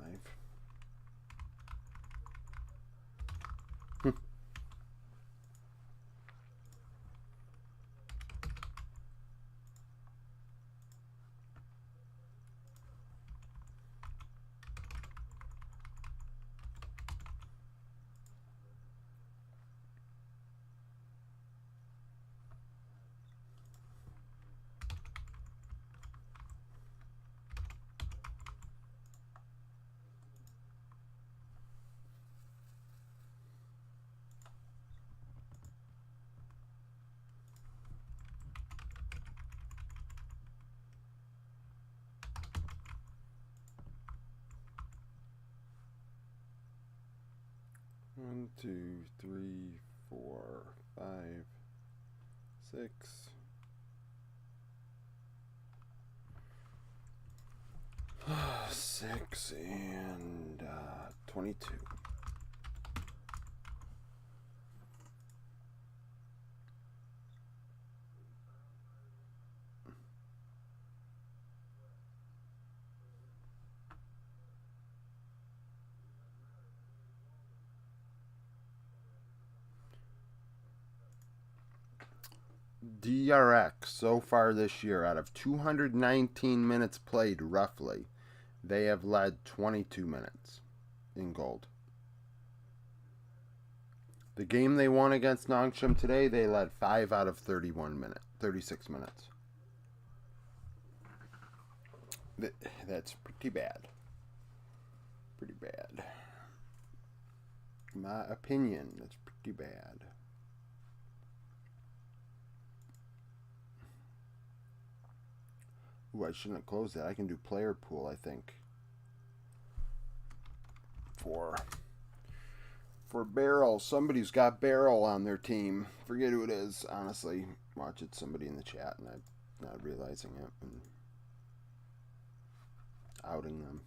1, 2, 3, 4, 5, 6. 6 and 22. DRX so far this year, out of 219 minutes played, roughly, they have led 22 minutes in gold. The game they won against Nongshim today, they led 5 out of 36 minutes. That's pretty bad. Pretty bad. In my opinion, that's pretty bad. Ooh, I shouldn't have closed that. I can do player pool, I think. For Barrel. Somebody's got Barrel on their team. Forget who it is, honestly. Watch it, somebody in the chat, and I'm not realizing it and outing them.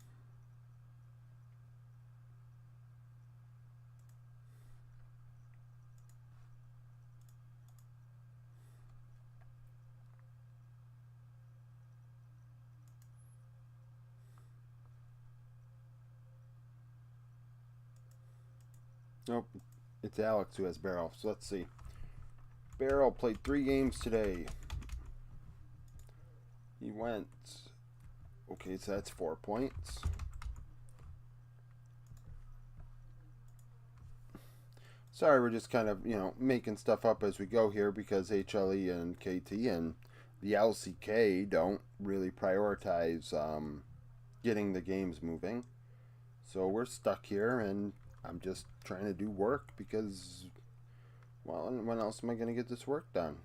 Nope, it's Alex who has Barrel. So let's see. Barrel played 3 games today. He went. Okay, so that's 4 points. Sorry, we're just kind of, making stuff up as we go here because HLE and KT and the LCK don't really prioritize getting the games moving. So we're stuck here, and I'm just trying to do work because, well, when else am I going to get this work done?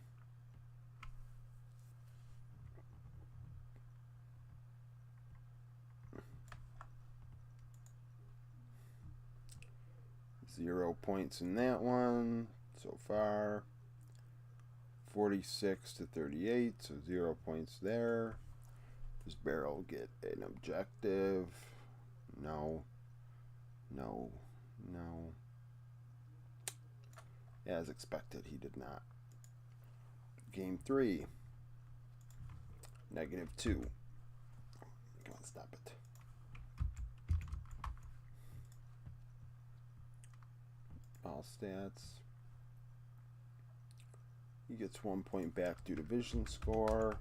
Zero points in that one so far. 46 to 38, so 0 points there. Does Barrel get an objective? No. No. No. As expected, he did not. Game 3. -2. Come on, stop it. All stats. He gets 1 point back due to vision score.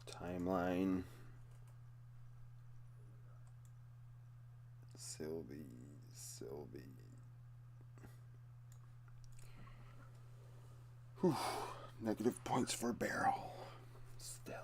Timeline. Sylvie. Whew. Negative points for Barrel. Still.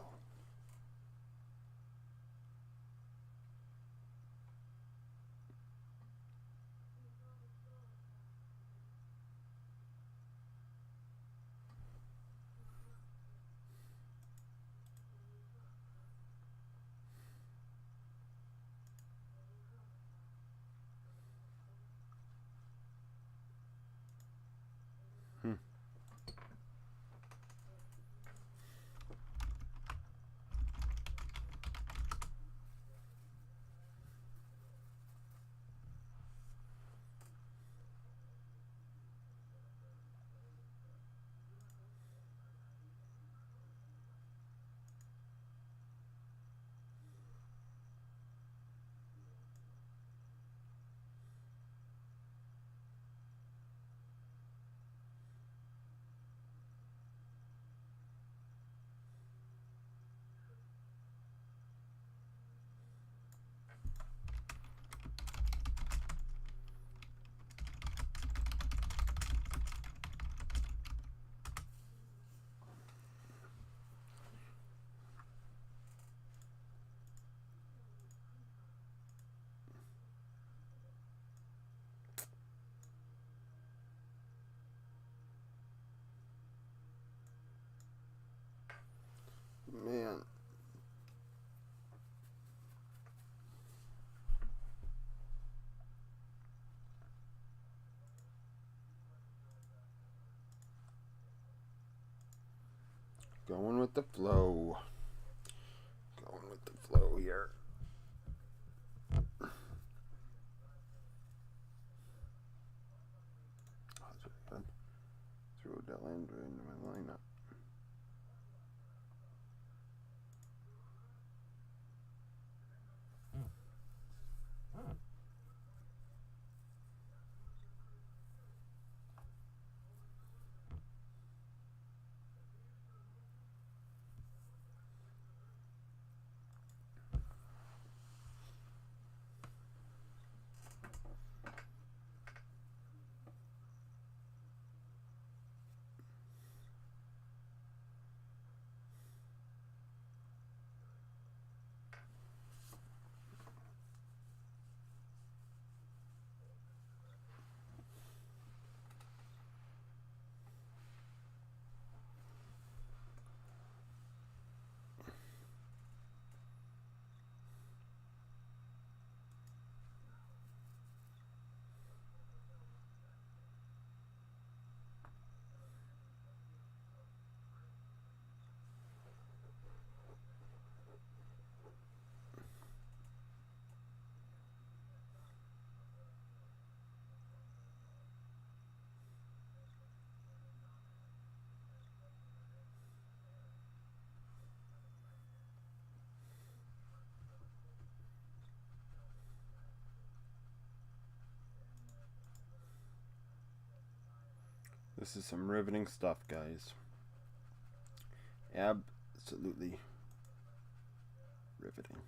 Man. Going with the flow. Going with the flow here. Throw that land into my lineup. This is some riveting stuff, guys. Absolutely riveting.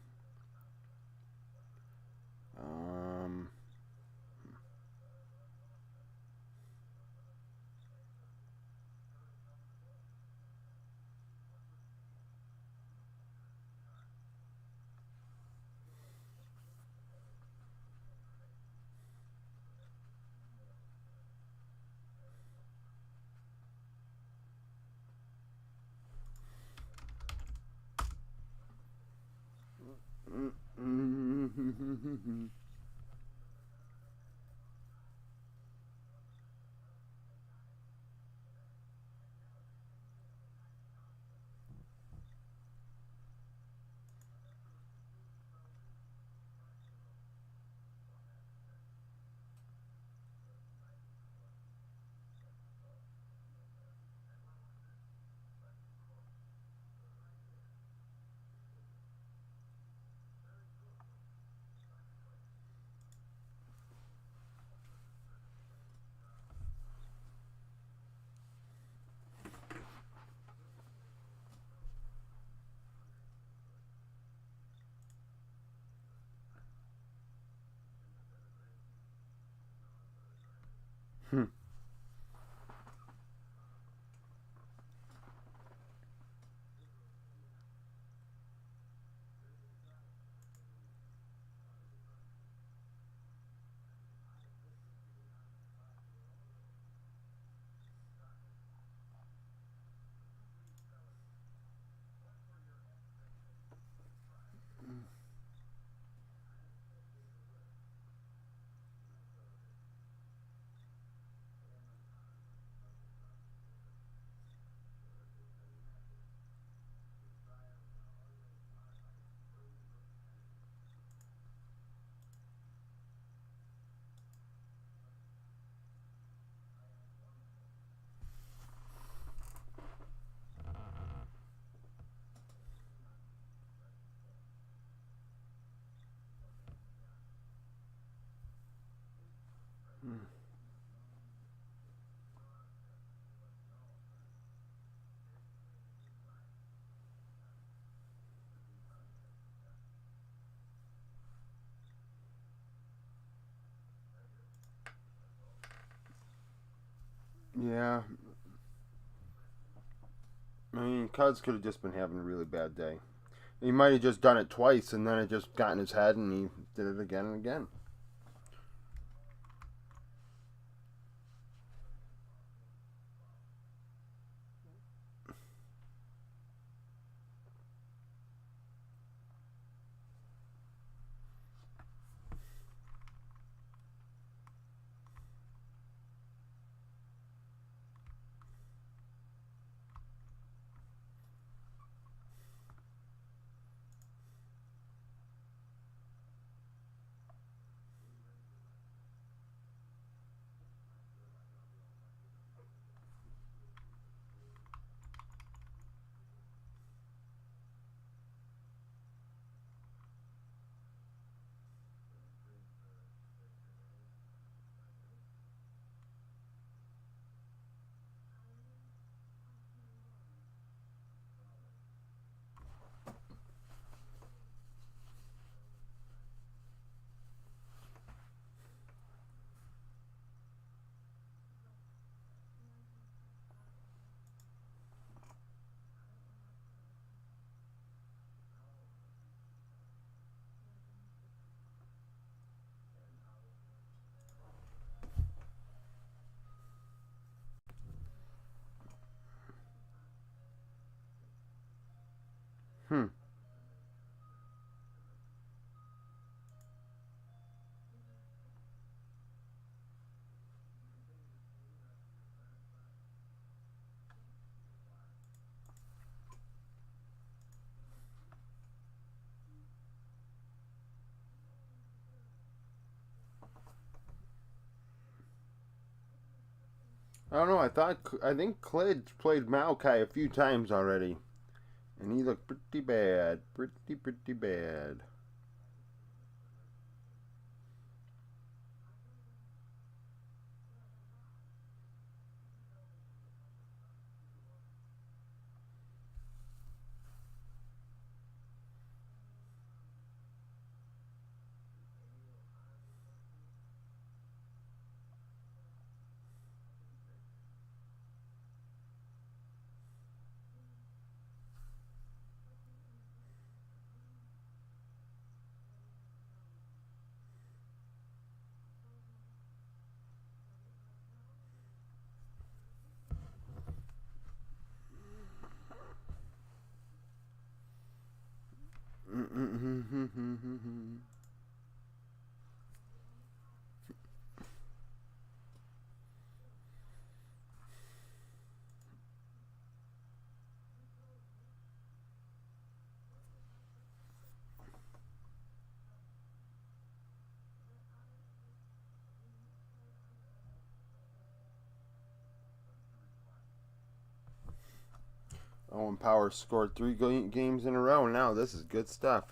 Yeah. I mean, Cuz could have just been having a really bad day. He might have just done it twice and then it just got in his head and he did it again and again. Hmm. I don't know. I think Cled's played Maokai a few times already, and he looked pretty bad, pretty bad. Owen Power scored 3 games in a row now. This is good stuff.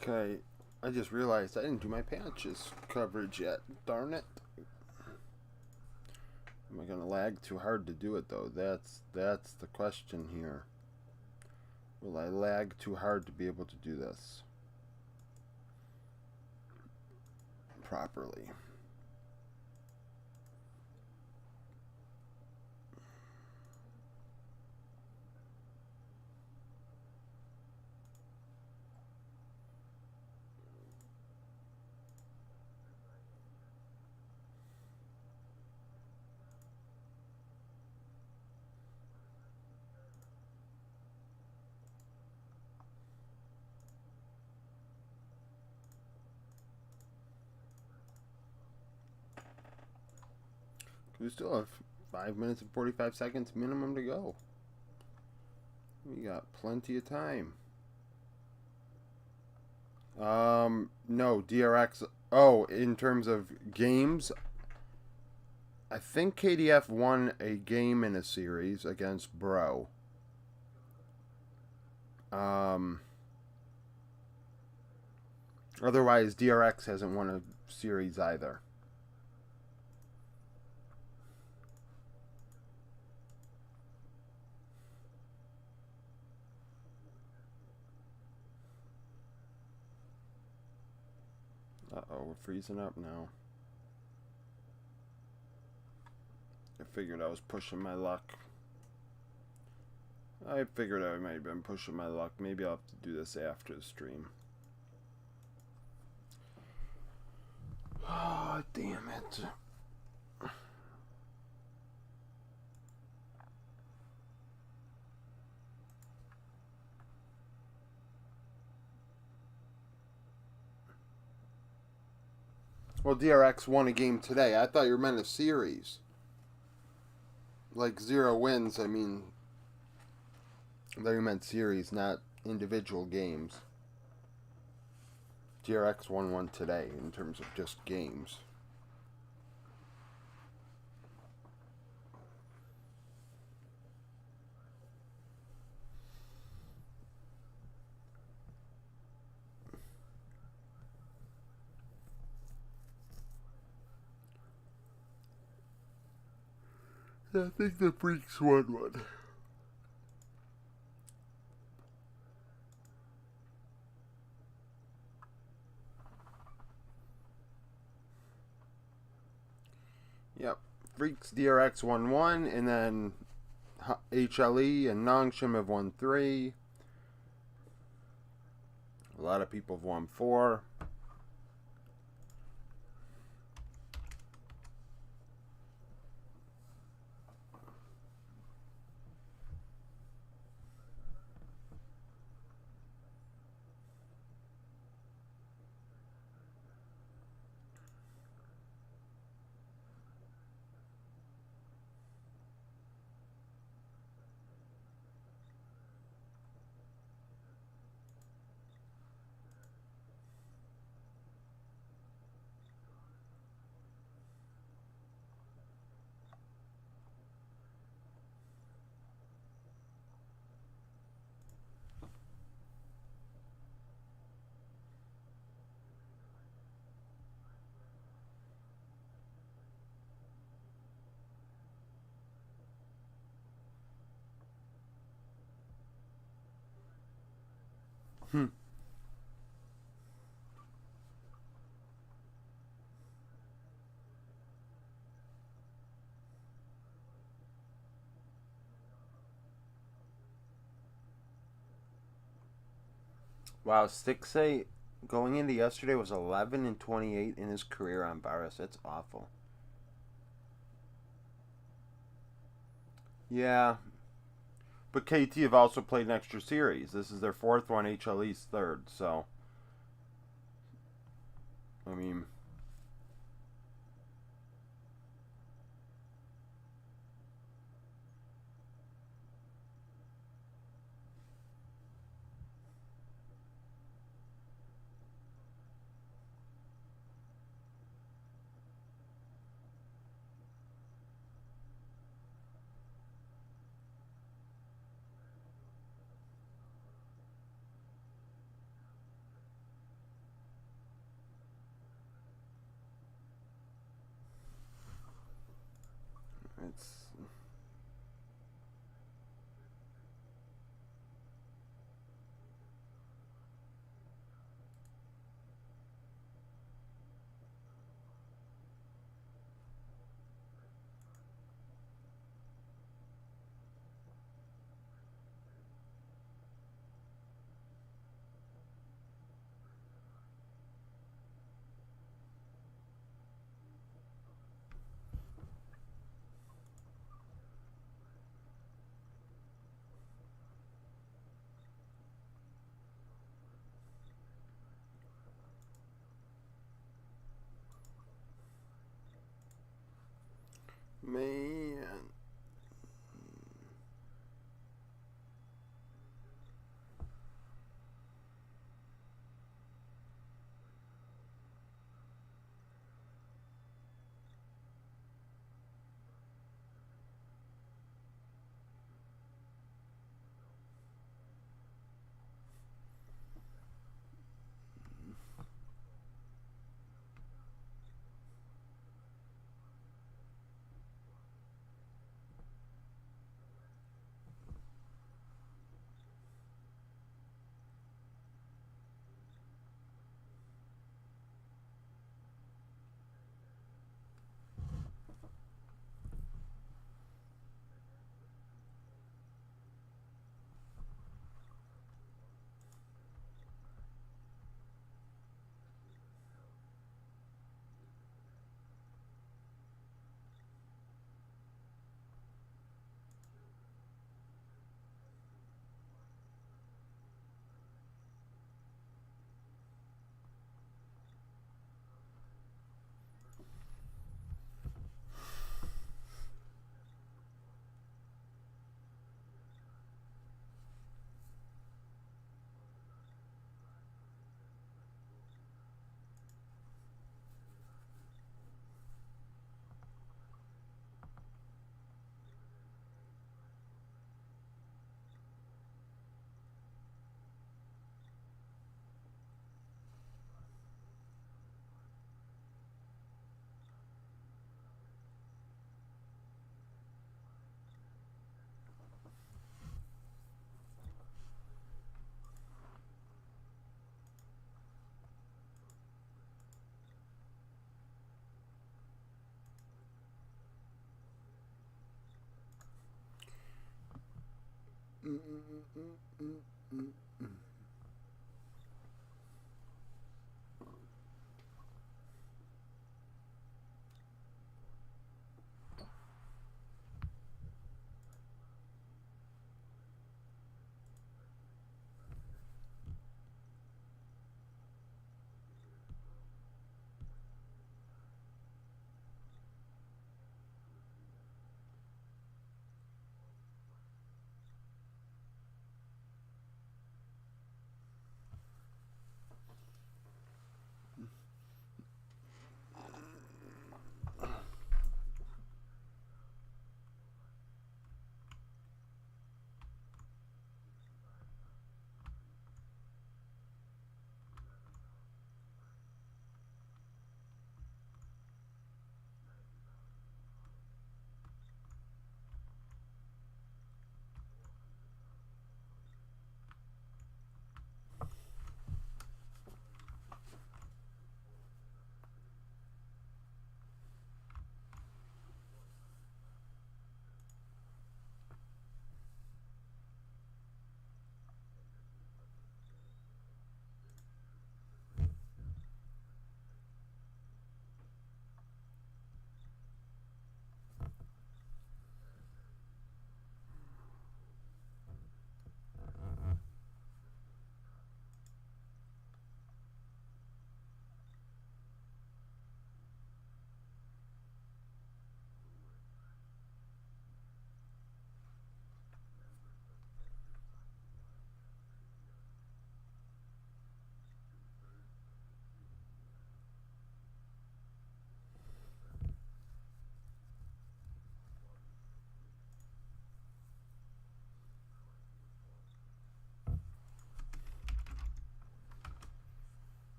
Okay, I just realized I didn't do my patches coverage yet. Darn it. Am I going to lag too hard to do it, though? That's the question here. Will I lag too hard to be able to do this properly? We still have 5 minutes and 45 seconds minimum to go. We got plenty of time. No, DRX. Oh, in terms of games, I think KDF won a game in a series against Bro. Otherwise, DRX hasn't won a series either. Uh-oh, we're freezing up now. I figured I was pushing my luck. I figured I might have been pushing my luck. Maybe I'll have to do this after the stream. Oh, damn it. Well, DRX won a game today. I thought you meant a series. Like 0 wins, I mean... I thought you meant series, not individual games. DRX won one today in terms of just games. I think the Freaks won one. Yep. Freaks DRX won 1, and then HLE and Nongshim have won 3. A lot of people have won 4. Hmm. Wow, Stixay going into yesterday was 11-28 in his career on Varus. That's awful. Yeah, but KT have also played an extra series. This is their fourth one. HLE's third. So, I mean, it's man.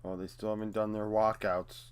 Oh, they still haven't done their walkouts.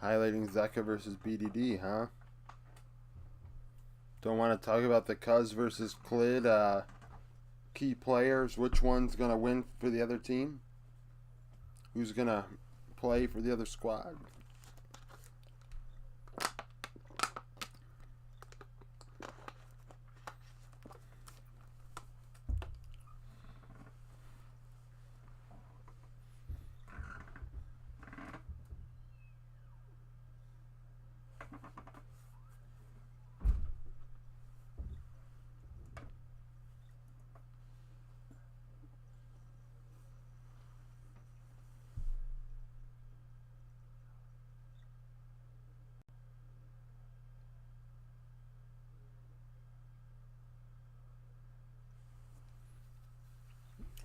Highlighting Zeka versus BDD, huh? Don't want to talk about the Cuz versus Clid key players. Which one's going to win for the other team? Who's going to play for the other squad?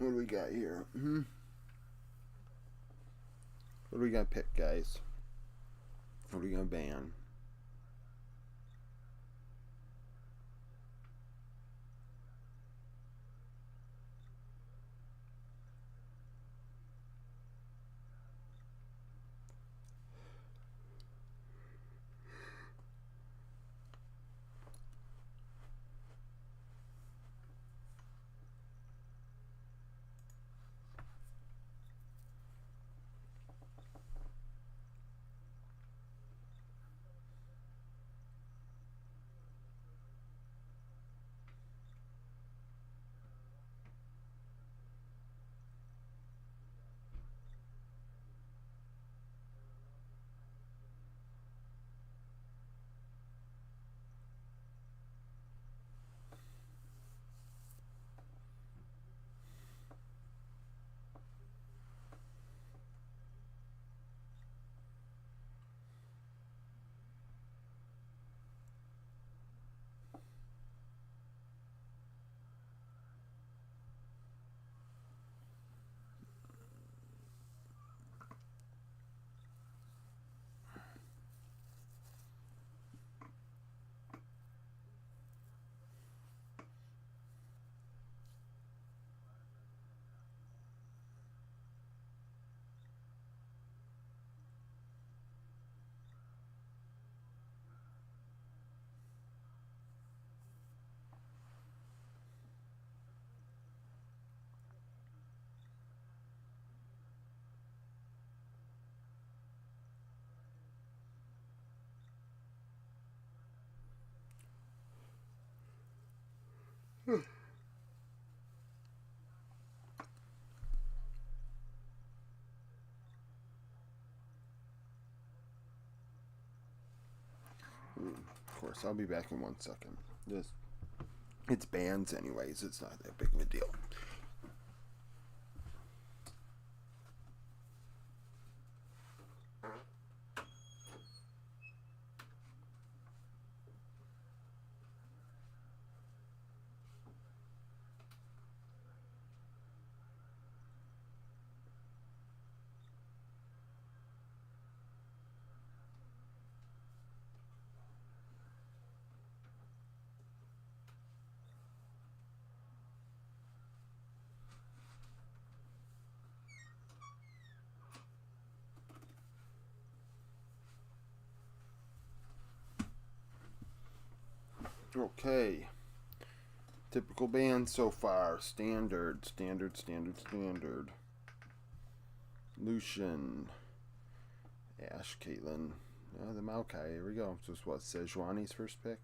What do we got here? What do we got to pick, guys? What are we going to ban? Of course, I'll be back in 1 second. It's bans anyways. It's not that big of a deal. Okay. Typical band so far. Standard, standard, standard, standard. Lucian. Ash, Caitlyn. The Maokai. Here we go. So it's what? Sejuani's first pick?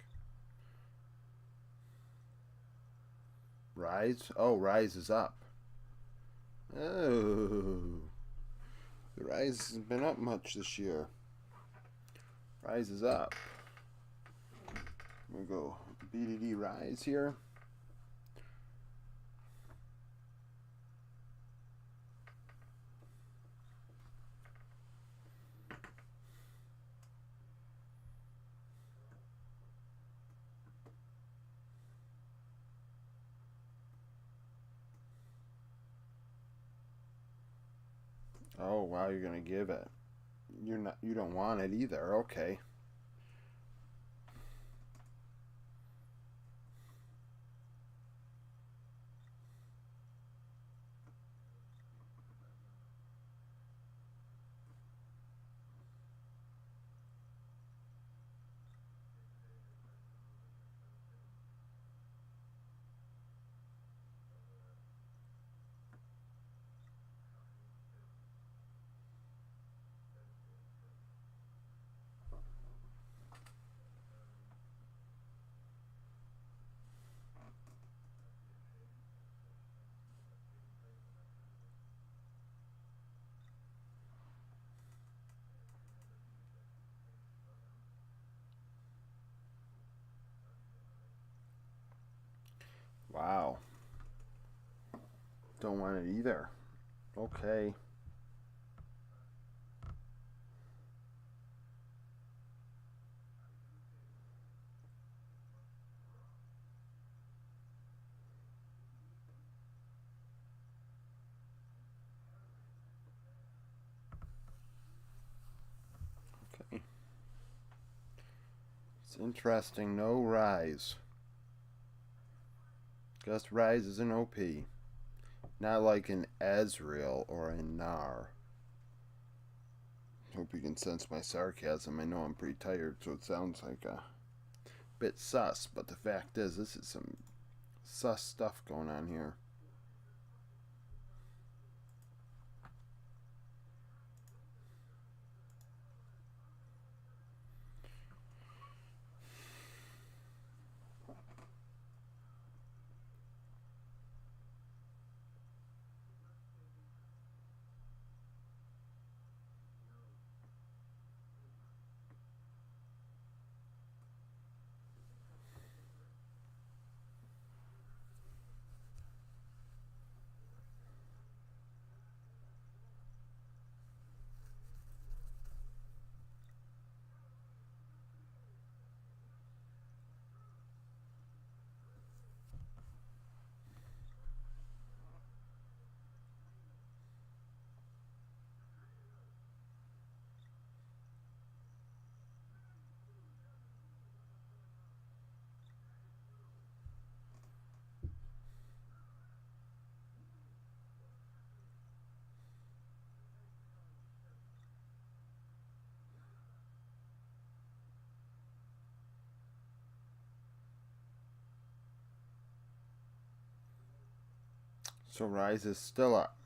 Rise? Oh, Rise is up. Oh. The Rise hasn't been up much this year. Rise is up. We go BDD Rise here. Oh wow, you're gonna give it. You don't want it either. Okay. Wow. Don't want it either. Okay. Okay. It's interesting. No Rise. Guess Rise is an OP. Not like an Ezreal or a Gnar. Hope you can sense my sarcasm. I know I'm pretty tired, so it sounds like a bit sus, but the fact is, this is some sus stuff going on here. So Rise is still up.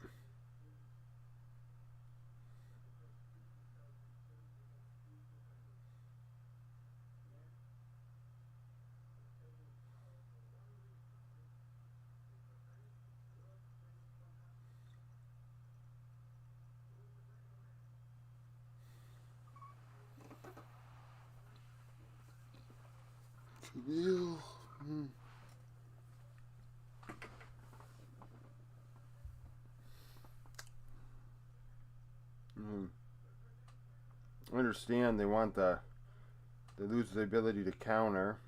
Camille. I understand they lose the ability to counter.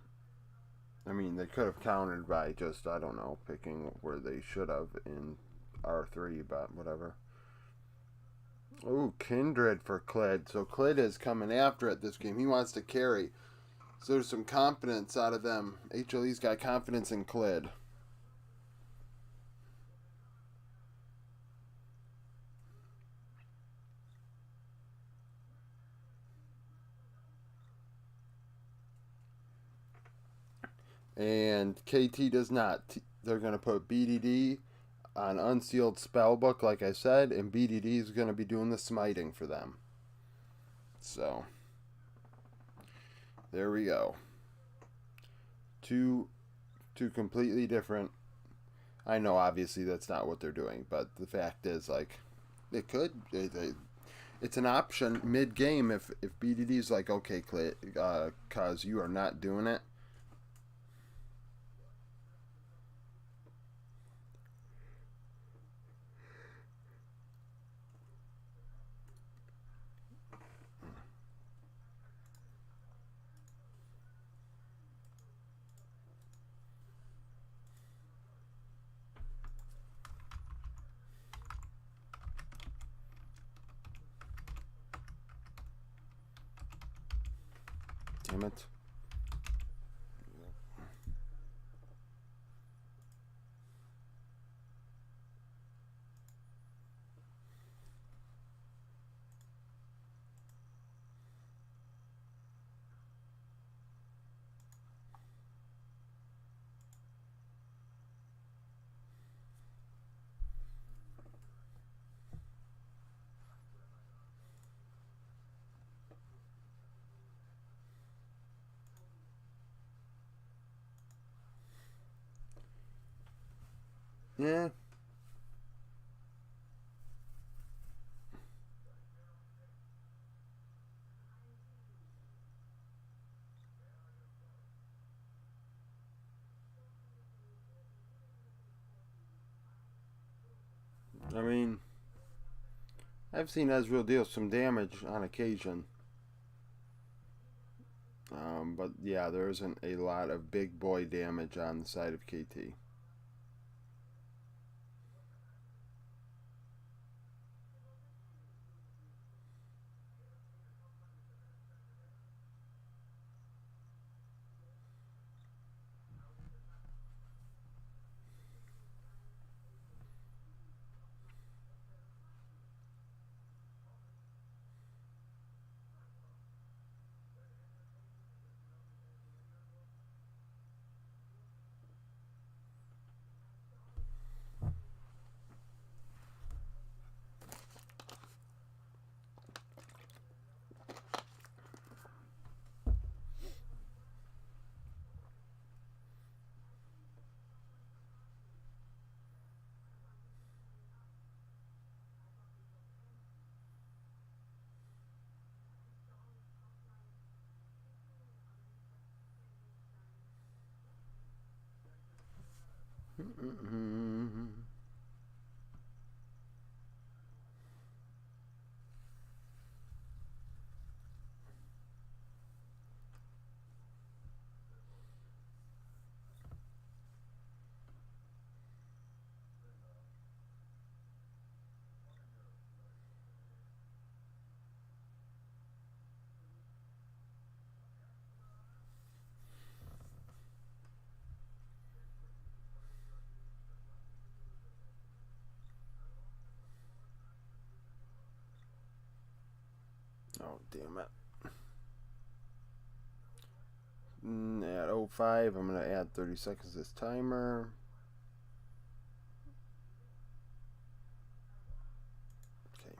I mean, they could have countered by just, I don't know, picking where they should have in R3, but whatever. Ooh, Kindred for Kled. So Kled is coming after it this game. He wants to carry. So there's some confidence out of them. HLE's got confidence in Kled. And KT does not. They're going to put BDD on Unsealed Spellbook, like I said, and BDD is going to be doing the smiting for them. So, there we go. Two completely different. I know, obviously, that's not what they're doing, but the fact is, like, it could. It's an option mid game if BDD's like, okay, cause you are not doing it. Damn it. Yeah. I mean, I've seen Ezreal deal some damage on occasion. But yeah, there isn't a lot of big boy damage on the side of KT. Oh, damn it. At 05, I'm going to add 30 seconds this timer. Okay.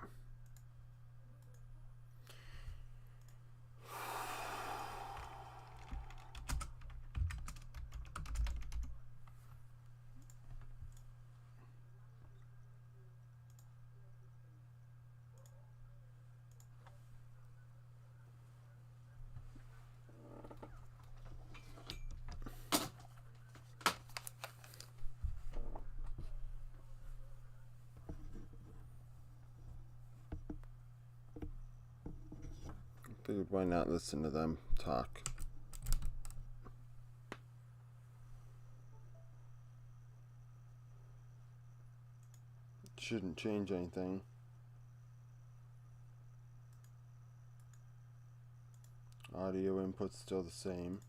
Figured why not listen to them talk. Shouldn't change anything. Audio input's still the same.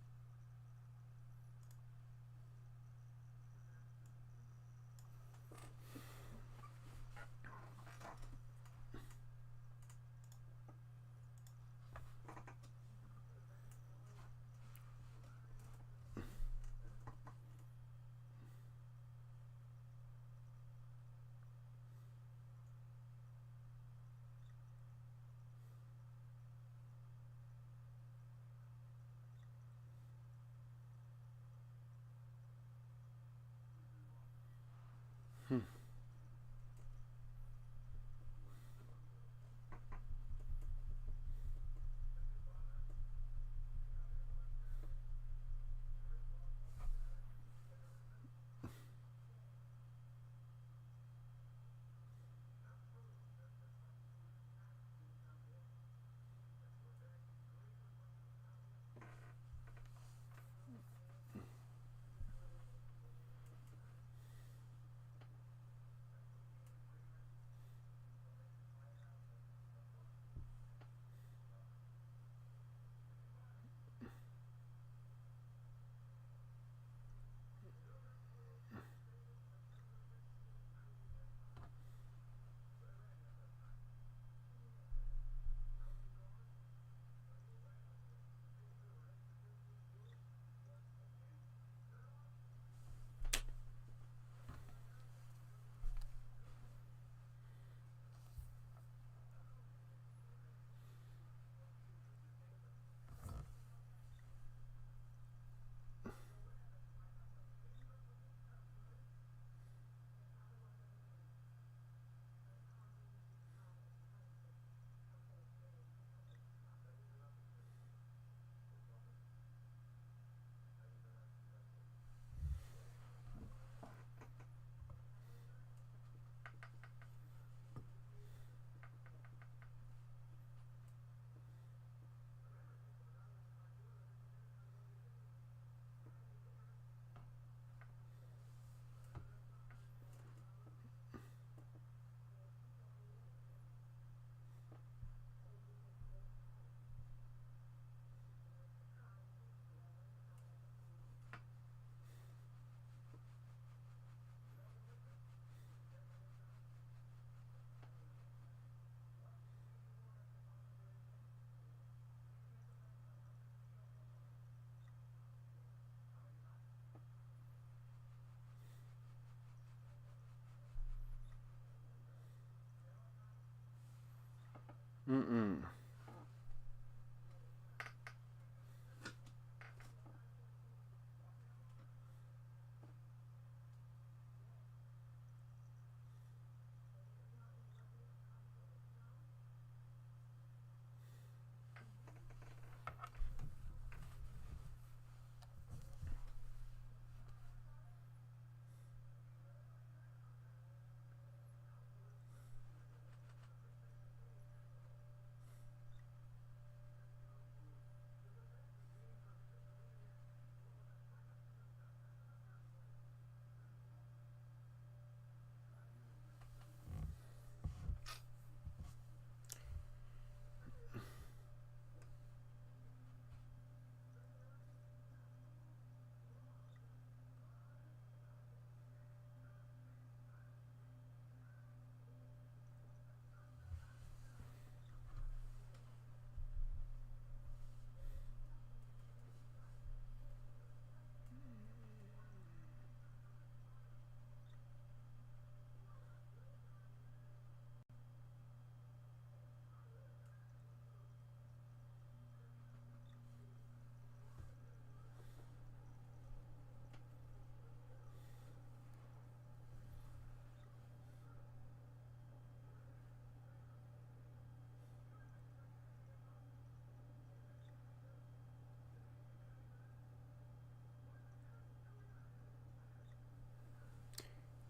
Mm-mm.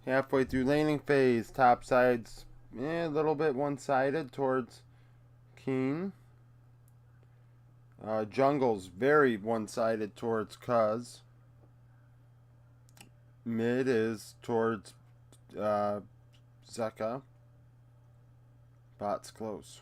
Halfway through laning phase, top side's a little bit one-sided towards Keen. Jungle's very one-sided towards Cuz. Mid is towards Zeka. Bot's close.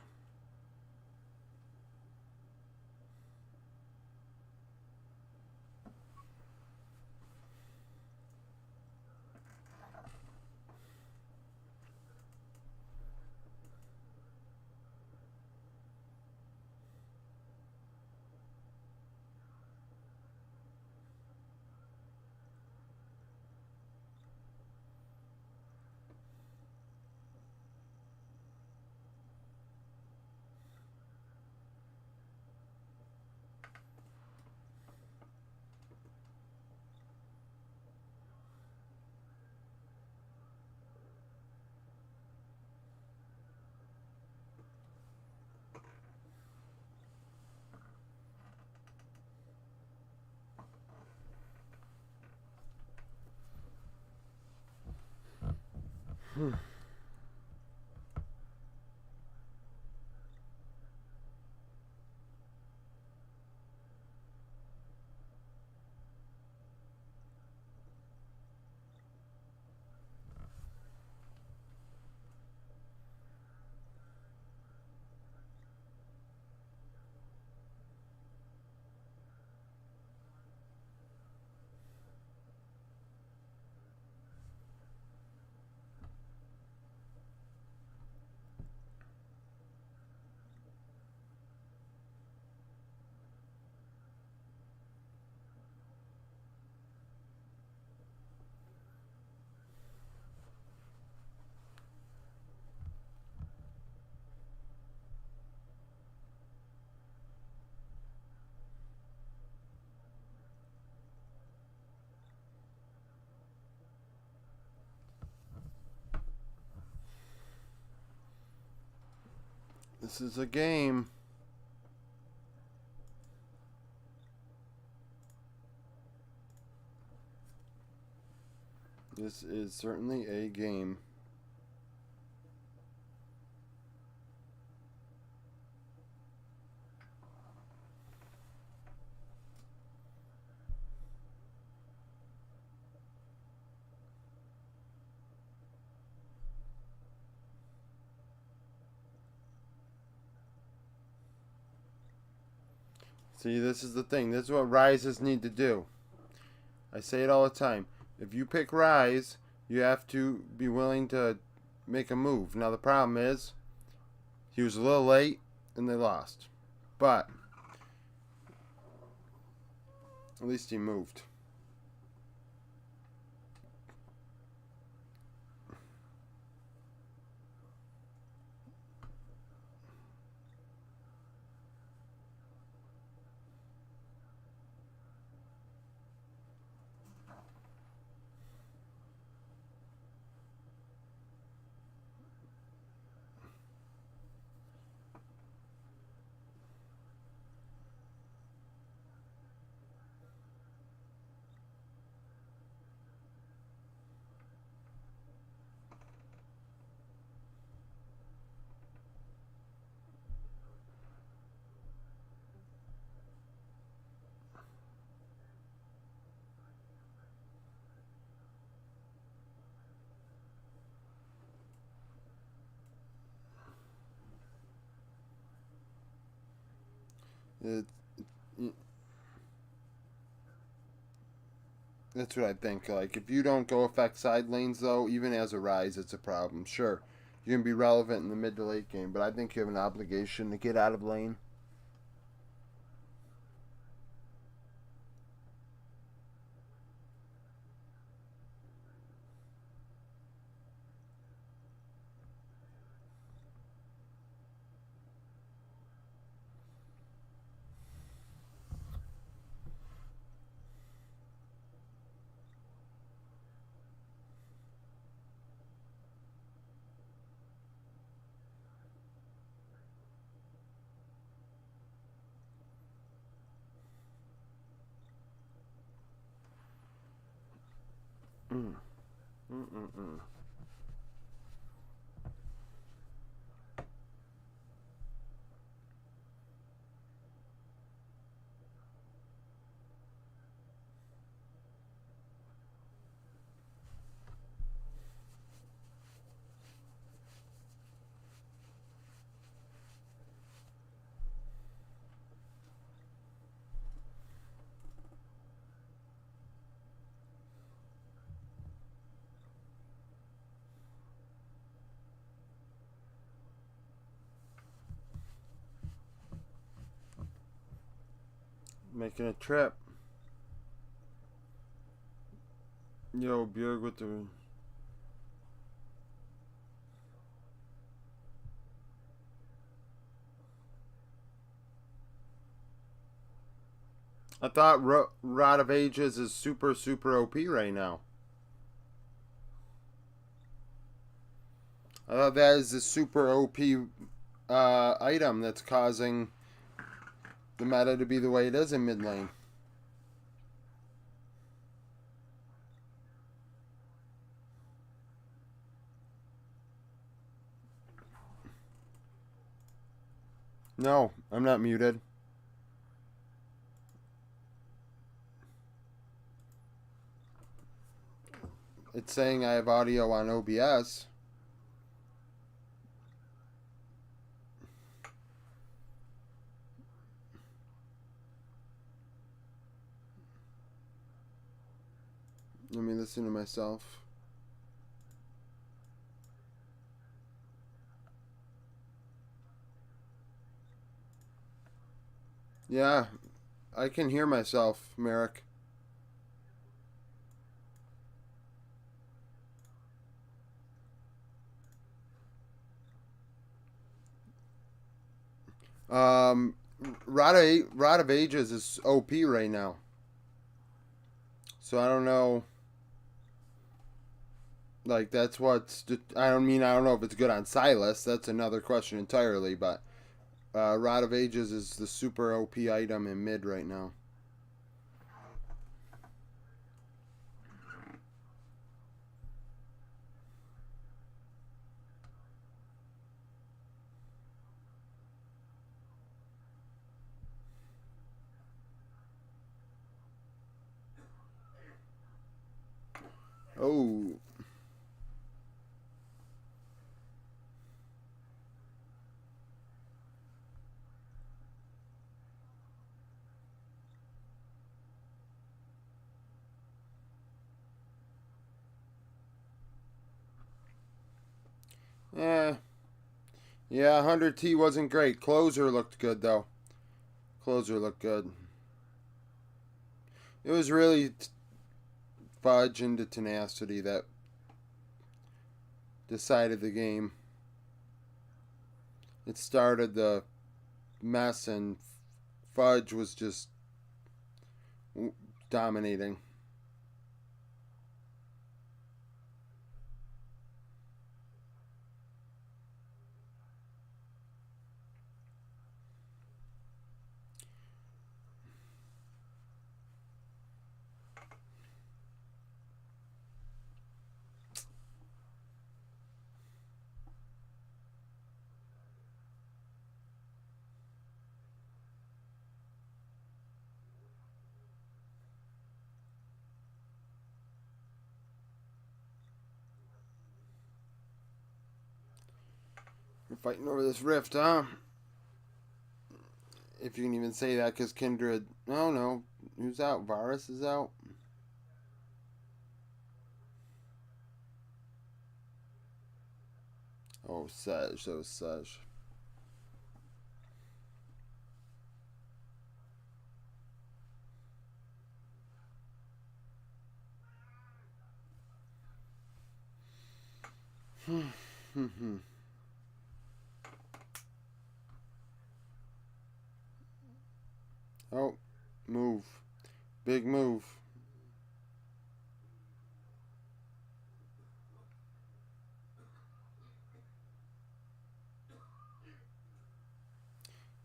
This is a game. This is certainly a game. See, this is the thing. This is what Rises need to do. I say it all the time. If you pick Rise, you have to be willing to make a move. Now, the problem is, he was a little late, and they lost. But, at least he moved. That's what I think. Like, if you don't go affect side lanes, though, even as a Rise, it's a problem. Sure, you can be relevant in the mid to late game, but I think you have an obligation to get out of lane. Mm. Mm-mm-mm. Making a trip. Yo, Björg with the... I thought Rod of Ages is super, super OP right now. I thought that is the super OP item that's causing the meta to be the way it is in mid lane. No, I'm not muted. It's saying I have audio on OBS. Let me listen to myself. Yeah, I can hear myself, Merrick. Rod of Ages is OP right now. So I don't know. Like, that's what's. I don't know if it's good on Silas. That's another question entirely. But Rod of Ages is the super OP item in mid right now. Oh. Yeah. Yeah, 100T wasn't great. Closer looked good, though. Closer looked good. It was really Fudge into Tenacity that decided the game. It started the mess, and Fudge was just dominating. You're fighting over this rift, huh? If you can even say that, because Kindred. No. Who's out? Varus is out. Oh, Sej. That was Sej. Oh, move. Big move.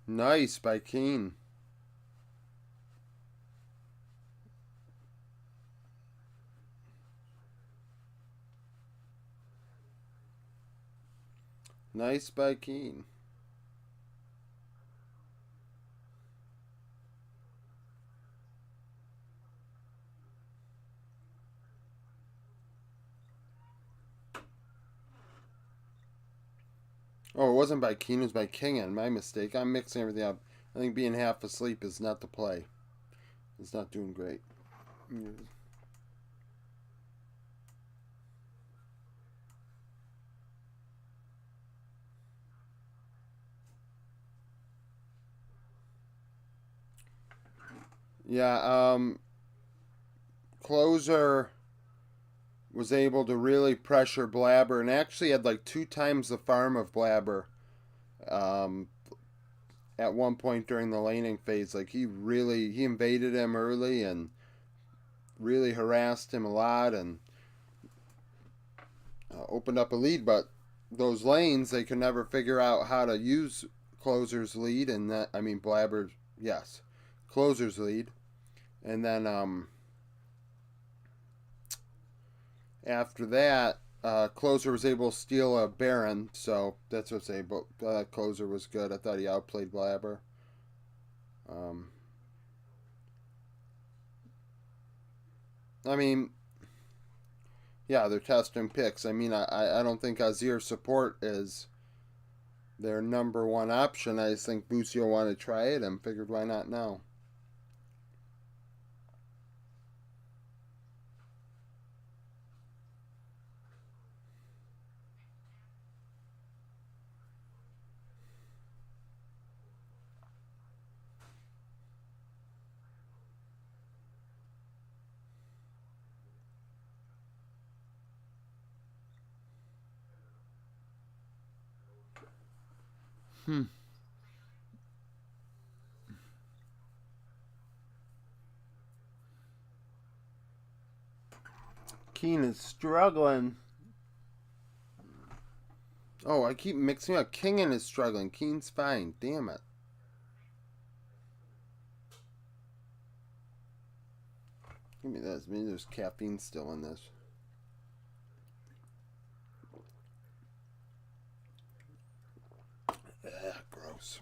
Nice by Keen. Nice by Keen. Oh, it wasn't by Keen, it was by Kingen. My mistake. I'm mixing everything up. I think being half asleep is not the play. It's not doing great. Yeah, Closer was able to really pressure Blabber and actually had like 2 times the farm of Blabber um, at one point during the laning phase. Like he invaded him early and really harassed him a lot and opened up a lead. But those lanes, they could never figure out how to use Closer's lead, and that I mean Blabber, yes, Closer's lead, and then after that, Closer was able to steal a Baron, so that's what's able. Closer was good. I thought he outplayed Blabber. Um, I mean, yeah, they're testing picks. I mean, I don't think Azir support is their number one option. I just think Busio wanted to try it and figured why not now. Hmm. Keen is struggling. Oh, I keep mixing up. Kingen is struggling. Keen's fine. Damn it. Give me this. Maybe there's caffeine still in this. Ugh, gross.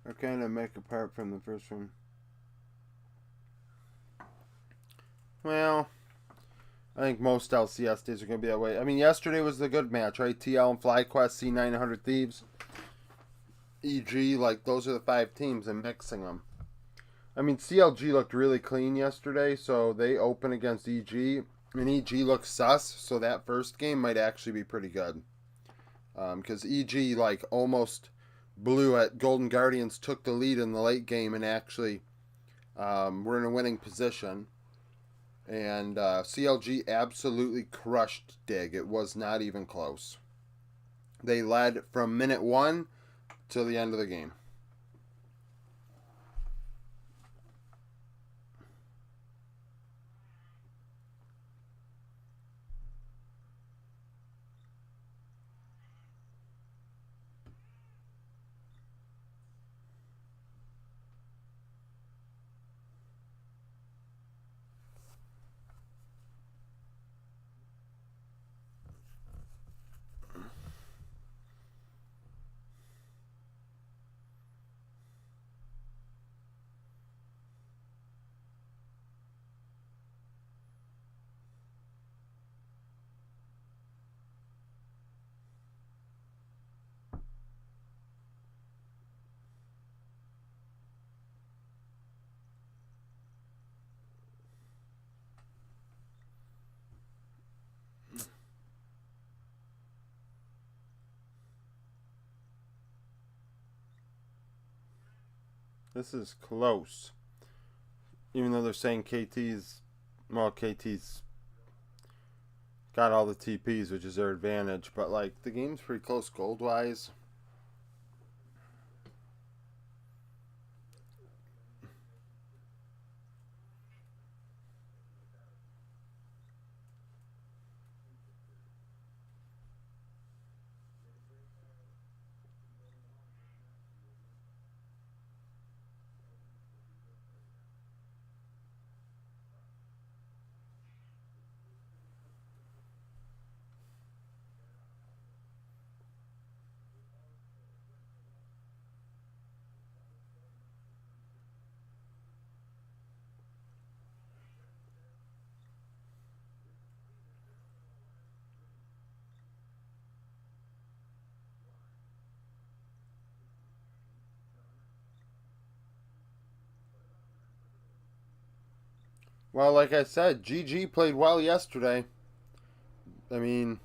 What kind of make apart from the first one? Well, I think most LCS days are going to be that way. I mean, yesterday was the good match, right? TL and FlyQuest, C900 Thieves, EG, like those are the 5 teams and mixing them. I mean, CLG looked really clean yesterday, so they open against EG, and EG looks sus, so that first game might actually be pretty good. Because EG, like, almost blew it. Golden Guardians took the lead in the late game and actually were in a winning position. And CLG absolutely crushed Dig. It was not even close. They led from minute 1 till the end of the game. This is close. Even though they're saying KT's, well, KT's got all the TPs, which is their advantage. But, like, the game's pretty close gold-wise. Well, like I said, GG played well yesterday. I mean,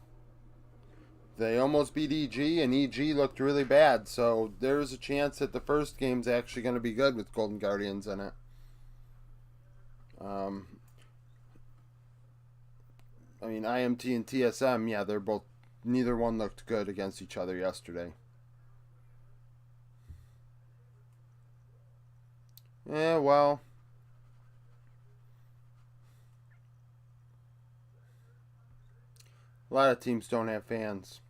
they almost beat EG, and EG looked really bad. So there's a chance that the first game's actually going to be good with Golden Guardians in it. Um, I mean, IMT and TSM, yeah, they're both. Neither one looked good against each other yesterday. Yeah, well, a lot of teams don't have fans.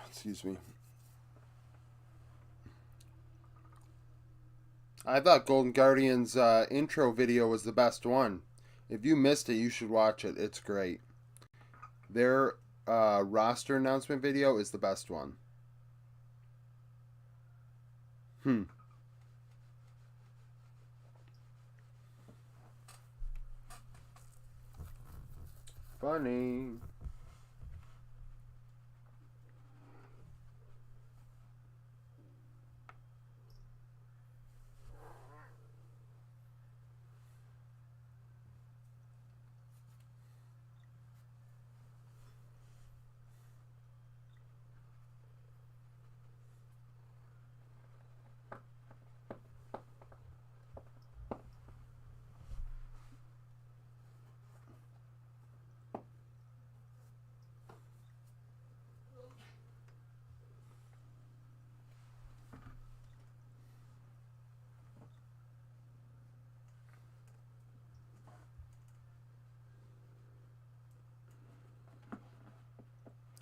Excuse me. I thought Golden Guardian's intro video was the best one. If you missed it, you should watch it. It's great. Their roster announcement video is the best one. Funny.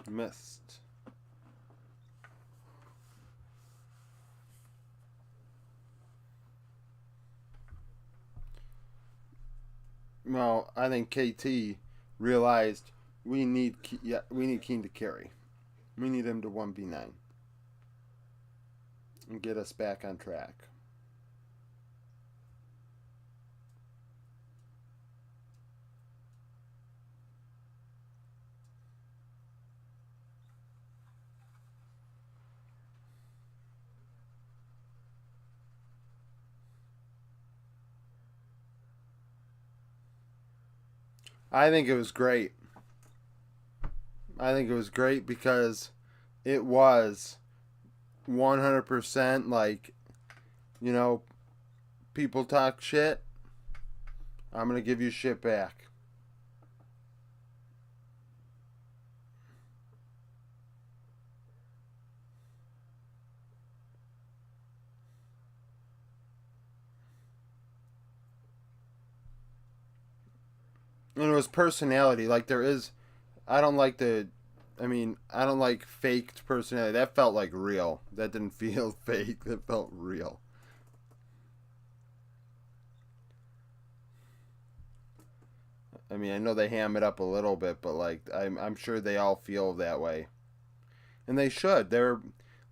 Missed. Well, I think KT realized we need Keen to carry. We need him to 1v9 and get us back on track. I think it was great. I think it was great because it was 100% like, you know, people talk shit. I'm going to give you shit back. And it was personality. Like, there is. I don't like the. I don't like faked personality. That felt like real. That didn't feel fake. That felt real. I know they ham it up a little bit, but like I'm sure they all feel that way, and they should. They're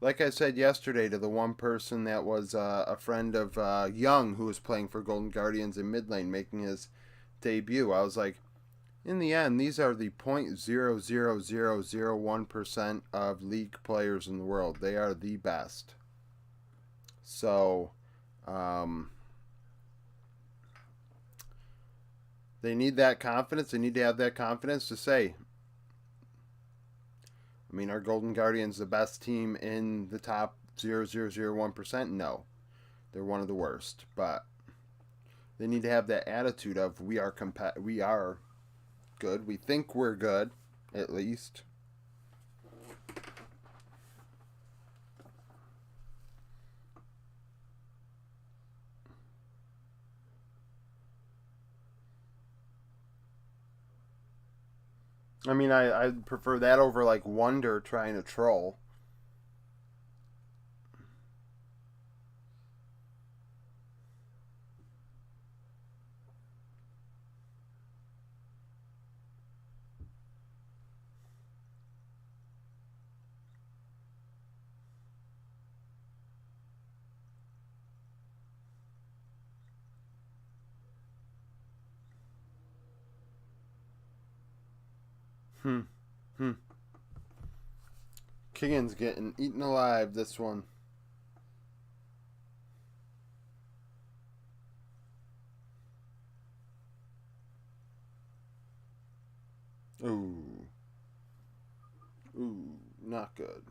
like I said yesterday to the one person that was a friend of Young who was playing for Golden Guardians in mid lane, making his debut. I was like, in the end, these are the 0.00001% of league players in the world. They are the best. So, um, they need that confidence. They need to have that confidence to say, are Golden Guardians the best team in the top 0.001%? No. They're one of the worst. But they need to have that attitude of we are good. We think we're good, at least. I prefer that over like Wonder trying to troll. Hmm. Hmm. Kigan's getting eaten alive this one. Ooh. Ooh. Not good.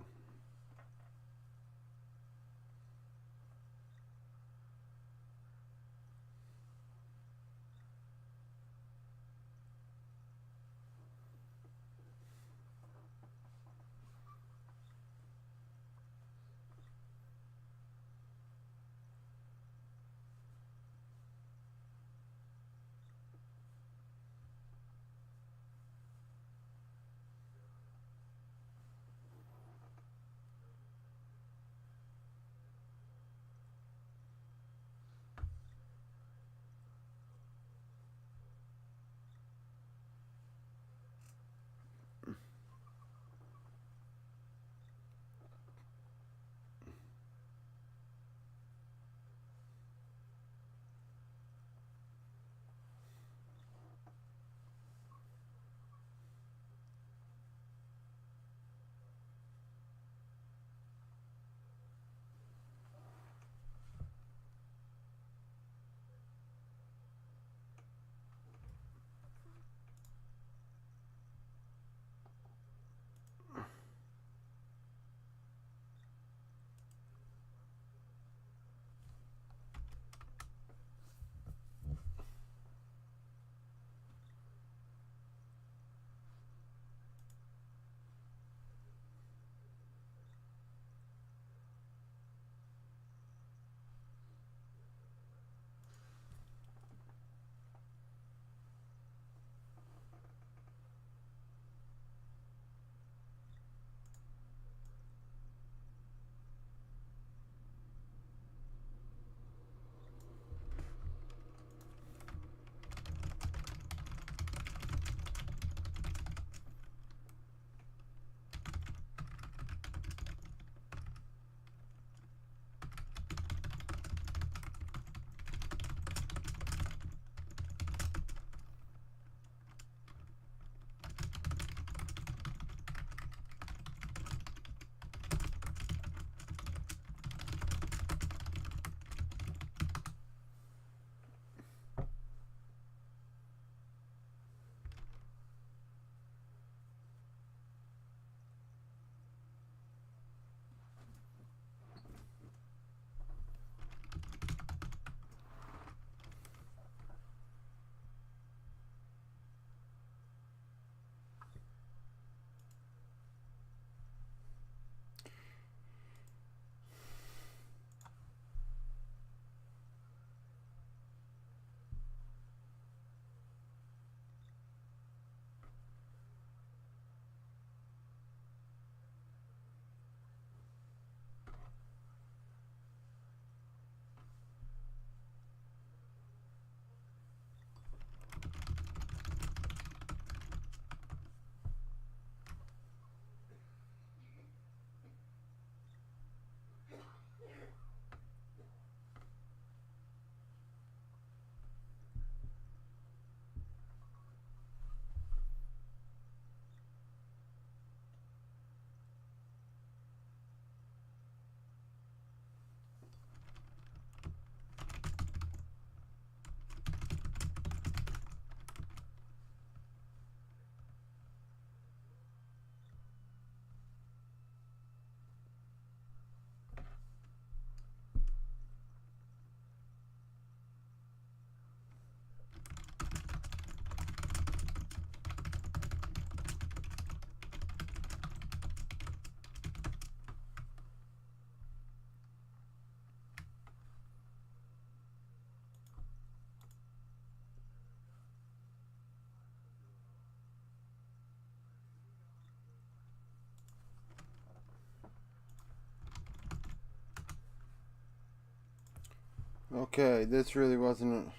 Okay, this really wasn't.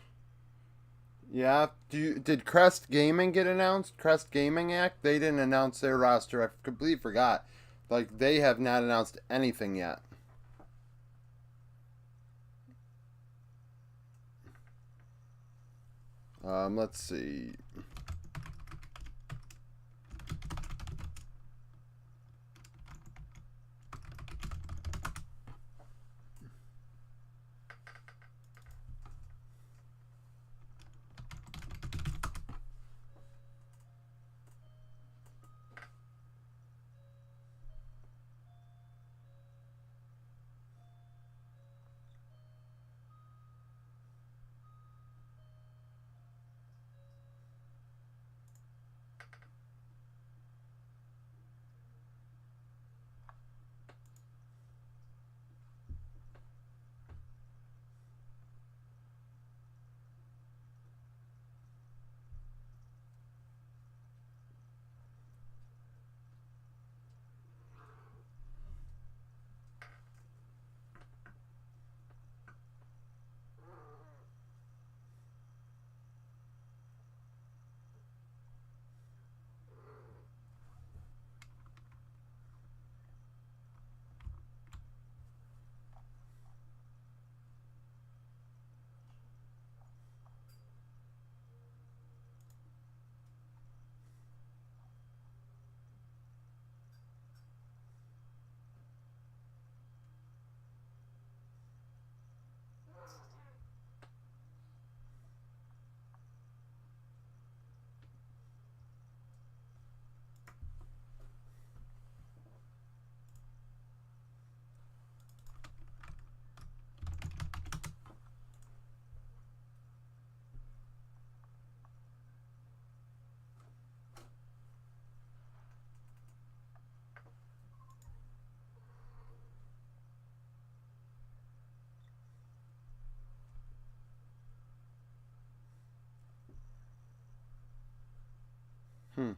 Yeah. Did Crest Gaming get announced? Crest Gaming Act? They didn't announce their roster. I completely forgot. Like they have not announced anything yet. Let's see. Hmm.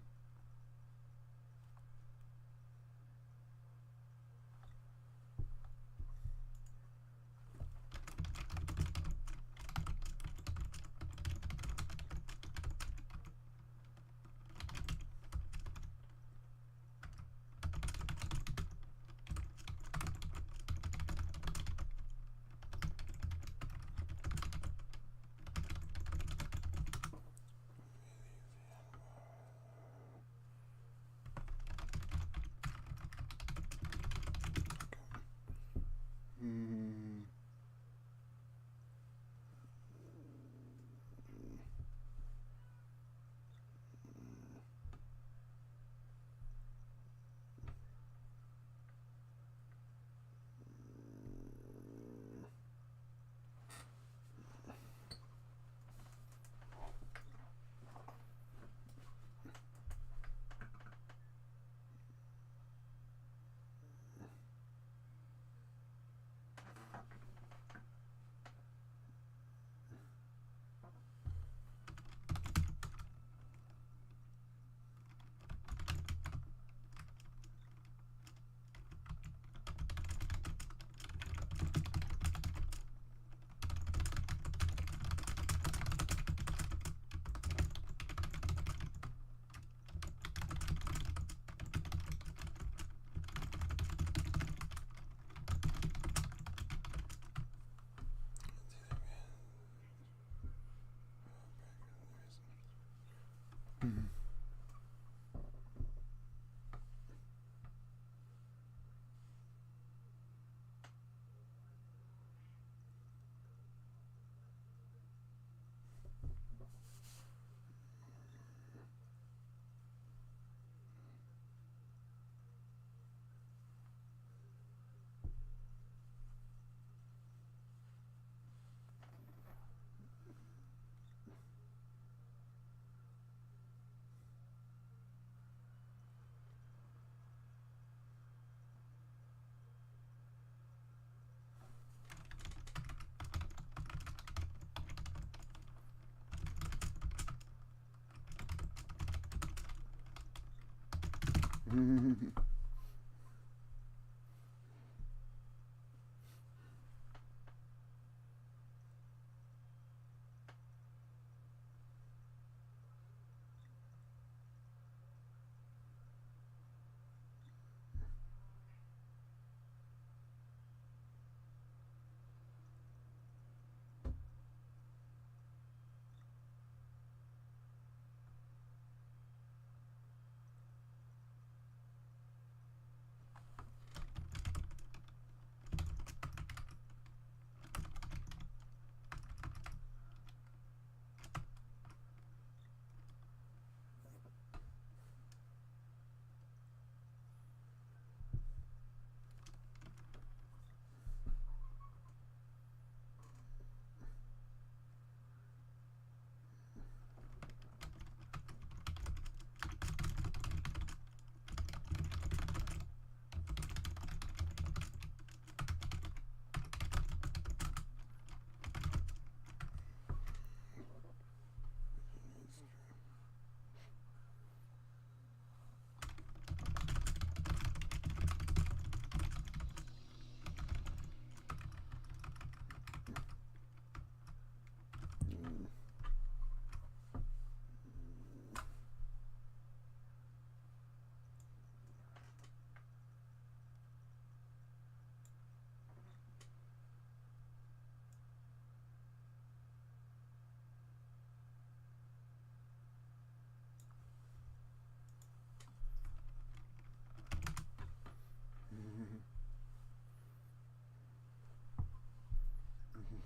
Hmm.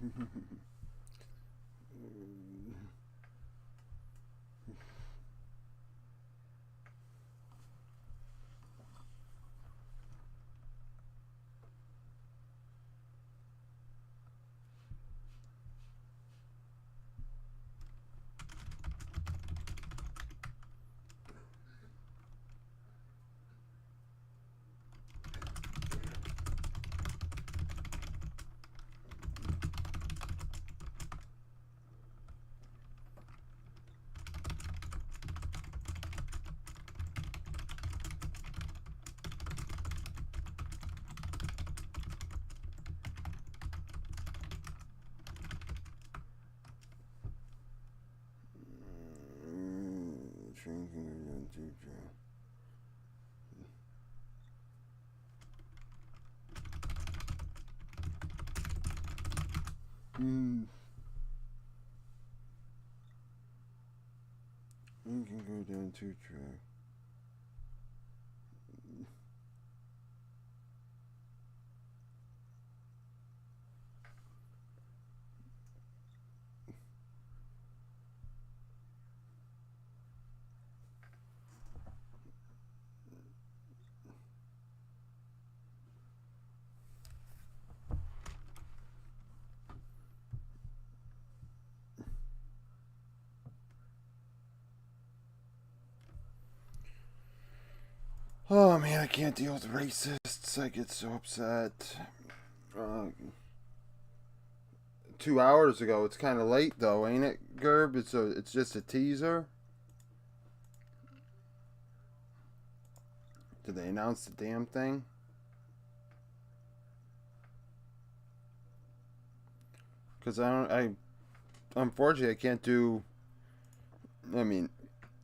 We can go down 2-track. Oh man, I can't deal with racists. I get so upset. 2 hours ago. It's kind of late though, ain't it, Gerb? It's just a teaser. Did they announce the damn thing? Because unfortunately I can't do. I mean,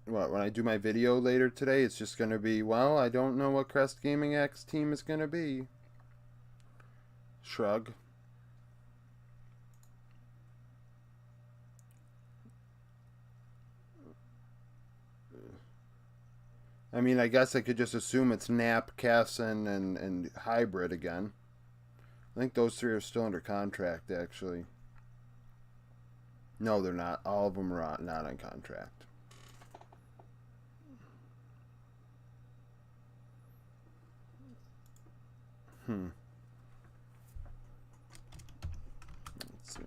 when I do my video later today, it's just gonna be, well, I don't know what Crest Gaming X team is gonna be. Shrug. I mean, I guess I could just assume it's Nap, Casson, and Hybrid again. I think those three are still under contract, actually. No, they're not. All of them are not on contract. Let's see.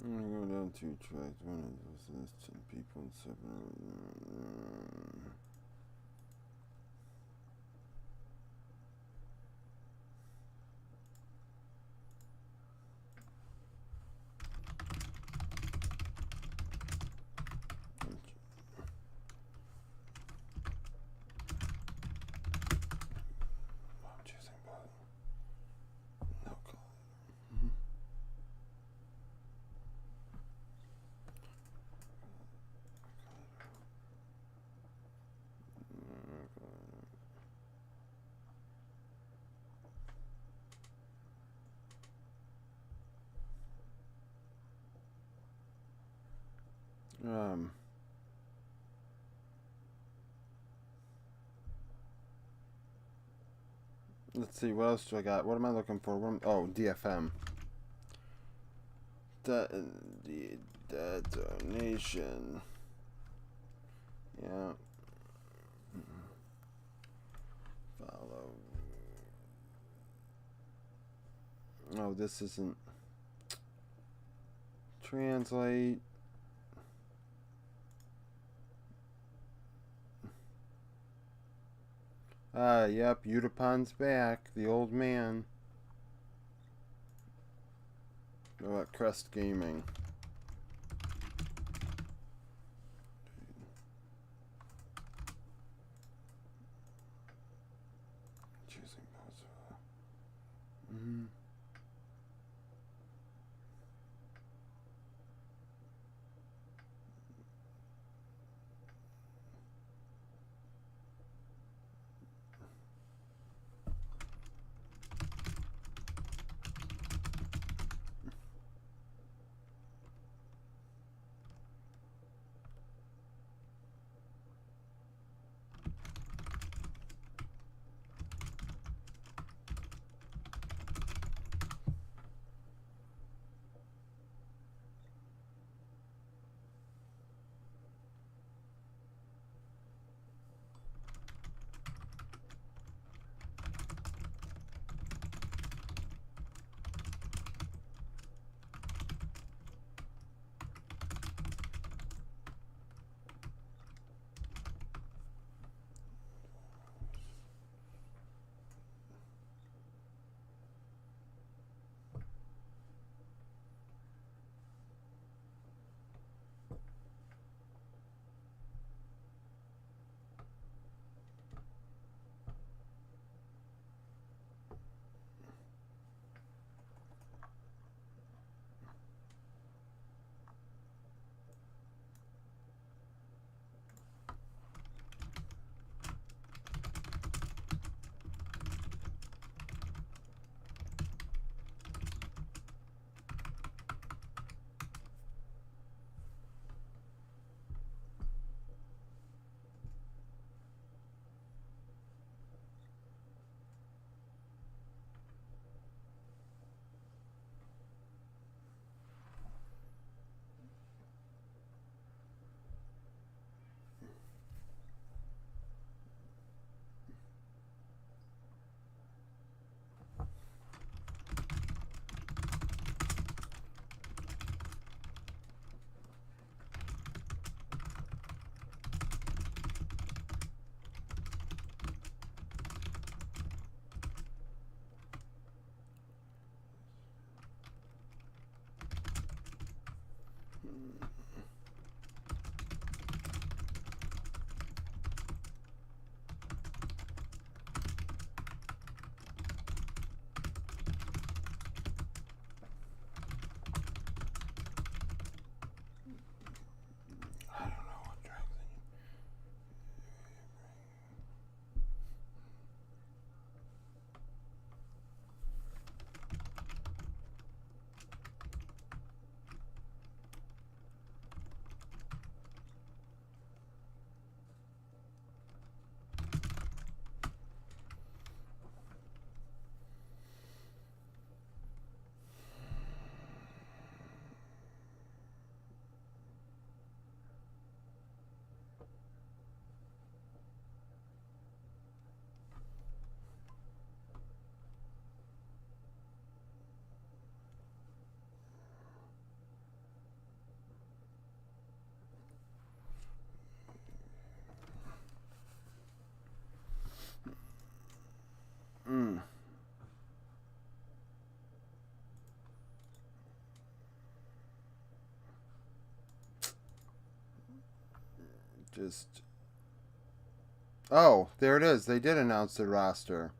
I'm gonna go down 2 tracks. One of those is 10 people and 7. Let's see, what else do I got? What am I looking for? Oh, DFM. Detonation. Yeah. Follow. Oh, this isn't. Translate. Yep, Udapon's back. The old man. Oh, at Crest Gaming. Just. Oh, there it is. They did announce the roster.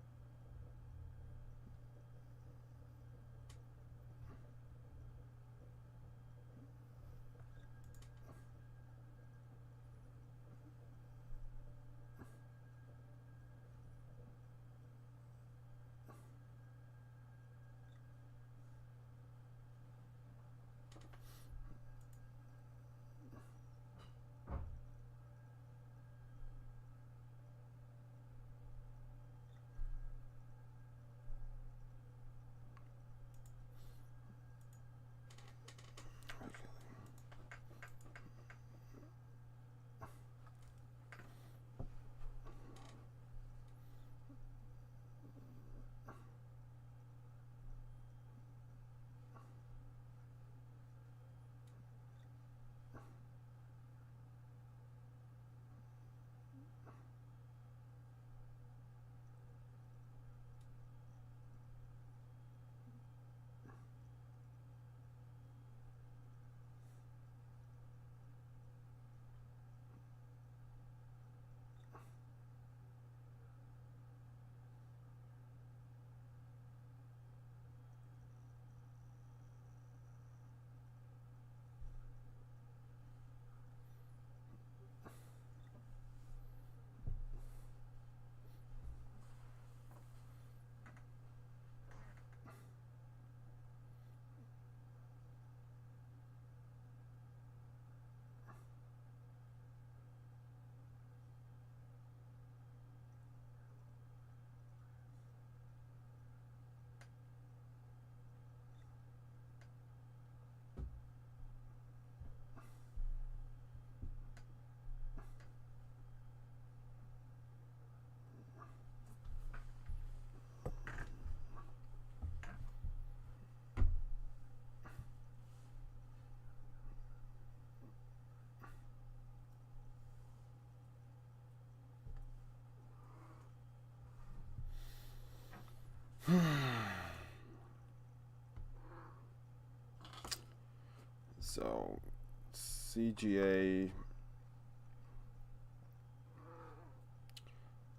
So, CGA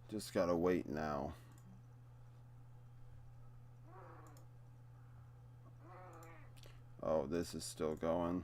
just gotta wait now. Oh, this is still going.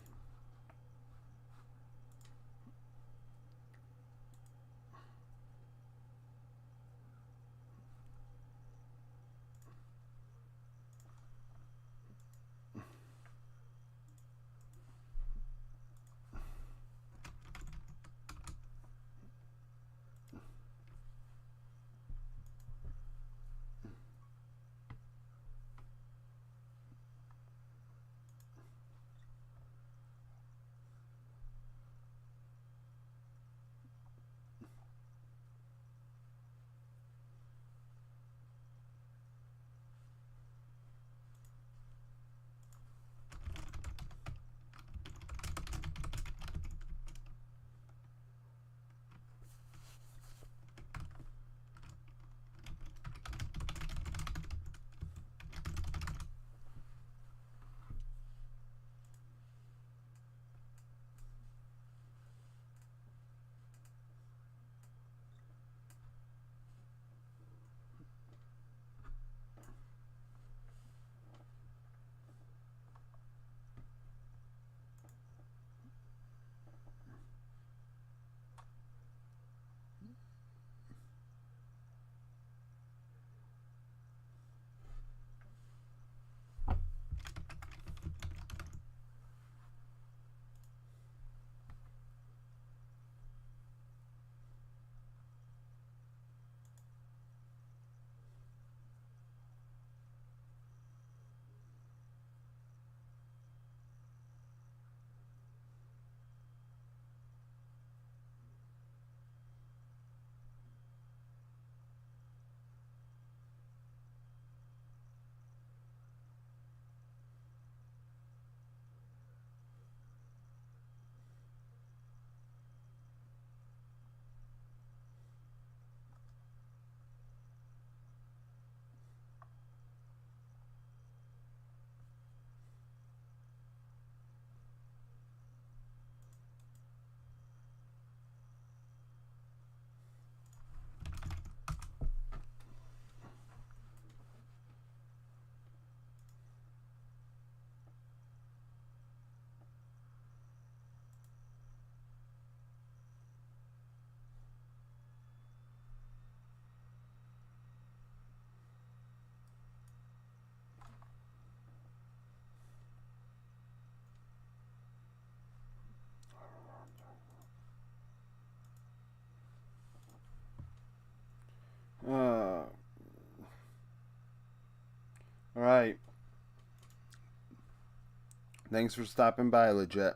Thanks for stopping by, Legit.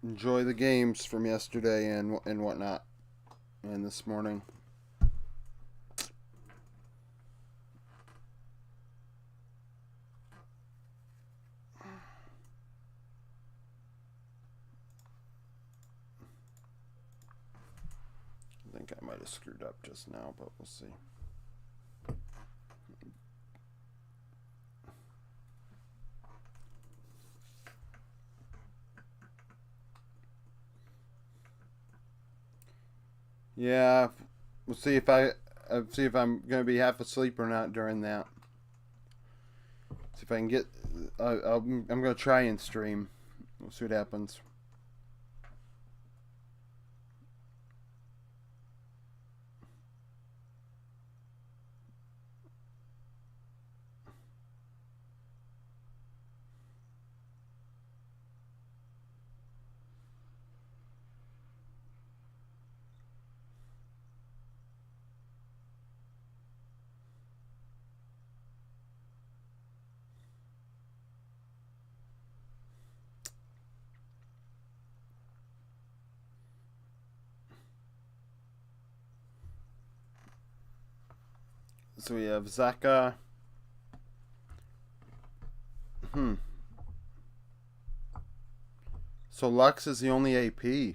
Enjoy the games from yesterday and whatnot, and this morning. I think I might have screwed up just now, but we'll see. Yeah, we'll see if I'm gonna be half asleep or not during that. See if I can get. I'm gonna try and stream. We'll see what happens. So we have Zaka. So Lux is the only AP.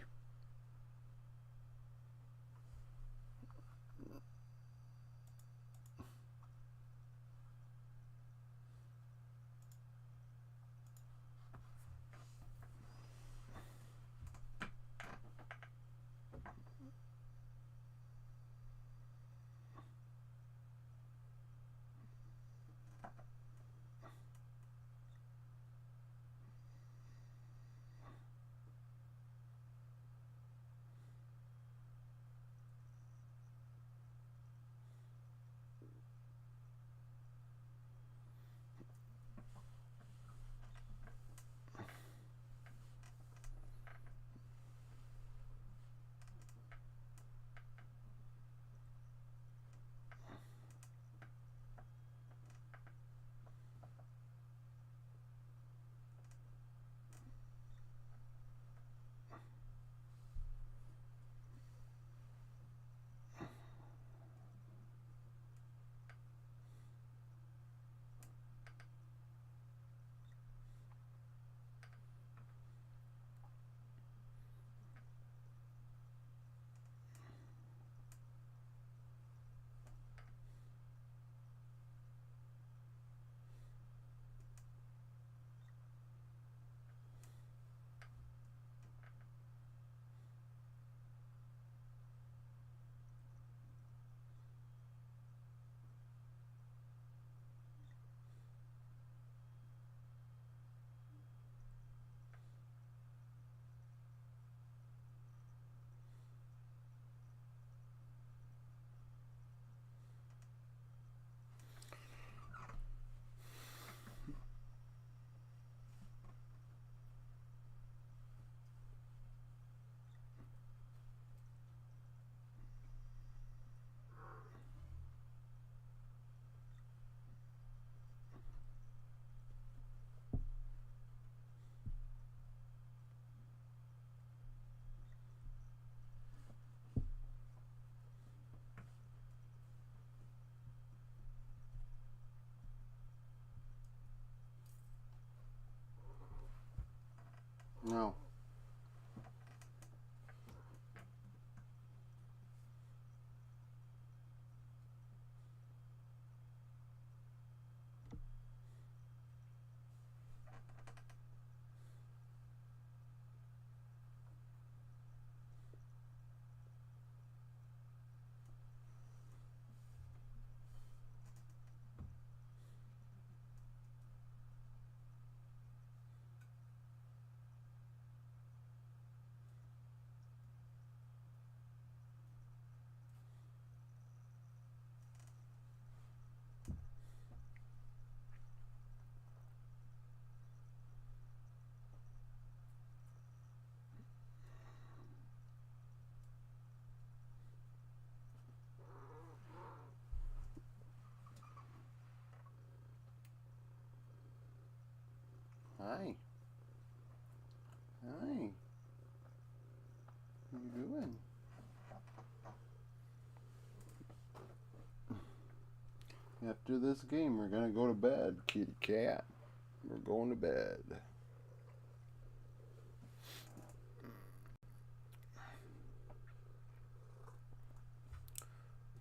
Hi. Hi. What are you doing? After this game, we're gonna go to bed, kitty cat. We're going to bed.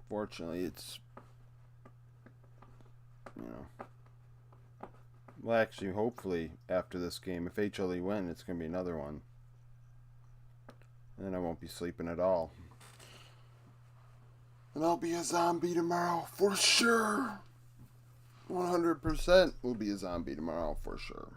Fortunately, it's, you know, well, actually, hopefully, after this game, if HLE win, it's gonna be another one. And then I won't be sleeping at all. And I'll be a zombie tomorrow for sure. 100% will be a zombie tomorrow for sure.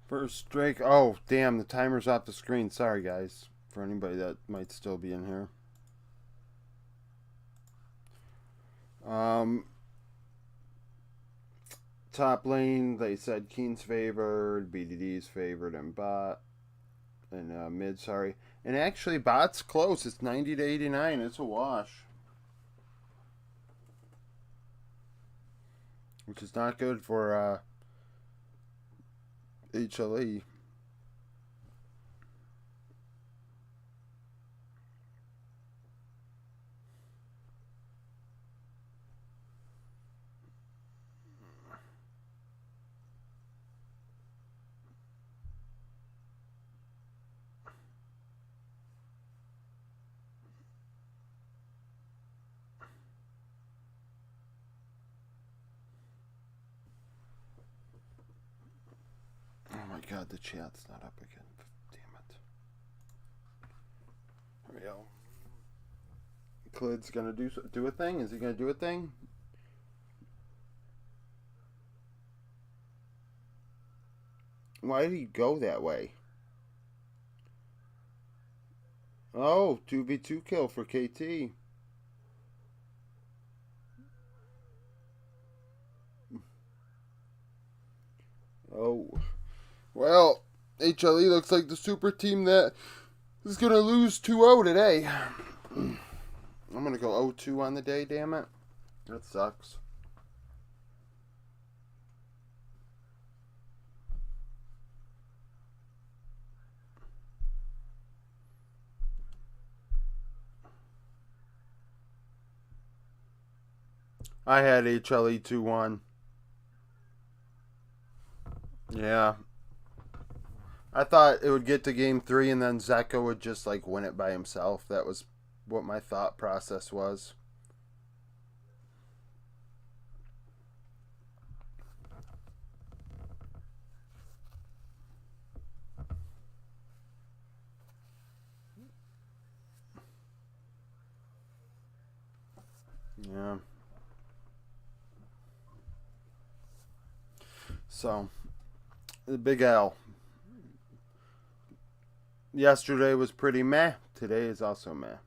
First strike. Oh, damn, the timer's off the screen. Sorry, guys. For anybody that might still be in here. Top lane, they said Keen's favored, BDD's favored, and bot. And mid, sorry. And actually, bot's close. It's 90 to 89. It's a wash. Which is not good for HLE. Oh my god, the chat's not up again. Damn it. There we go. Clid's gonna do a thing? Is he gonna do a thing? Why did he go that way? Oh, 2v2 kill for KT. Oh. Well, HLE looks like the super team that is going to lose 2-0 today. I'm going to go 0-2 on the day, damn it. That sucks. I had HLE 2-1. Yeah. I thought it would get to game 3 and then Zeka would just like win it by himself. That was what my thought process was. Yeah. So, the Big L. Yesterday was pretty meh. Today is also meh.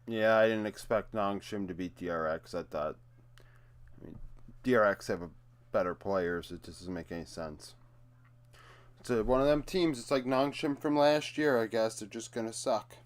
Yeah, I didn't expect Nongshim to beat DRX. DRX have better players. It just doesn't make any sense. It's one of them teams. It's like Nongshim from last year, I guess. They're just going to suck.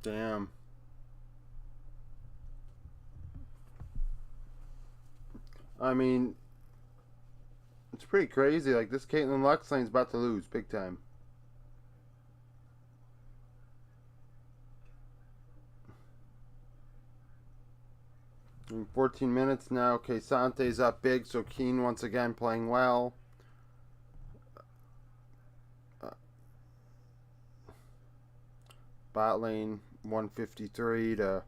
Damn. I mean, it's pretty crazy. Like, this Caitlyn Lux lane's about to lose big time. In 14 minutes now. Okay, Sante's up big, so Keen once again playing well. Bot lane 153 to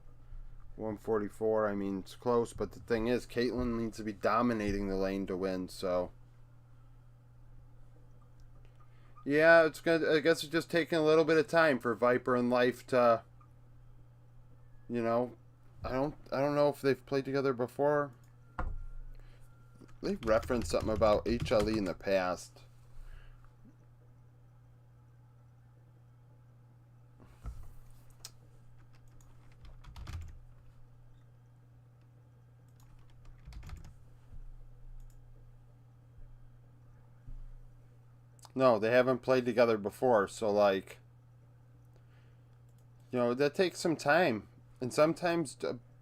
144. I mean, it's close, but the thing is, Caitlyn needs to be dominating the lane to win, so Yeah, it's gonna. I guess it's just taking a little bit of time for Viper and Life to, you know, I don't know if they've played together before. They've referenced something about HLE in the past. No, they haven't played together before, so like, that takes some time. And sometimes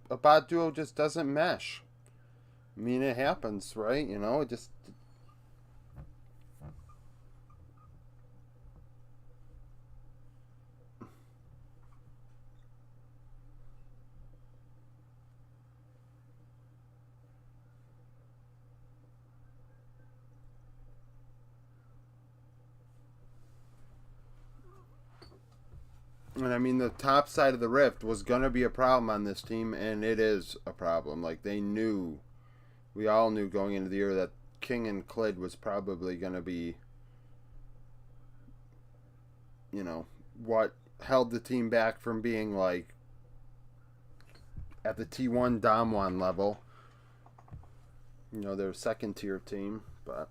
a bot duo just doesn't mesh. I mean, it happens, right? It just. And I mean, the top side of the rift was going to be a problem on this team, and it is a problem. Like, we all knew going into the year that King and Clid was probably going to be, what held the team back from being, like, at the T1 Damwon level. They're a second tier team, but.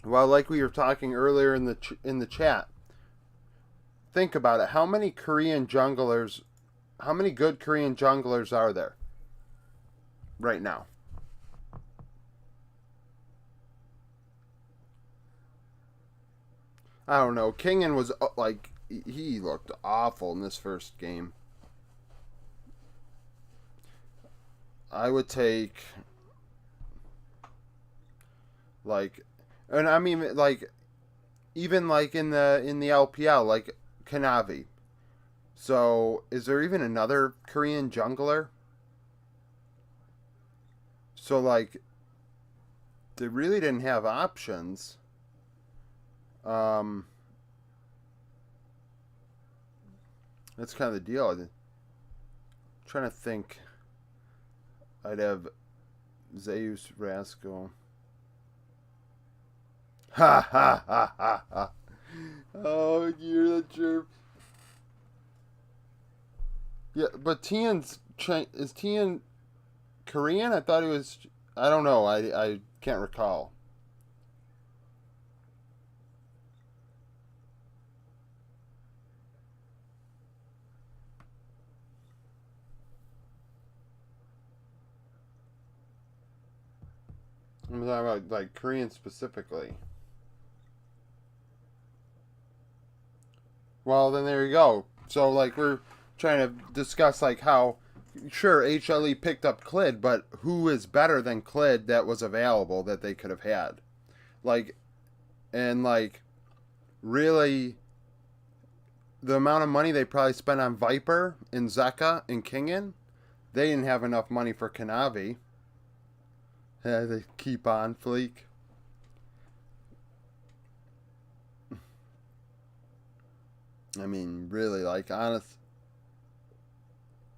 Well, like we were talking earlier in the chat, think about it. How many good Korean junglers are there right now? I don't know. Kingen was like, he looked awful in this first game. I would take, like, and I mean, like, even like in the LPL, like Kanavi. So, is there even another Korean jungler? So, like, they really didn't have options. Um, that's kind of the deal. I'm trying to think. I'd have Zeus Rascal. Ha ha ha ha ha. Oh, you're the jerk. Yeah, but is Tian Korean? I thought he was. I don't know. I can't recall. I'm talking about like Korean specifically. Well, then there you go. So like we're trying to discuss like how sure HLE picked up Clid, but who is better than Clid that was available that they could have had? Like and like really the amount of money they probably spent on Viper and Zeka and Kingen, they didn't have enough money for Kanavi. Yeah, they keep on fleek. I mean, really, like honest.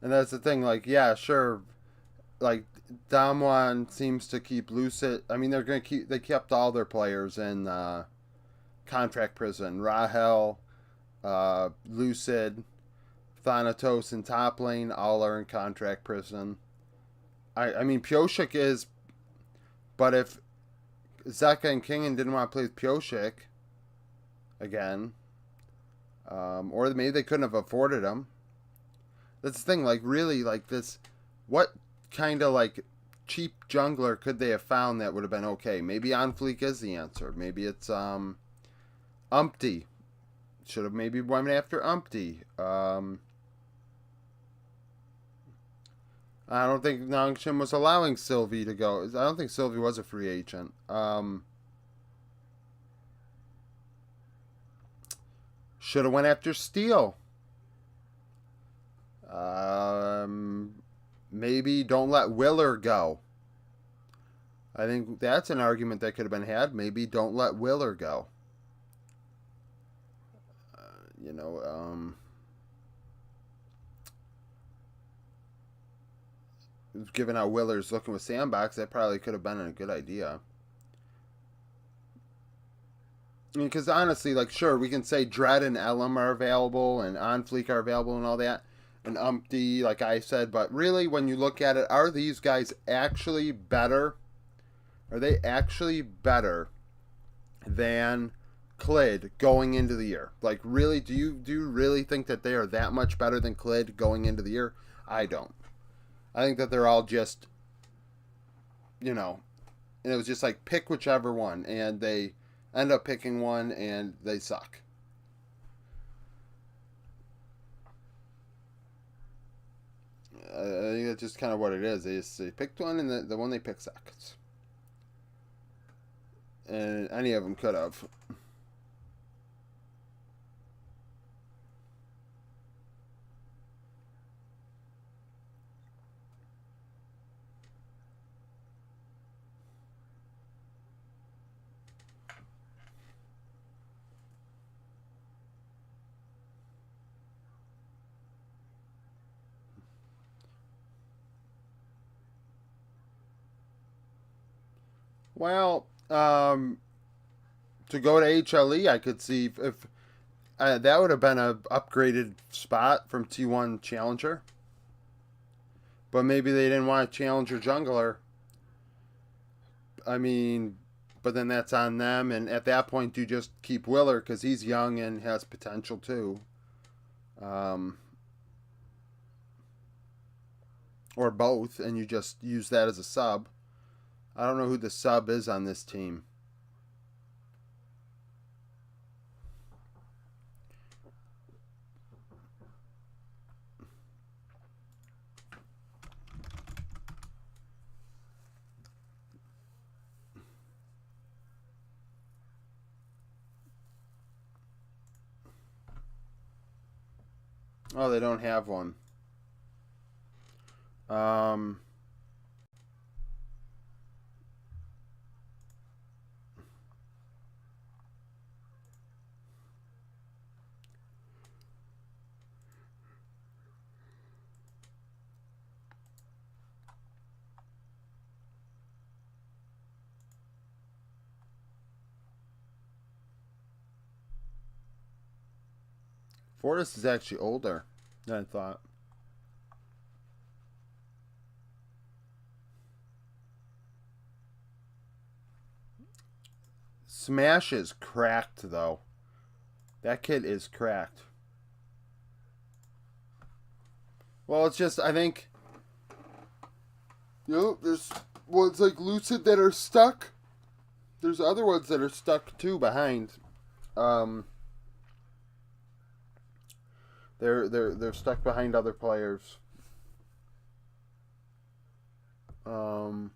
And that's the thing. Like, yeah, sure. Like Damwon seems to keep Lucid. I mean, they're gonna keep. They kept all their players in contract prison. Rahel, Lucid, Thanatos, and top lane all are in contract prison. I mean, Pioshik is, but if Zeka and Kingen didn't want to play with Pioshik again, or maybe they couldn't have afforded him. That's the thing. Like, really, like this. What kind of like cheap jungler could they have found that would have been okay? Maybe On Fleek is the answer. Maybe it's Umpty. Should have maybe went after Umpty. I don't think Nongshim was allowing Sylvie to go. I don't think Sylvie was a free agent. Should have went after Steel. Maybe don't let Willer go. I think that's an argument that could have been had. Maybe don't let Willer go. you know, giving out Willers looking with Sandbox, that probably could have been a good idea. I mean, because honestly, like, sure, we can say Dread and Elam are available and Onfleek are available and all that, and Umpty, like I said, but really, when you look at it, are these guys actually better? Are they actually better than Clid going into the year? Like, really, do you really think that they are that much better than Clid going into the year? I don't. I think that they're all just, you know, and it was just like pick whichever one, and they end up picking one, and they suck. I think that's just kind of what it is. They picked one, and the one they picked sucks. And any of them could have. Well, to go to HLE, I could see if that would have been a upgraded spot from T1 Challenger. But maybe they didn't want a Challenger jungler. I mean, but then that's on them. And at that point, do you just keep Willer because he's young and has potential too? Um, or both, and you just use that as a sub. I don't know who the sub is on this team. Oh, they don't have one. Um, Fortis is actually older than I thought. Smash is cracked, though. That kid is cracked. Well, it's just, I think, there's ones like Lucid that are stuck. There's other ones that are stuck, too, behind. They're stuck behind other players. I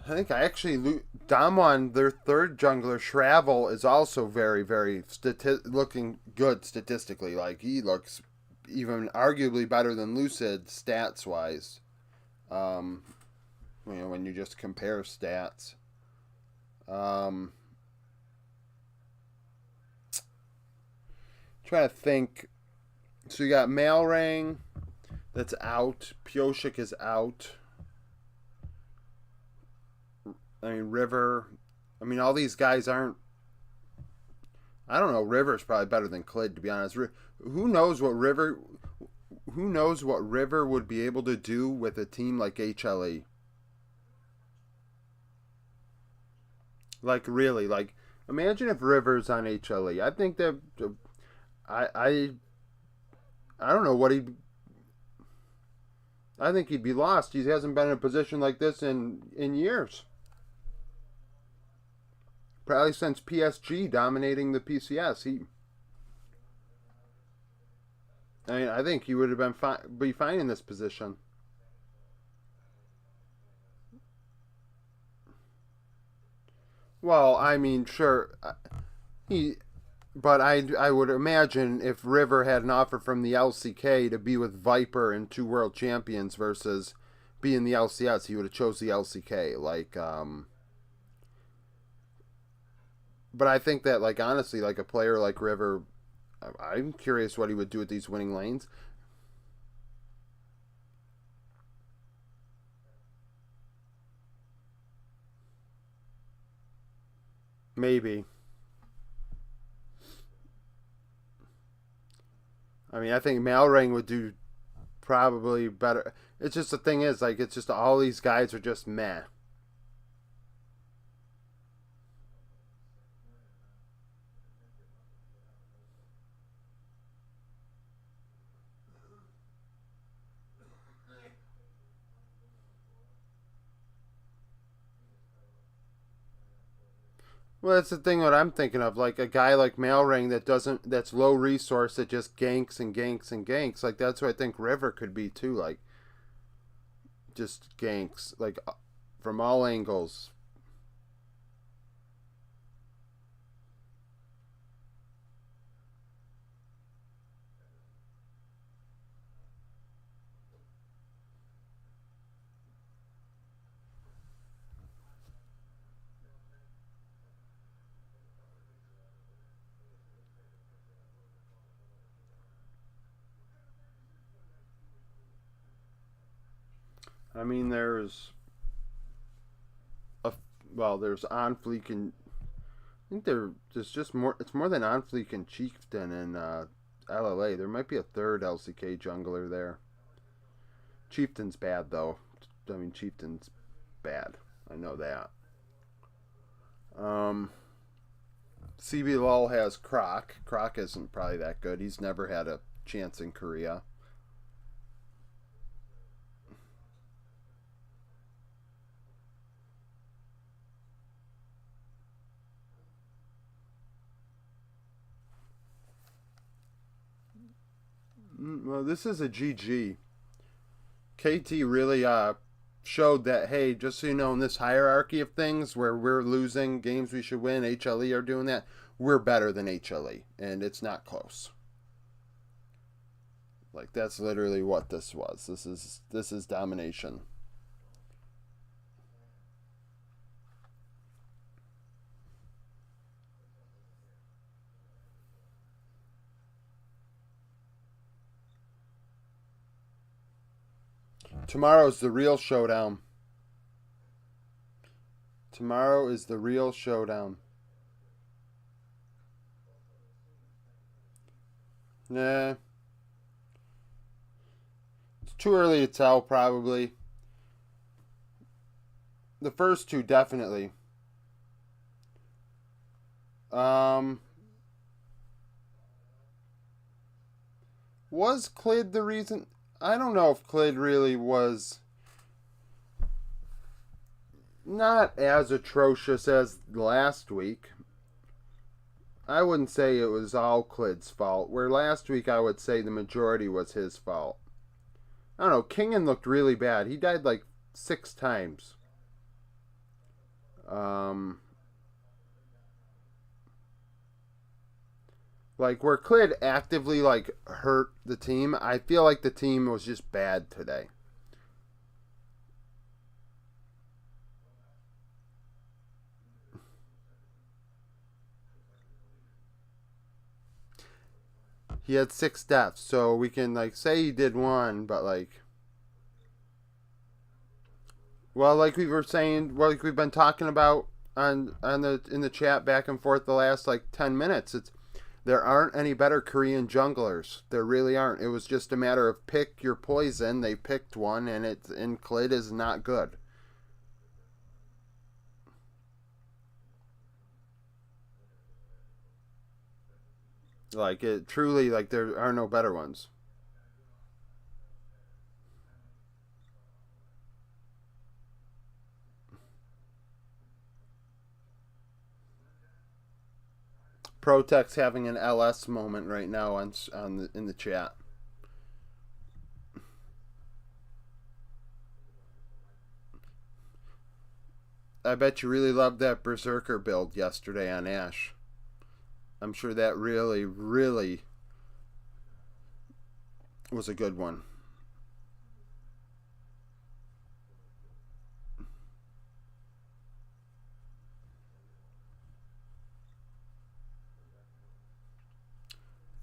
think Damwon, their third jungler, Shravel, is also very, very looking good statistically. Like, he looks even arguably better than Lucid stats wise. When you just compare stats. Trying to think. So you got Malrang that's out. Pioshik is out. I mean, River. I mean, all these guys aren't. I don't know. River's probably better than Clid, to be honest. Who knows what River? Who knows what River would be able to do with a team like HLE? Like, really, like, imagine if River's on HLE. I think that I don't know what I think he'd be lost. He hasn't been in a position like this in years. Probably since PSG dominating the PCS. I think he would have be fine in this position. Well, I mean, sure, but I would imagine if River had an offer from the LCK to be with Viper and two world champions versus be in the LCS, he would have chose the LCK. Like, But I think that, like, honestly, like a player like River, I'm curious what he would do with these winning lanes. Maybe. I mean, I think Malring would do probably better. It's just the thing is, like, it's just all these guys are just meh. Well, that's the thing that I'm thinking of. Like a guy like Malring that doesn't, that's low resource, that just ganks and ganks and ganks. Like that's what I think River could be too. Like just ganks, like from all angles. I mean, a there's on fleek and I think there's just more. It's more than on fleek and Chieftain and LLA. There might be a third LCK jungler there. Chieftain's bad though. I mean, Chieftain's bad. I know that. Um, CB Lol has Croc. Croc isn't probably that good. He's never had a chance in Korea. Well, this is a GG. KT really showed that, hey, just so you know, in this hierarchy of things where we're losing games we should win, HLE are doing that, we're better than HLE, and it's not close. Like that's literally what this was. This is domination. Tomorrow's the real showdown. Tomorrow is the real showdown. Nah, it's too early to tell. Probably the first two definitely. Um, was Clid the reason? I don't know if Clid really was not as atrocious as last week. I wouldn't say it was all Clid's fault. Where last week I would say the majority was his fault. I don't know. Kingen looked really bad. He died like 6 times. Um, like where Clid actively like hurt the team. I feel like the team was just bad today. He had 6 deaths, so we can like say he did one, but like, well, like we were saying, well, like we've been talking about on the in the chat back and forth the last like 10 minutes. It's there aren't any better Korean junglers. There really aren't. It was just a matter of pick your poison. They picked one, and Clid is not good. Like it truly, like there are no better ones. Protect's having an LS moment right now in the chat. I bet you really loved that Berserker build yesterday on Ash. I'm sure that really, really was a good one.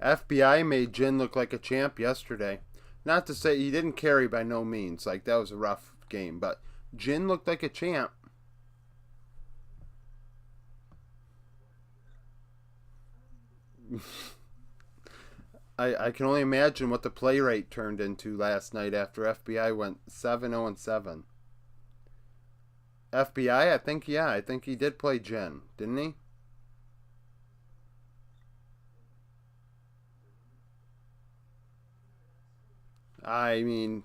FBI made Jin look like a champ yesterday. Not to say he didn't carry by no means. Like, that was a rough game. But Jin looked like a champ. I can only imagine what the play rate turned into last night after FBI went 7-0-7. FBI, I think he did play Jin, didn't he? I mean,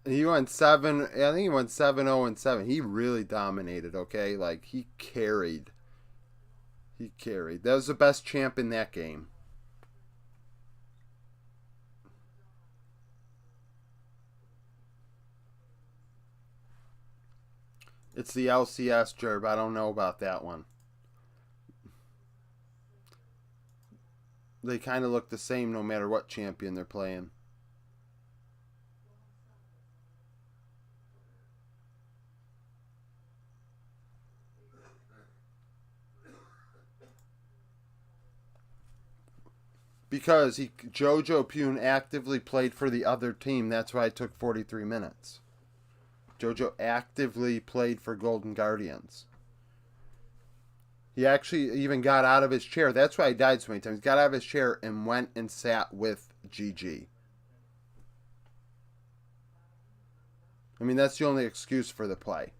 he went 7. I think he went 7-0-7. He really dominated. Okay, like he carried. He carried. That was the best champ in that game. It's the LCS Jerb. I don't know about that one. They kind of look the same no matter what champion they're playing. Because Jojo Pune actively played for the other team. That's why it took 43 minutes. Jojo actively played for Golden Guardians. He actually even got out of his chair. That's why he died so many times. He got out of his chair and went and sat with GG. I mean, that's the only excuse for the play.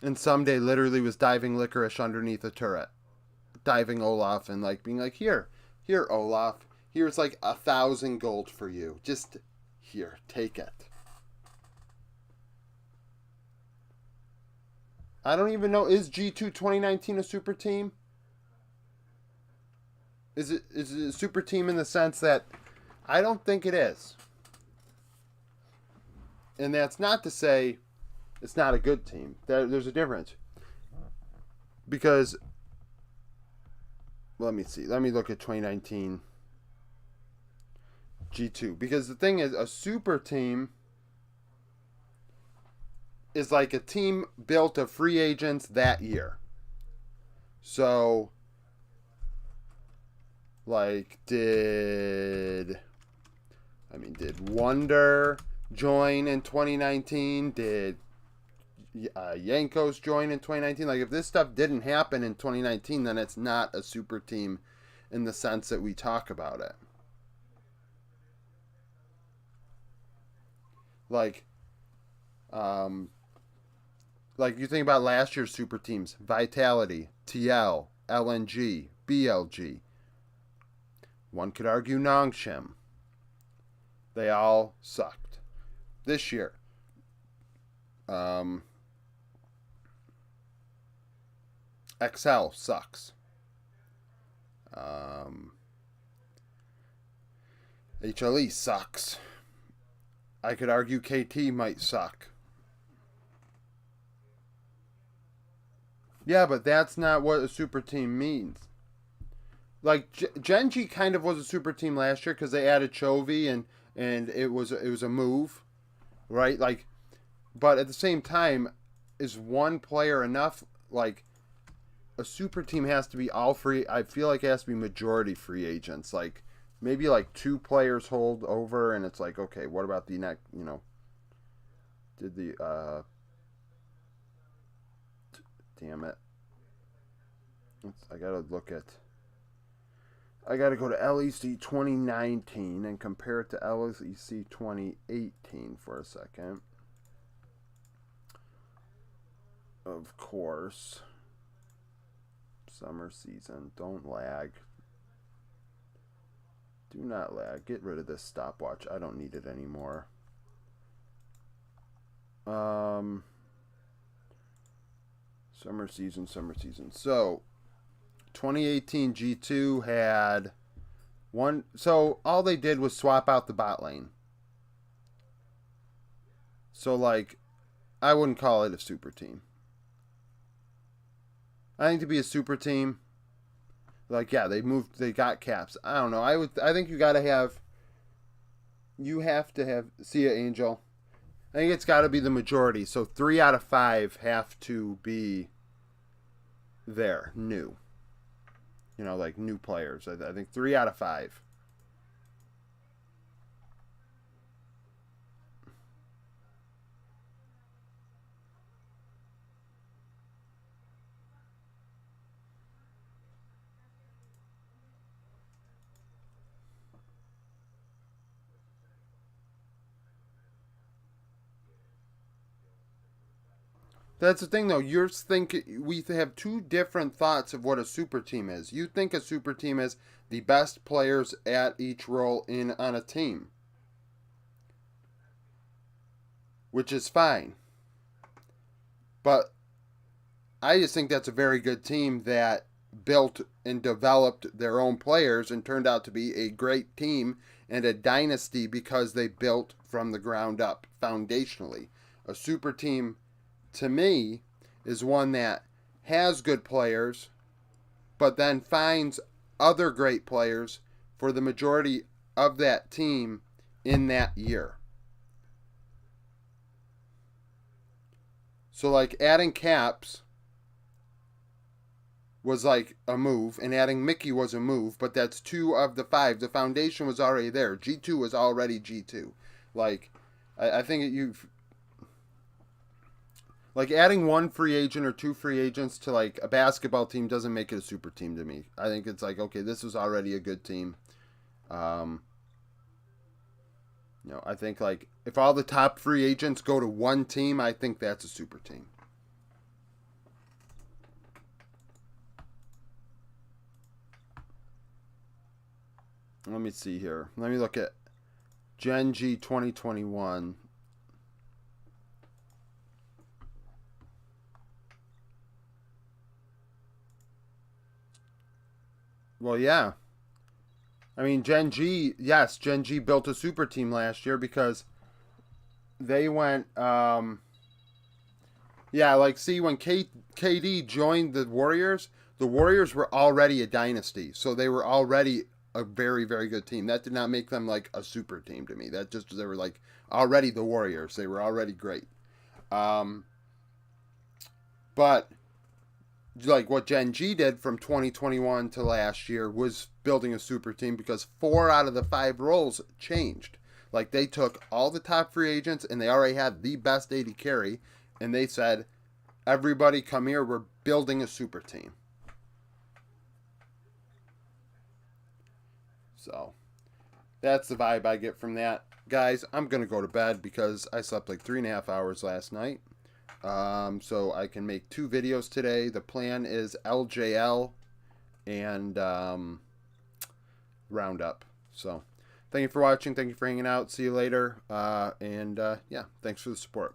And someday literally was diving licorice underneath a turret. Diving Olaf and like being like, here, Olaf. Here's like 1,000 gold for you. Just here, take it. I don't even know. Is G2 2019 a super team? Is it a super team in the sense that I don't think it is. And that's not to say it's not a good team. There's a difference. Because, let me see. Let me look at 2019 G2. Because the thing is, a super team is like a team built of free agents that year. So, like, did Wonder join in 2019? Did Jankos join in 2019? Like, if this stuff didn't happen in 2019, then it's not a super team in the sense that we talk about it. Like you think about last year's super teams: Vitality, TL, LNG, BLG. One could argue Nongshim. They all sucked. This year, XL sucks. HLE sucks. I could argue KT might suck. Yeah, but that's not what a super team means. Like Genji kind of was a super team last year because they added Chovy and it was a move, right? Like, but at the same time, is one player enough? Like, a super team has to be all free. I feel like it has to be majority free agents. Like, maybe like 2 players hold over, and it's like, okay, what about the next? You know, did the damn it. I gotta go to LEC 2019 and compare it to LEC 2018 for a second. Of course. Summer season. Don't lag. Do not lag. Get rid of this stopwatch. I don't need it anymore. Summer season. So, 2018 G2 had one. So, all they did was swap out the bot lane. So, like, I wouldn't call it a super team. I think to be a super team, like, yeah, they got caps. I don't know. I think you have to have Sia Angel. I think it's got to be the majority. So 3 out of 5 have to be there, new. You know, like new players. I think 3 out of 5. That's the thing, though. We have two different thoughts of what a super team is. You think a super team is the best players at each role in on a team, which is fine. But I just think that's a very good team that built and developed their own players and turned out to be a great team and a dynasty because they built from the ground up foundationally. A super team, to me, is one that has good players, but then finds other great players for the majority of that team in that year. So, like, adding Caps was like a move, and adding Mickey was a move, but that's 2 of the 5. The foundation was already there. G2 was already G2. Like, I think you've. Like, adding 1 free agent or 2 free agents to, like, a basketball team doesn't make it a super team to me. I think it's like, okay, this was already a good team. I think, like, if all the top free agents go to one team, I think that's a super team. Let me see here. Let me look at Gen G 2021. Well, yeah. I mean, Gen G, yes, Gen G built a super team last year because they went, yeah, like, see, when KD joined the Warriors were already a dynasty. So they were already a very, very good team. That did not make them, like, a super team to me. That just, they were, like, already the Warriors. They were already great. But like what Gen G did from 2021 to last year was building a super team because 4 out of the 5 roles changed. Like, they took all the top free agents and they already had the best AD carry, and they said, everybody come here, we're building a super team. So that's the vibe I get from that. Guys, I'm going to go to bed because I slept like 3.5 hours last night. So I can make 2 videos today. The plan is LJL and Roundup. So thank you for watching. Thank you for hanging out. See you later. Yeah, thanks for the support.